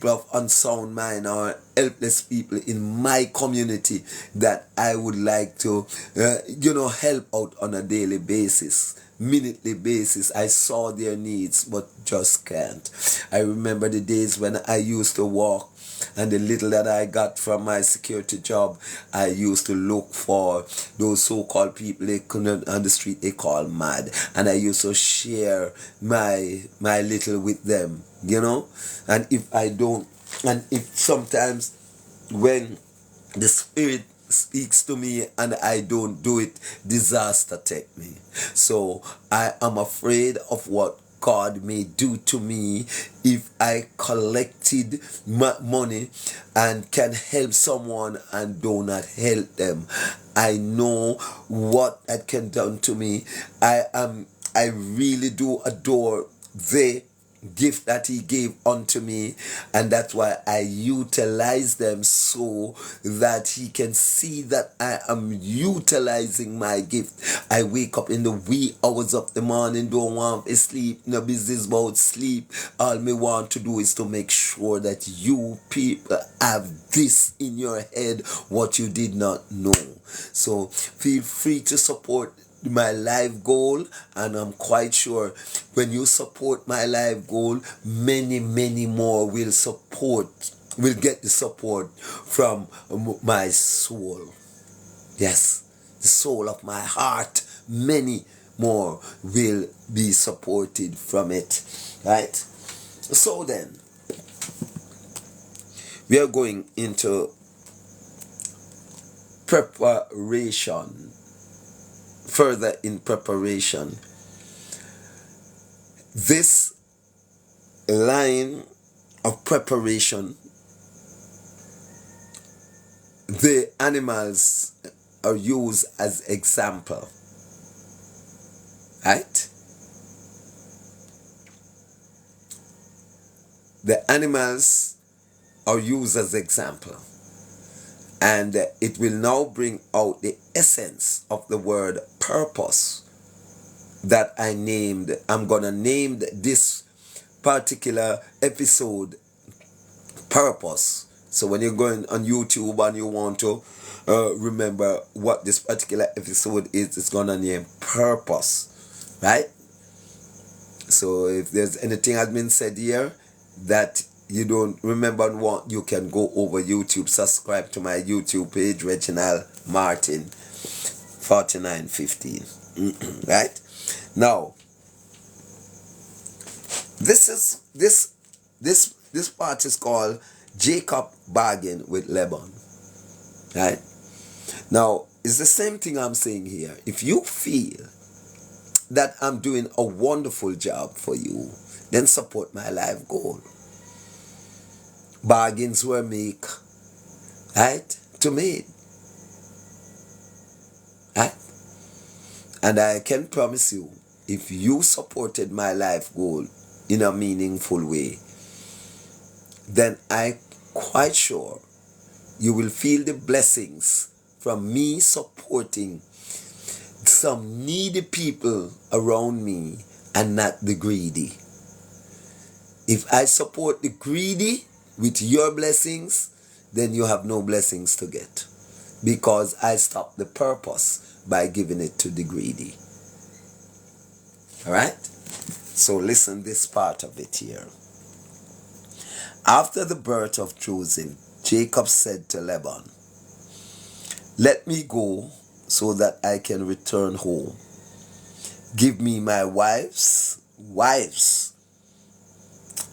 of unsound mind or helpless people in my community that I would like to help out on a daily basis, minutely basis. I saw their needs but just can't. I remember the days when I used to walk, and the little that I got from my security job, I used to look for those so-called people they couldn't on the street they call mad, and I used to share my little with them, and if sometimes when the spirit speaks to me and I don't do it, disaster take me. So I am afraid of what God may do to me if I collected money and can help someone and do not help them. I know what that can do to me. I really do adore the gift that he gave unto me, and that's why I utilize them so that he can see that I am utilizing my gift. I wake up in the wee hours of the morning, don't want to sleep, no business about sleep. All me want to do is to make sure that you people have this in your head, what you did not know. So feel free to support my live goal, and I'm quite sure when you support my live goal, many more will get the support from my soul. Yes, the soul of my heart. Many more will be supported from it, right? So then we are going into preparation. Further in preparation, this line of preparation, the animals are used as example, right? The animals are used as example, and it will now bring out the essence of the word purpose that I'm gonna name this particular episode Purpose. So when you're going on YouTube and you want to remember what this particular episode is, it's gonna name Purpose, right? So if there's anything has been said here that you don't remember and want, you can go over YouTube, subscribe to my YouTube page, Reginald Martin 4915. Right? Now, this part is called Jacob bargain with Laban. Right? Now, it's the same thing I'm saying here. If you feel that I'm doing a wonderful job for you, then support my life goal. Bargains were made, right, to made, right? And I can promise you, if you supported my life goal in a meaningful way, then I'm quite sure you will feel the blessings from me supporting some needy people around me and not the greedy. If I support the greedy with your blessings, then you have no blessings to get. Because I stop the purpose by giving it to the greedy. Alright? So listen this part of it here. After the birth of Joseph, Jacob said to Laban, "Let me go so that I can return home. Give me my wives,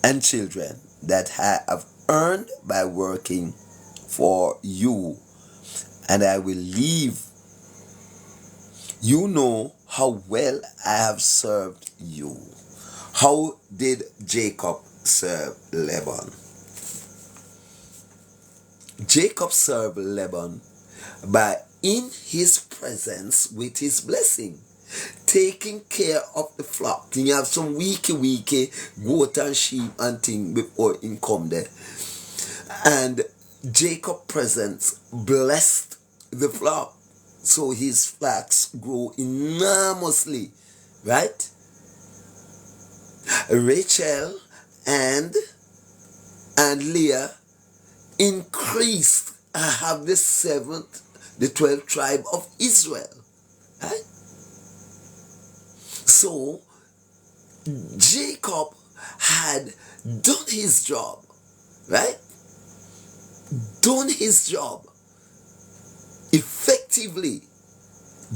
and children that I have earned by working for you, and I will leave. You know how well I have served you." How did Jacob serve Laban? Jacob served Laban by in his presence with his blessing, taking care of the flock. You have some weeky goat and sheep and thing before him come there. And Jacob's presence blessed the flock. So his flocks grow enormously. Right? Rachel and Leah increased. I have the 12th tribe of Israel. Right? So Jacob had done his job. Right? Done his job effectively.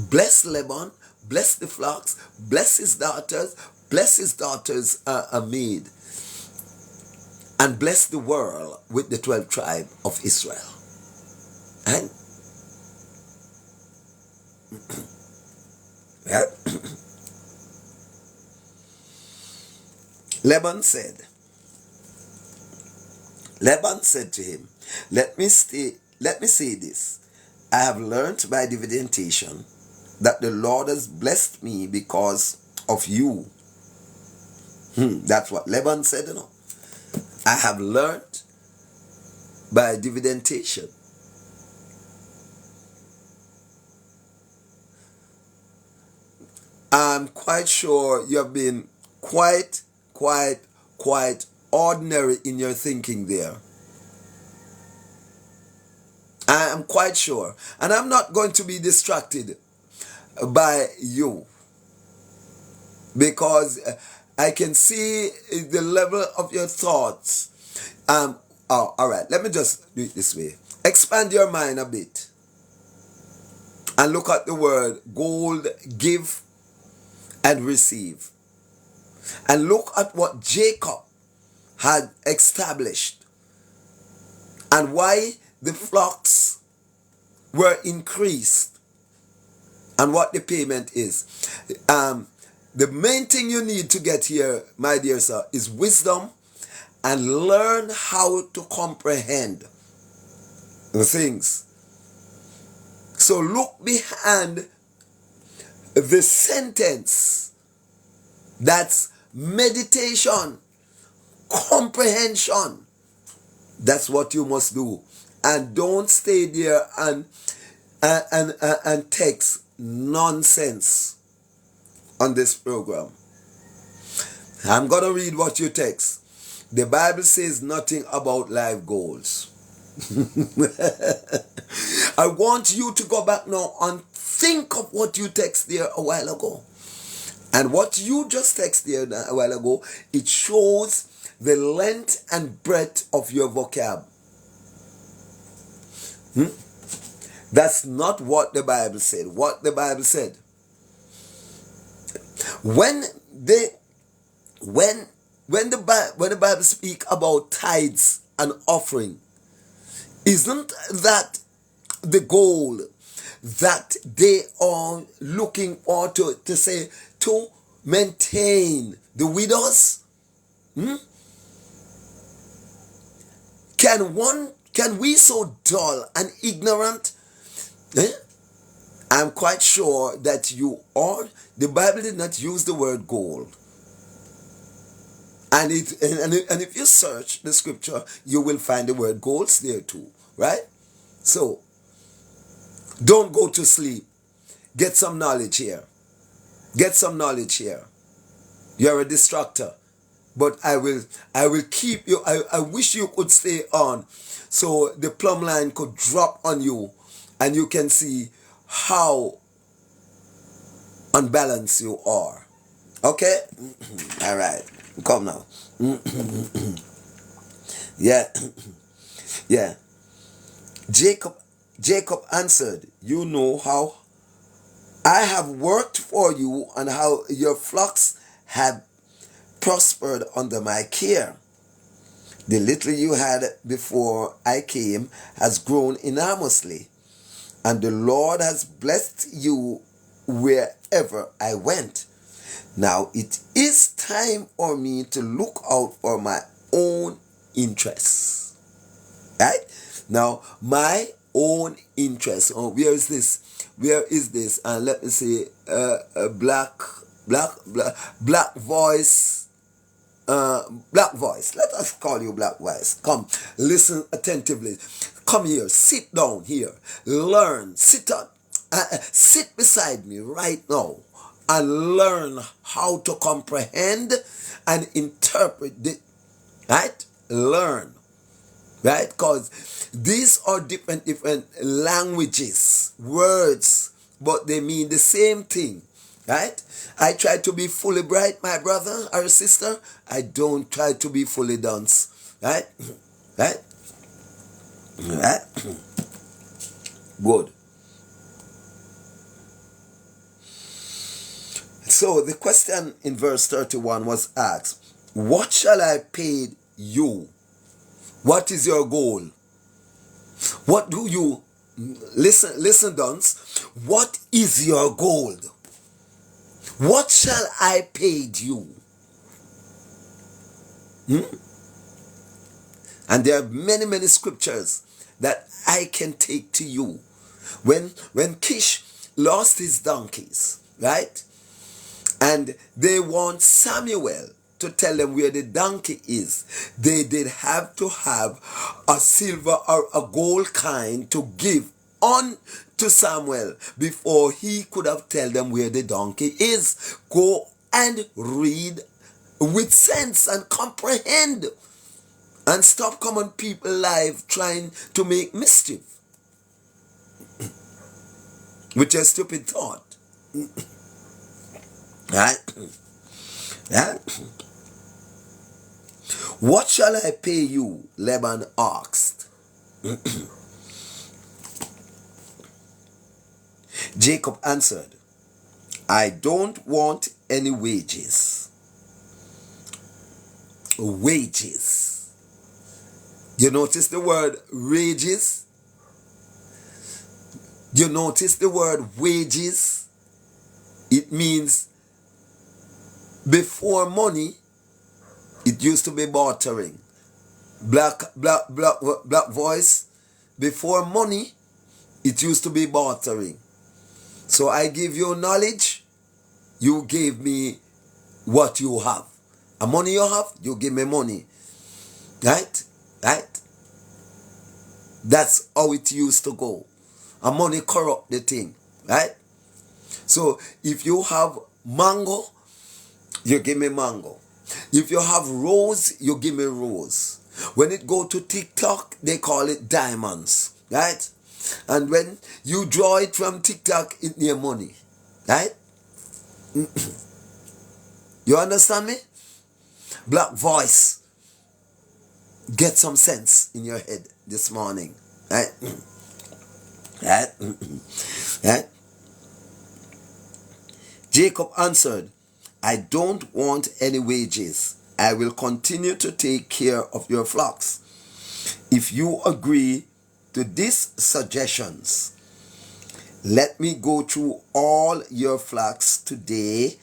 Bless Laban, bless the flocks, bless his daughters maid, and bless the world with the 12th tribe of Israel. And Laban said to him, let me say this. I have learned by divination that the Lord has blessed me because of you. That's what Laban said, you know. I have learned by divination. I'm quite sure you have been quite ordinary in your thinking there. I am quite sure. And I'm not going to be distracted by you, because I can see the level of your thoughts. All right, let me just do it this way. Expand your mind a bit and look at the word gold, give and receive. And look at what Jacob had established and why the flocks were increased and what the payment is. The main thing you need to get here, my dear sir, is wisdom and learn how to comprehend the things. So look behind the sentence. That's meditation, comprehension. That's what you must do. And don't stay there and text nonsense on this program. I'm going to read what you text. The Bible says nothing about life goals. I want you to go back now and think of what you text there a while ago. And what you just texted there a while ago, it shows the length and breadth of your vocab. That's not what the Bible said. What the Bible said, when the Bible speak about tithes and offering, isn't that the goal that they are looking for, to say, to maintain the widows? Can we so dull and ignorant? I'm quite sure that you are. The Bible did not use the word gold. And if you search the scripture, you will find the word golds there too, right? So, don't go to sleep. Get some knowledge here. Get some knowledge here. You're a distractor. but I will keep you. I wish you could stay on so the plumb line could drop on you and you can see how unbalanced you are. Okay? All right. Come now. Yeah. Yeah. Jacob answered, you know how I have worked for you and how your flocks have prospered under my care. The little you had before I came has grown enormously, and the Lord has blessed you wherever I went. Now it is time for me to look out for my own interests. Right? Now, my own interests. Oh, where is this? Where is this? And let me say, black voice. Black voice. Let us call you black voice. Come, listen attentively. Come here. Sit down here. Learn. Sit on. Sit beside me right now and learn how to comprehend and interpret it. Right? Learn. Right? Because these are different languages, words, but they mean the same thing. Right? I try to be fully bright, my brother or sister. I don't try to be fully dunce. Right? Right? Right? Good. So the question in verse 31 was asked, what shall I pay you? What is your goal? What do you, listen dunce, what is your goal? What shall I pay you? And there are many scriptures that I can take to you. When Kish lost his donkeys, right? And they want Samuel to tell them where the donkey is. They did have to have a silver or a gold coin to give on to Samuel before he could have tell them where the donkey is. Go and read with sense and comprehend. And stop common people live trying to make mischief with your stupid thought. Right? Yeah. What shall I pay you? Laban asked. Jacob answered, I don't want any wages. Wages. You notice the word wages? You notice the word wages? It means before money, it used to be bartering. Black voice. Before money, it used to be bartering. So I give you knowledge, you give me what you have. A money you have, you give me money. Right? Right? That's how it used to go. A money corrupt the thing. Right? So if you have mango, you give me mango. If you have rose, you give me rose. When it go to TikTok, they call it diamonds. Right? And when you draw it from TikTok, it near money. Right? You understand me? Black voice. Get some sense in your head this morning. Right? Right? Right? Jacob answered, I don't want any wages. I will continue to take care of your flocks. If you agree to these suggestions, let me go through all your flocks today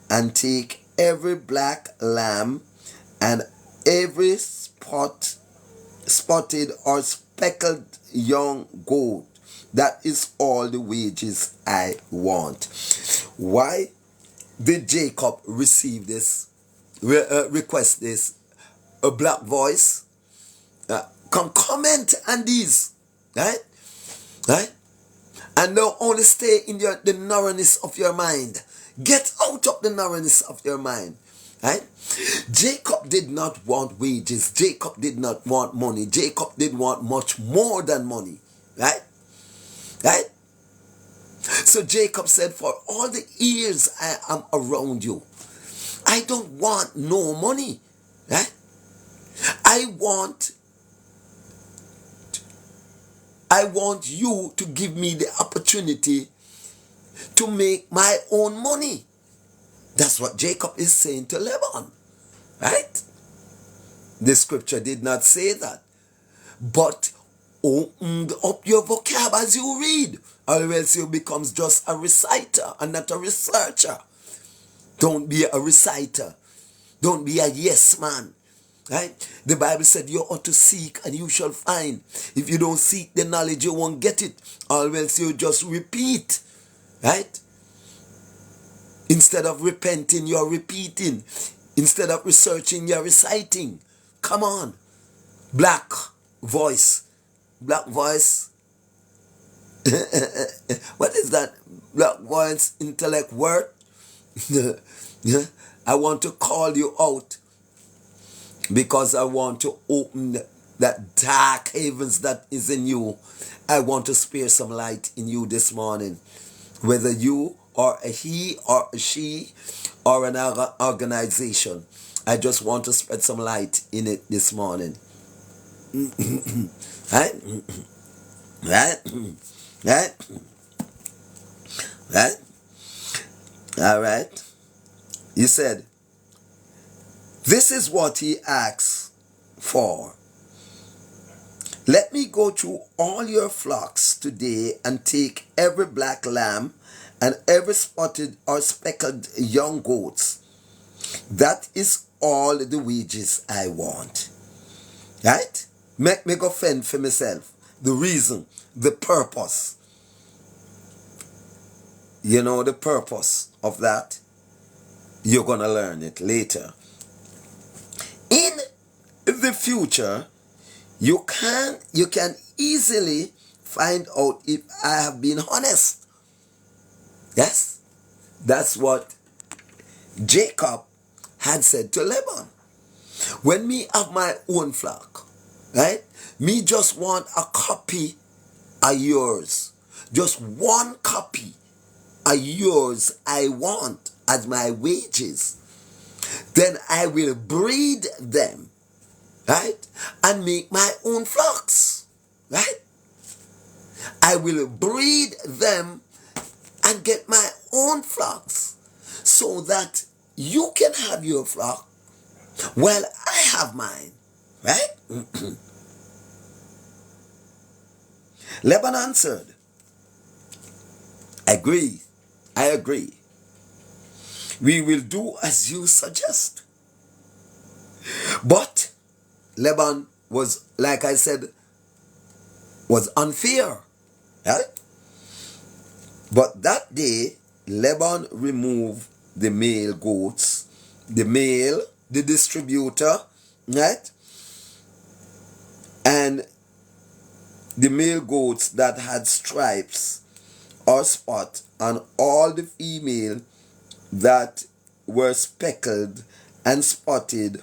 and take every black lamb and every spotted or speckled young goat. That is all the wages I want. Why did Jacob receive this, request this? A black voice? Comment on these. Right? Right? And don't only stay in the narrowness of your mind. Get out of the narrowness of your mind. Right? Jacob did not want wages. Jacob did not want money. Jacob did want much more than money. Right? Right? So Jacob said, for all the years I am around you, I don't want no money. Right? I want you to give me the opportunity to make my own money. That's what Jacob is saying to Laban. Right? The scripture did not say that. But open up your vocab as you read, or else you become just a reciter and not a researcher. Don't be a reciter. Don't be a yes man. Right? The Bible said you ought to seek and you shall find. If you don't seek the knowledge, you won't get it. Or else you just repeat. Right? Instead of repenting, you're repeating. Instead of researching, you're reciting. Come on. Black voice. Black voice. What is that? Black voice intellect word? I want to call you out because I want to open that dark havens that is in you. I want to spare some light in you this morning. Whether you are a he or a she or an organization, I just want to spread some light in it this morning. Right? Right? Right? Right? All right. He said, this is what he asks for. Let me go through all your flocks today and take every black lamb and every spotted or speckled young goats. That is all the wages I want. Right? Make me go fend for myself. The reason, the purpose. You know the purpose of that? You're going to learn it later. In the future, you can easily find out if I have been honest. Yes? That's what Jacob had said to Laban. When me have my own flock, right? Me just want a copy of yours. Just one copy of yours I want as my wages. Then I will breed them, right? And make my own flocks, right? I will breed them and get my own flocks so that you can have your flock while I have mine, right? Laban answered, agree, I agree. We will do as you suggest. But Laban was, like I said, was unfair, right? But that day, Laban removed the male goats, the distributor, right? And the male goats that had stripes or spot, and all the female that were speckled and spotted,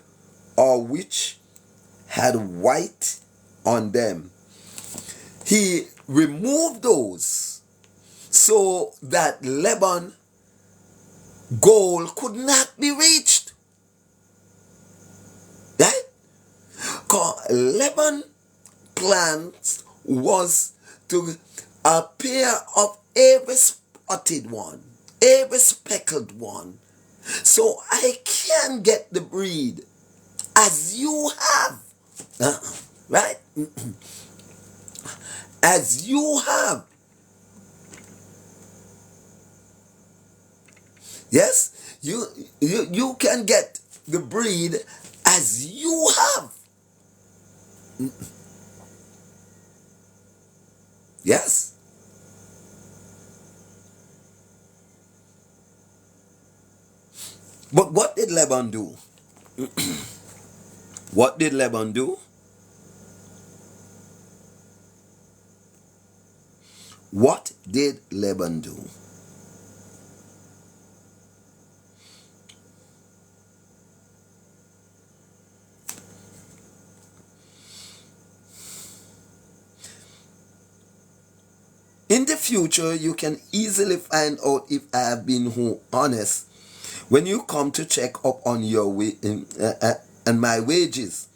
or which had white on them. He removed those so that Laban's goal could not be reached. Right? Because Laban's plans was to a pair of every spotted one, every speckled one, so I can get the breed as you have. Right? As you have. Yes? You can get the breed as you have. Yes? But what did Laban do? What did Laban do? What did Laban do? In the future, you can easily find out if I have been honest when you come to check up on your and my wages.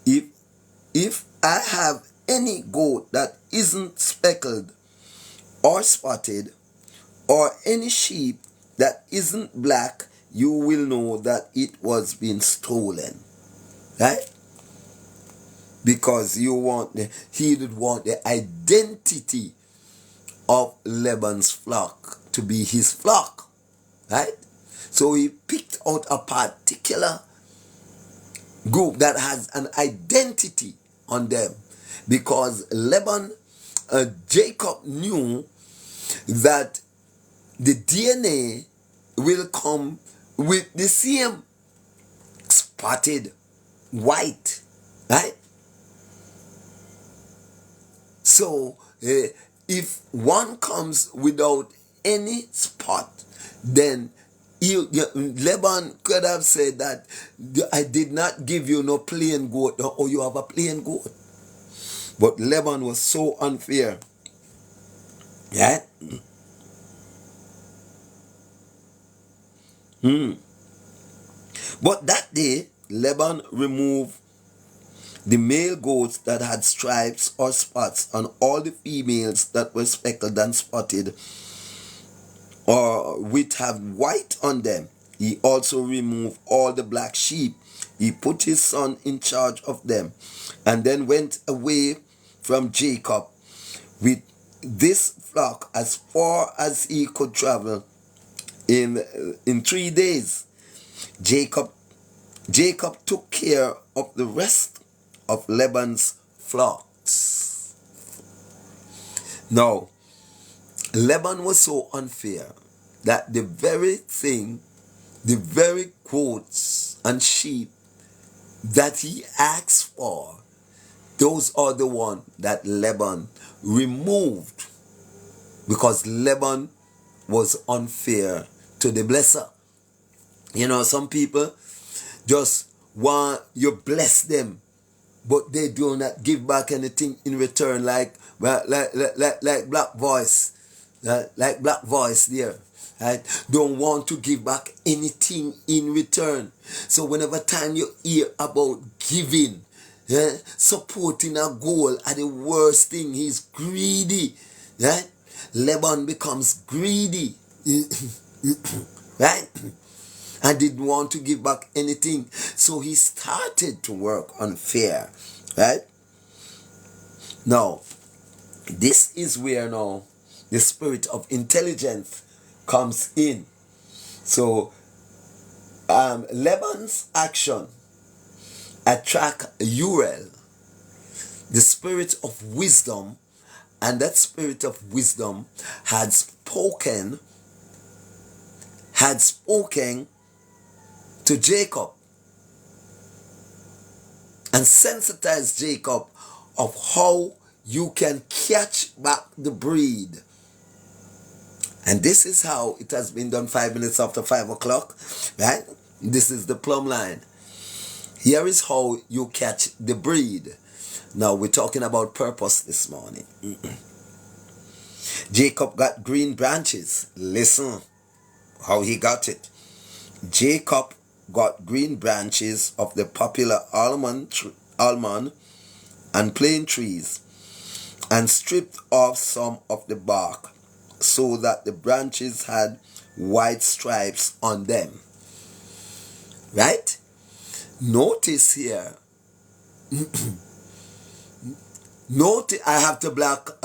If I have any goat that isn't speckled or spotted, or any sheep that isn't black, you will know that it was being stolen. Right? Because he would want the identity of Laban's flock to be his flock. Right? So he picked out a particular group that has an identity on them. Because Jacob knew that the DNA will come with the same spotted white, right? So if one comes without any spot, then Laban could have said that I did not give you no plain goat, or you have a plain goat. But Laban was so unfair. Yeah. But that day, Laban removed the male goats that had stripes or spots, and all the females that were speckled and spotted or which have white on them. He also removed all the black sheep. He put his son in charge of them, and then went away from Jacob with this flock as far as he could travel in 3 days. Jacob took care of the rest of Laban's flocks. Now, Laban was so unfair that the very goats and sheep that he asked for, those are the ones that Laban removed, because Laban was unfair to the blesser. You know, some people just want you bless them, but they do not give back anything in return, like Black Voice, like Black Voice there. Right? Don't want to give back anything in return. So whenever time you hear about giving, supporting a goal are the worst thing. He's greedy. Right? Laban becomes greedy. Right? And didn't want to give back anything. So he started to work unfair. Right? Now, this is where now the spirit of intelligence comes in. So Laban's action attract Uriel, the spirit of wisdom, and that spirit of wisdom had spoken to Jacob and sensitized Jacob of how you can catch back the breed. And this is how it has been done 5 minutes after 5 o'clock, right? This is the plumb line. Here is how you catch the breed. Now we're talking about purpose this morning. Jacob got green branches. Listen how he got it. Jacob got green branches of the popular almond and plane trees, and stripped off some of the bark, so that the branches had white stripes on them. Right? Notice here. Notice I have to block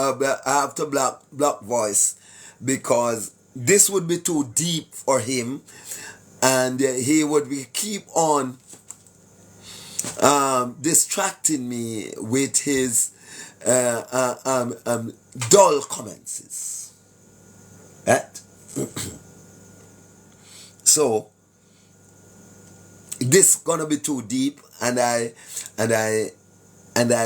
voice, because this would be too deep for him, and he would keep on distracting me with his dull comments. Right? So this gonna be too deep, and I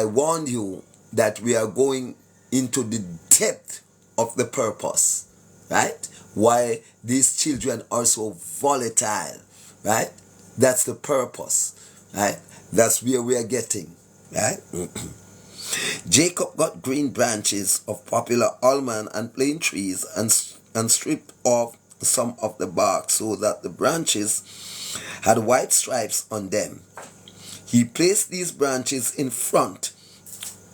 warned you that we are going into the depth of the purpose, right? Why these children are so volatile, right? That's the purpose, right? That's where we are getting, right? Jacob got green branches of popular almond and plane trees and stripped off some of the bark so that the branches had white stripes on them. He placed these branches in front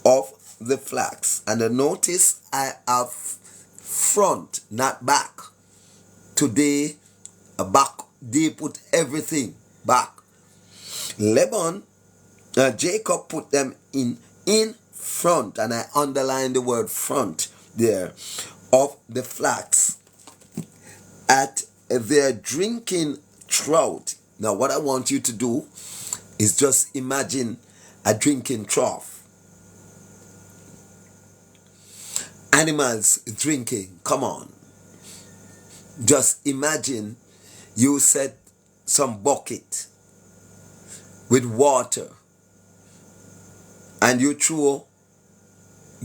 of the flax. And notice I have front, not back. Today, back, they put everything back. Jacob put them in front, and I underline the word front there, of the flax at their drinking trough. Now what I want you to do is just imagine a drinking trough. Animals drinking, come on. Just imagine you set some bucket with water and you throw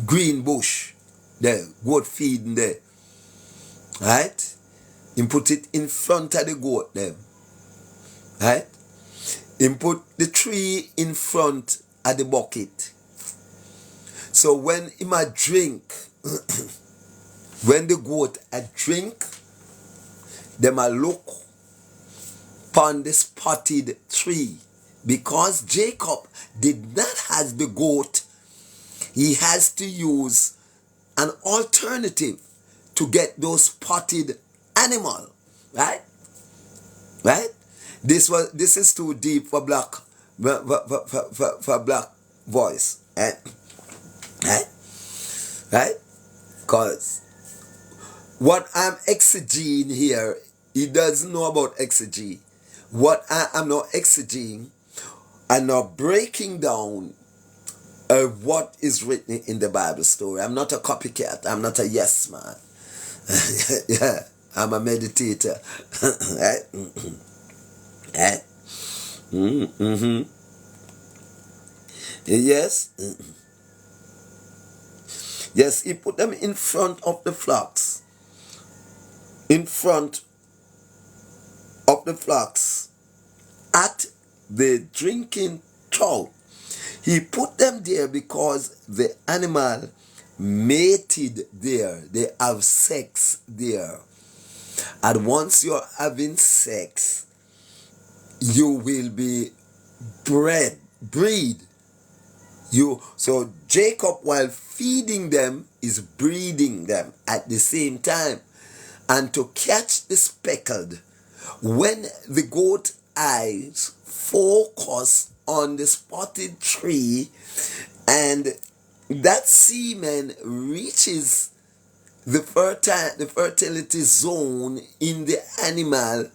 green bush there, goat feeding there, right? You put it in front of the goat there, right? You put the tree in front of the bucket. So when him a drink, when the goat a drink, them a look upon the spotted tree. Because Jacob did not have the goat, he has to use an alternative to get those spotted animal, right? Right? This is too deep for black voice, right? Right? Because what I'm exegeting here, he doesn't know about exegete. What I am not exegeting, I'm not breaking down what is written in the Bible story. I'm not a copycat. I'm not a yes man. Yeah, I'm a meditator. Right? Right? Mm-hmm. Yes. Yes, he put them in front of the flocks. In front of the flocks at the drinking trough. He put them there because the animal mated there. They have sex there. And once you're having sex, you will be breed. So Jacob, while feeding them, is breeding them at the same time. And to catch the speckled, when the goat eyes focus on the spotted tree and that semen reaches the fertility zone in the animal,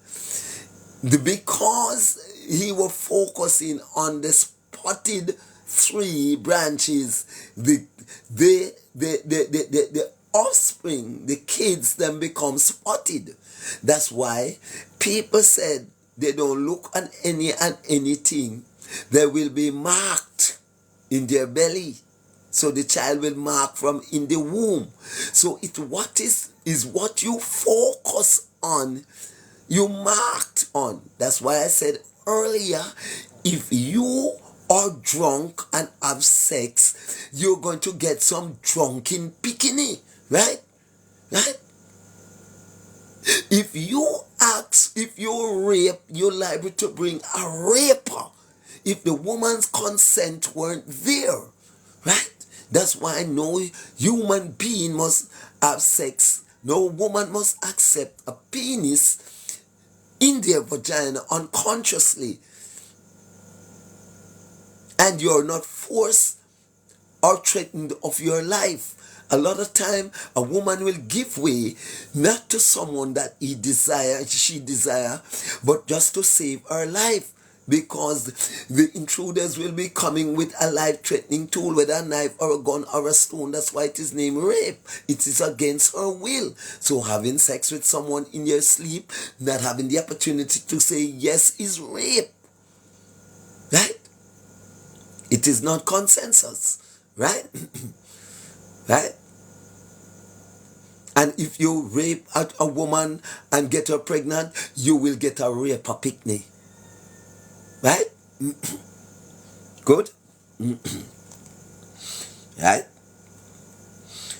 because he was focusing on the spotted tree branches, the offspring, the kids then become spotted. That's why people said they don't look at anything. They will be marked in their belly. So the child will mark from in the womb. So what is what you focus on, you marked on. That's why I said earlier, if you are drunk and have sex, you're going to get some drunken bikini, right? Right? If you rape, you're liable to bring a raper if the woman's consent weren't there, right? That's why no human being must have sex. No woman must accept a penis in their vagina unconsciously. And you're not forced or threatened of your life. A lot of time, a woman will give way, not to someone that she desire, but just to save her life. Because the intruders will be coming with a life-threatening tool, whether a knife or a gun or a stone. That's why it is named rape. It is against her will. So having sex with someone in your sleep, not having the opportunity to say yes, is rape. Right? It is not consensus. Right? Right? And if you rape a woman and get her pregnant, you will get a rape a picnic. Right? Good? Right?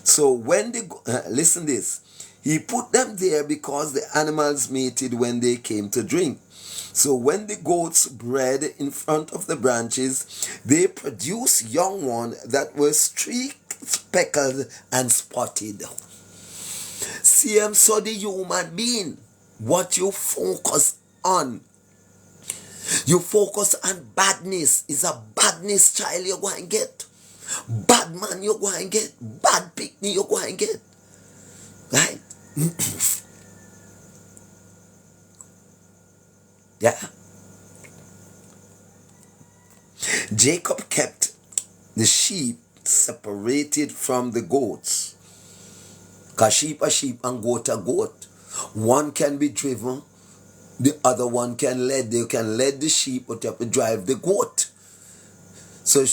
So when they listen this, he put them there because the animals mated when they came to drink. So when the goats bred in front of the branches, they produced young ones that were streaked, speckled, and spotted. See, so the human being, what you focus on, you focus on badness, is a badness child you're going to get. Bad man you're going to get. Bad picnic you're going to get. Right? Yeah. Jacob kept the sheep separated from the goats. Because sheep are sheep and goat are goat. One can be driven, the other one can lead. They can lead the sheep, but you have to drive the goat. So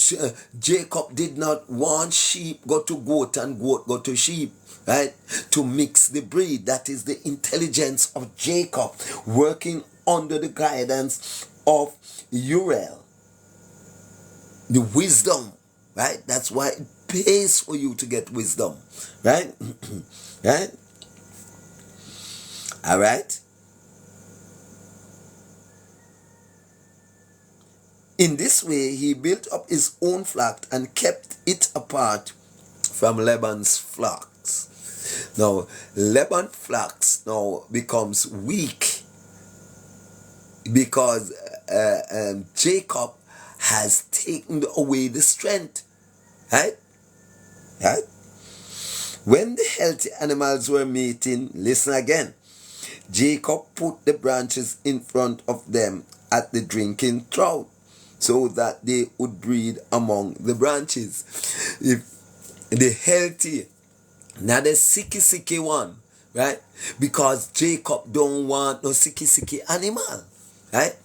Jacob did not want sheep go to goat and goat go to sheep, right? To mix the breed. That is the intelligence of Jacob working under the guidance of Uriel. The wisdom, right? That's why it pays for you to get wisdom, right? Right? All right? In this way, he built up his own flock and kept it apart from Laban's flocks. Now, Laban's flocks now becomes weak because Jacob has taken away the strength. Right? Right? When the healthy animals were mating, listen again. Jacob put the branches in front of them at the drinking trough, so that they would breed among the branches. If the healthy, not the sicky one, right? Because Jacob don't want no sicky animal, right?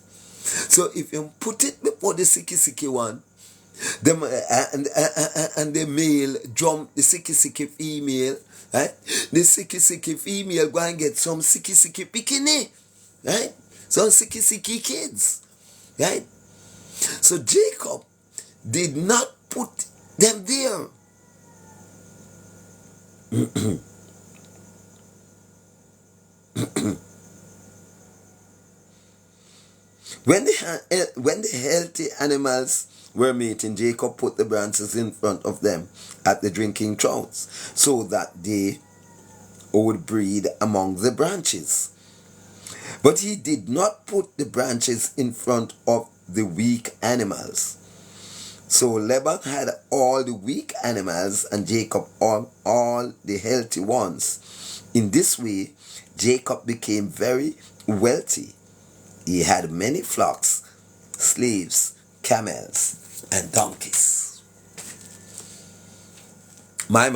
So if you put it before the sicky one, them and the male jump the sicky female, right? The sicky female go and get some sicky bikini, right? Some sicky kids, right? So Jacob did not put them there. When the healthy animals were mating, Jacob put the branches in front of them at the drinking troughs, so that they would breed among the branches. But he did not put the branches in front of the weak animals. So Laban had all the weak animals and Jacob all the healthy ones. In this way, Jacob became very wealthy. He had many flocks, slaves, camels, and donkeys. My.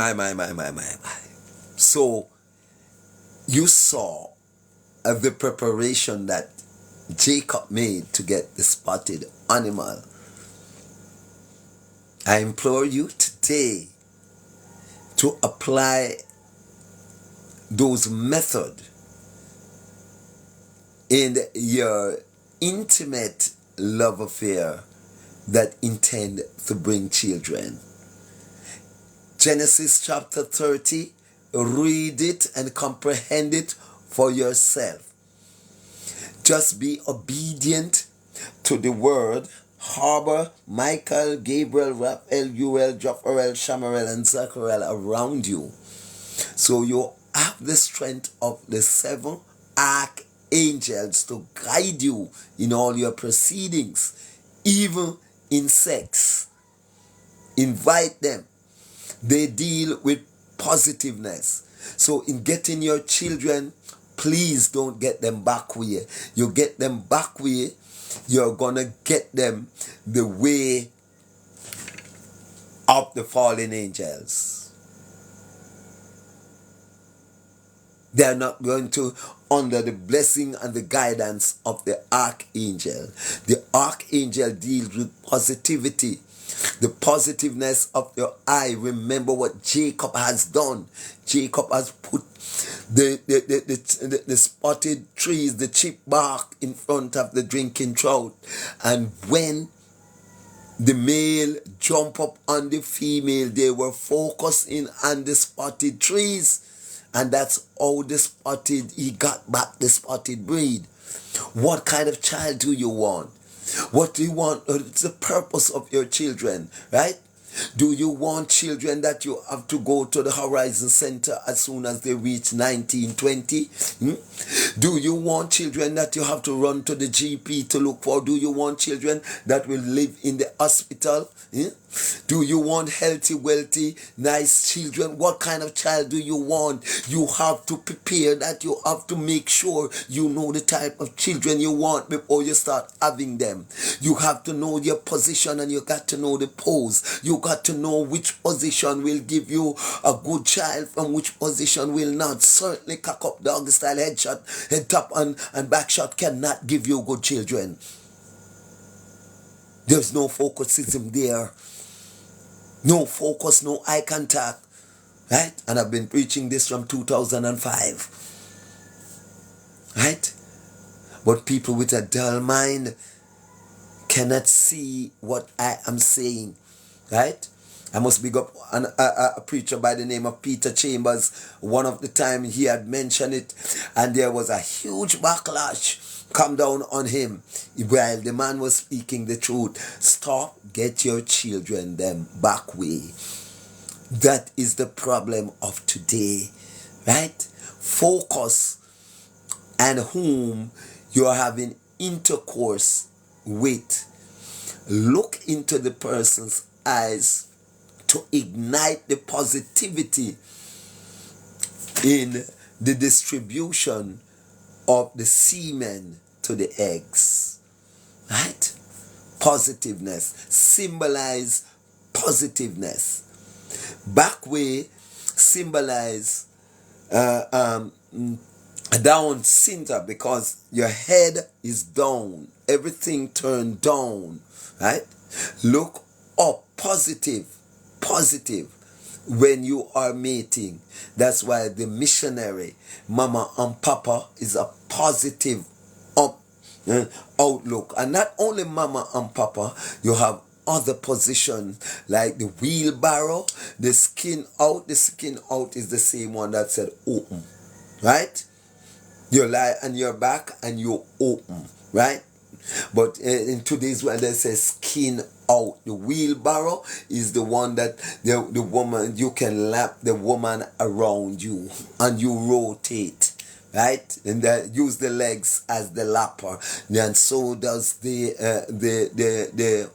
So you saw the preparation that Jacob made to get the spotted animal. I implore you today to apply those methods in your intimate love affair that intend to bring children. Genesis chapter 30, read it and comprehend it for yourself. Just be obedient to the word. Harbor Michael, Gabriel, Raphael, Uriel, Jopharel, Shamarel, and Zachariel around you. So you have the strength of the 7 archangels to guide you in all your proceedings, even in sex. Invite them. They deal with positiveness. So in getting your children, please don't get them back way. You get them back way, you're gonna get them the way of the fallen angels. They're not going to under the blessing and the guidance of the archangel. The archangel deals with positivity, the positiveness of your eye. Remember what Jacob has done. Jacob has put the spotted trees, the chip bark in front of the drinking trough. And when The male jump up on the female. They were focusing on the spotted trees. And that's how he got back the spotted breed. What kind of child do you want? What do you want? It's the purpose of your children, right? Do you want children that you have to go to the Horizon Center as soon as they reach 19, 20? Do you want children that you have to run to the GP to look for? Do you want children that will live in the hospital? Do you want healthy, wealthy, nice children? What kind of child do you want? You have to prepare that. You have to make sure you know the type of children you want before you start having them. You have to know your position and you got to know the pose. You got to know which position will give you a good child from which position will not. Certainly cock up, dog style, head shot, head top and back shot cannot give you good children. There's no focusism there. No focus, no eye contact. Right? And I've been preaching this from 2005. Right? But people with a dull mind cannot see what I am saying. Right? I must big up a preacher by the name of Peter Chambers. One of the time he had mentioned it, and there was a huge backlash come down on him while the man was speaking the truth. Stop, get your children them back way. That is the problem of today, right? Focus on whom you are having intercourse with. Look into the person's eyes to ignite the positivity in the distribution of the semen to the eggs. Right? Positiveness. Symbolize positiveness. Back way symbolize down center, because your head is down. Everything turned down. Right? Look up. Positive when you are mating. That's why the missionary mama and papa is a positive outlook. And not only mama and papa, you have other positions like the wheelbarrow, the skin out. The skin out is the same one that said open, right? You lie on your back and you open, right? But in today's world, they say skin out. The wheelbarrow is the one that the woman, you can lap the woman around you and you rotate, right? And use the legs as the lapper. And so does the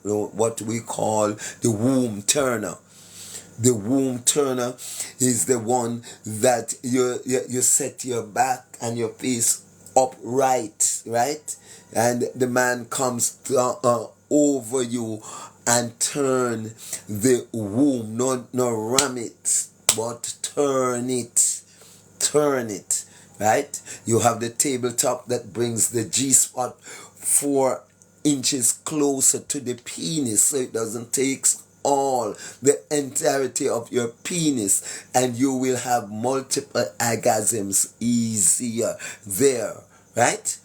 what we call the womb turner. The womb turner is the one that you set your back and your face upright, right? And the man comes over you and turn the womb, not ram it, but turn it, right? You have the tabletop that brings the G-spot 4 inches closer to the penis, so it doesn't take all the entirety of your penis, and you will have multiple orgasms easier there, right?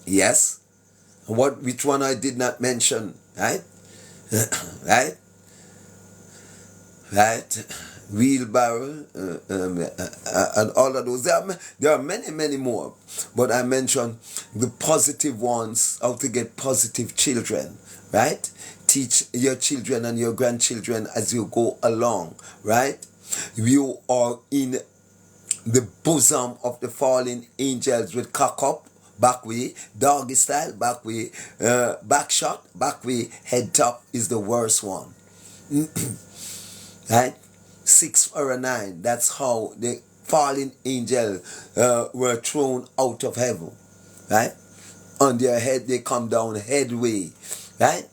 Yes. Which one I did not mention, right? right? Wheelbarrow and all of those. There are many more, but I mentioned the positive ones. How to get positive children, right? Teach your children and your grandchildren as you go along, right? You are in the bosom of the fallen angels with cock up, back way, doggy style, back way, back shot, back way, head top is the worst one. Right? 6 or a 9. That's how the fallen angel were thrown out of heaven. Right? On their head, they come down headway. Right?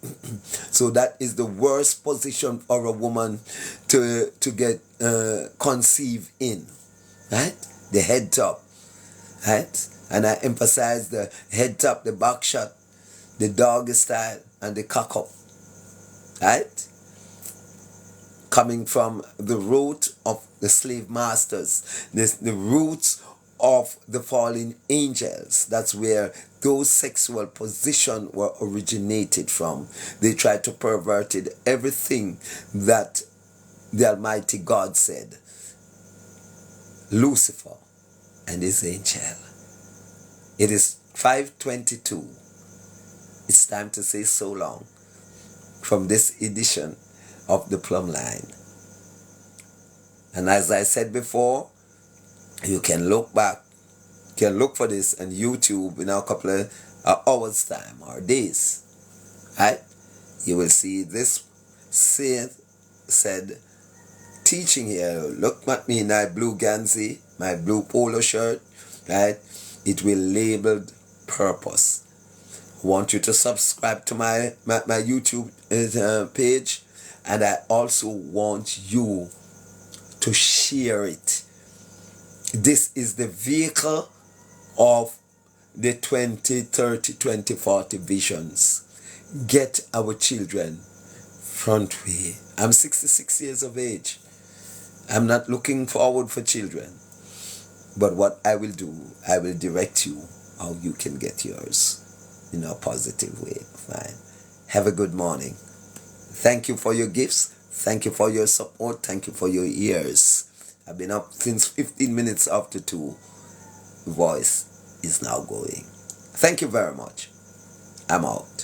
So that is the worst position for a woman to get conceived in. Right? The head top. Right? And I emphasize the head top, the back shot, the doggy style, and the cock up. Right? Coming from the root of the slave masters. The roots of the fallen angels. That's where those sexual positions were originated from. They tried to pervert everything that the Almighty God said. Lucifer and his angel. It is 5:22. It's time to say so long from this edition of the Plumb Line. And as I said before, you can look back, you can look for this on YouTube in a couple of hours time or days. Right? You will see this said teaching here. Look at me in my blue Gansey, my blue polo shirt, right? It will labeled purpose. I want you to subscribe to my YouTube page, and I also want you to share it. This is the vehicle of the 2030, 2040 visions. Get our children front way. I'm 66 years of age. I'm not looking forward for children. But what I will do, I will direct you how you can get yours in a positive way. Fine. Have a good morning. Thank you for your gifts. Thank you for your support. Thank you for your ears. I've been up since 15 minutes after 2. The voice is now going. Thank you very much. I'm out.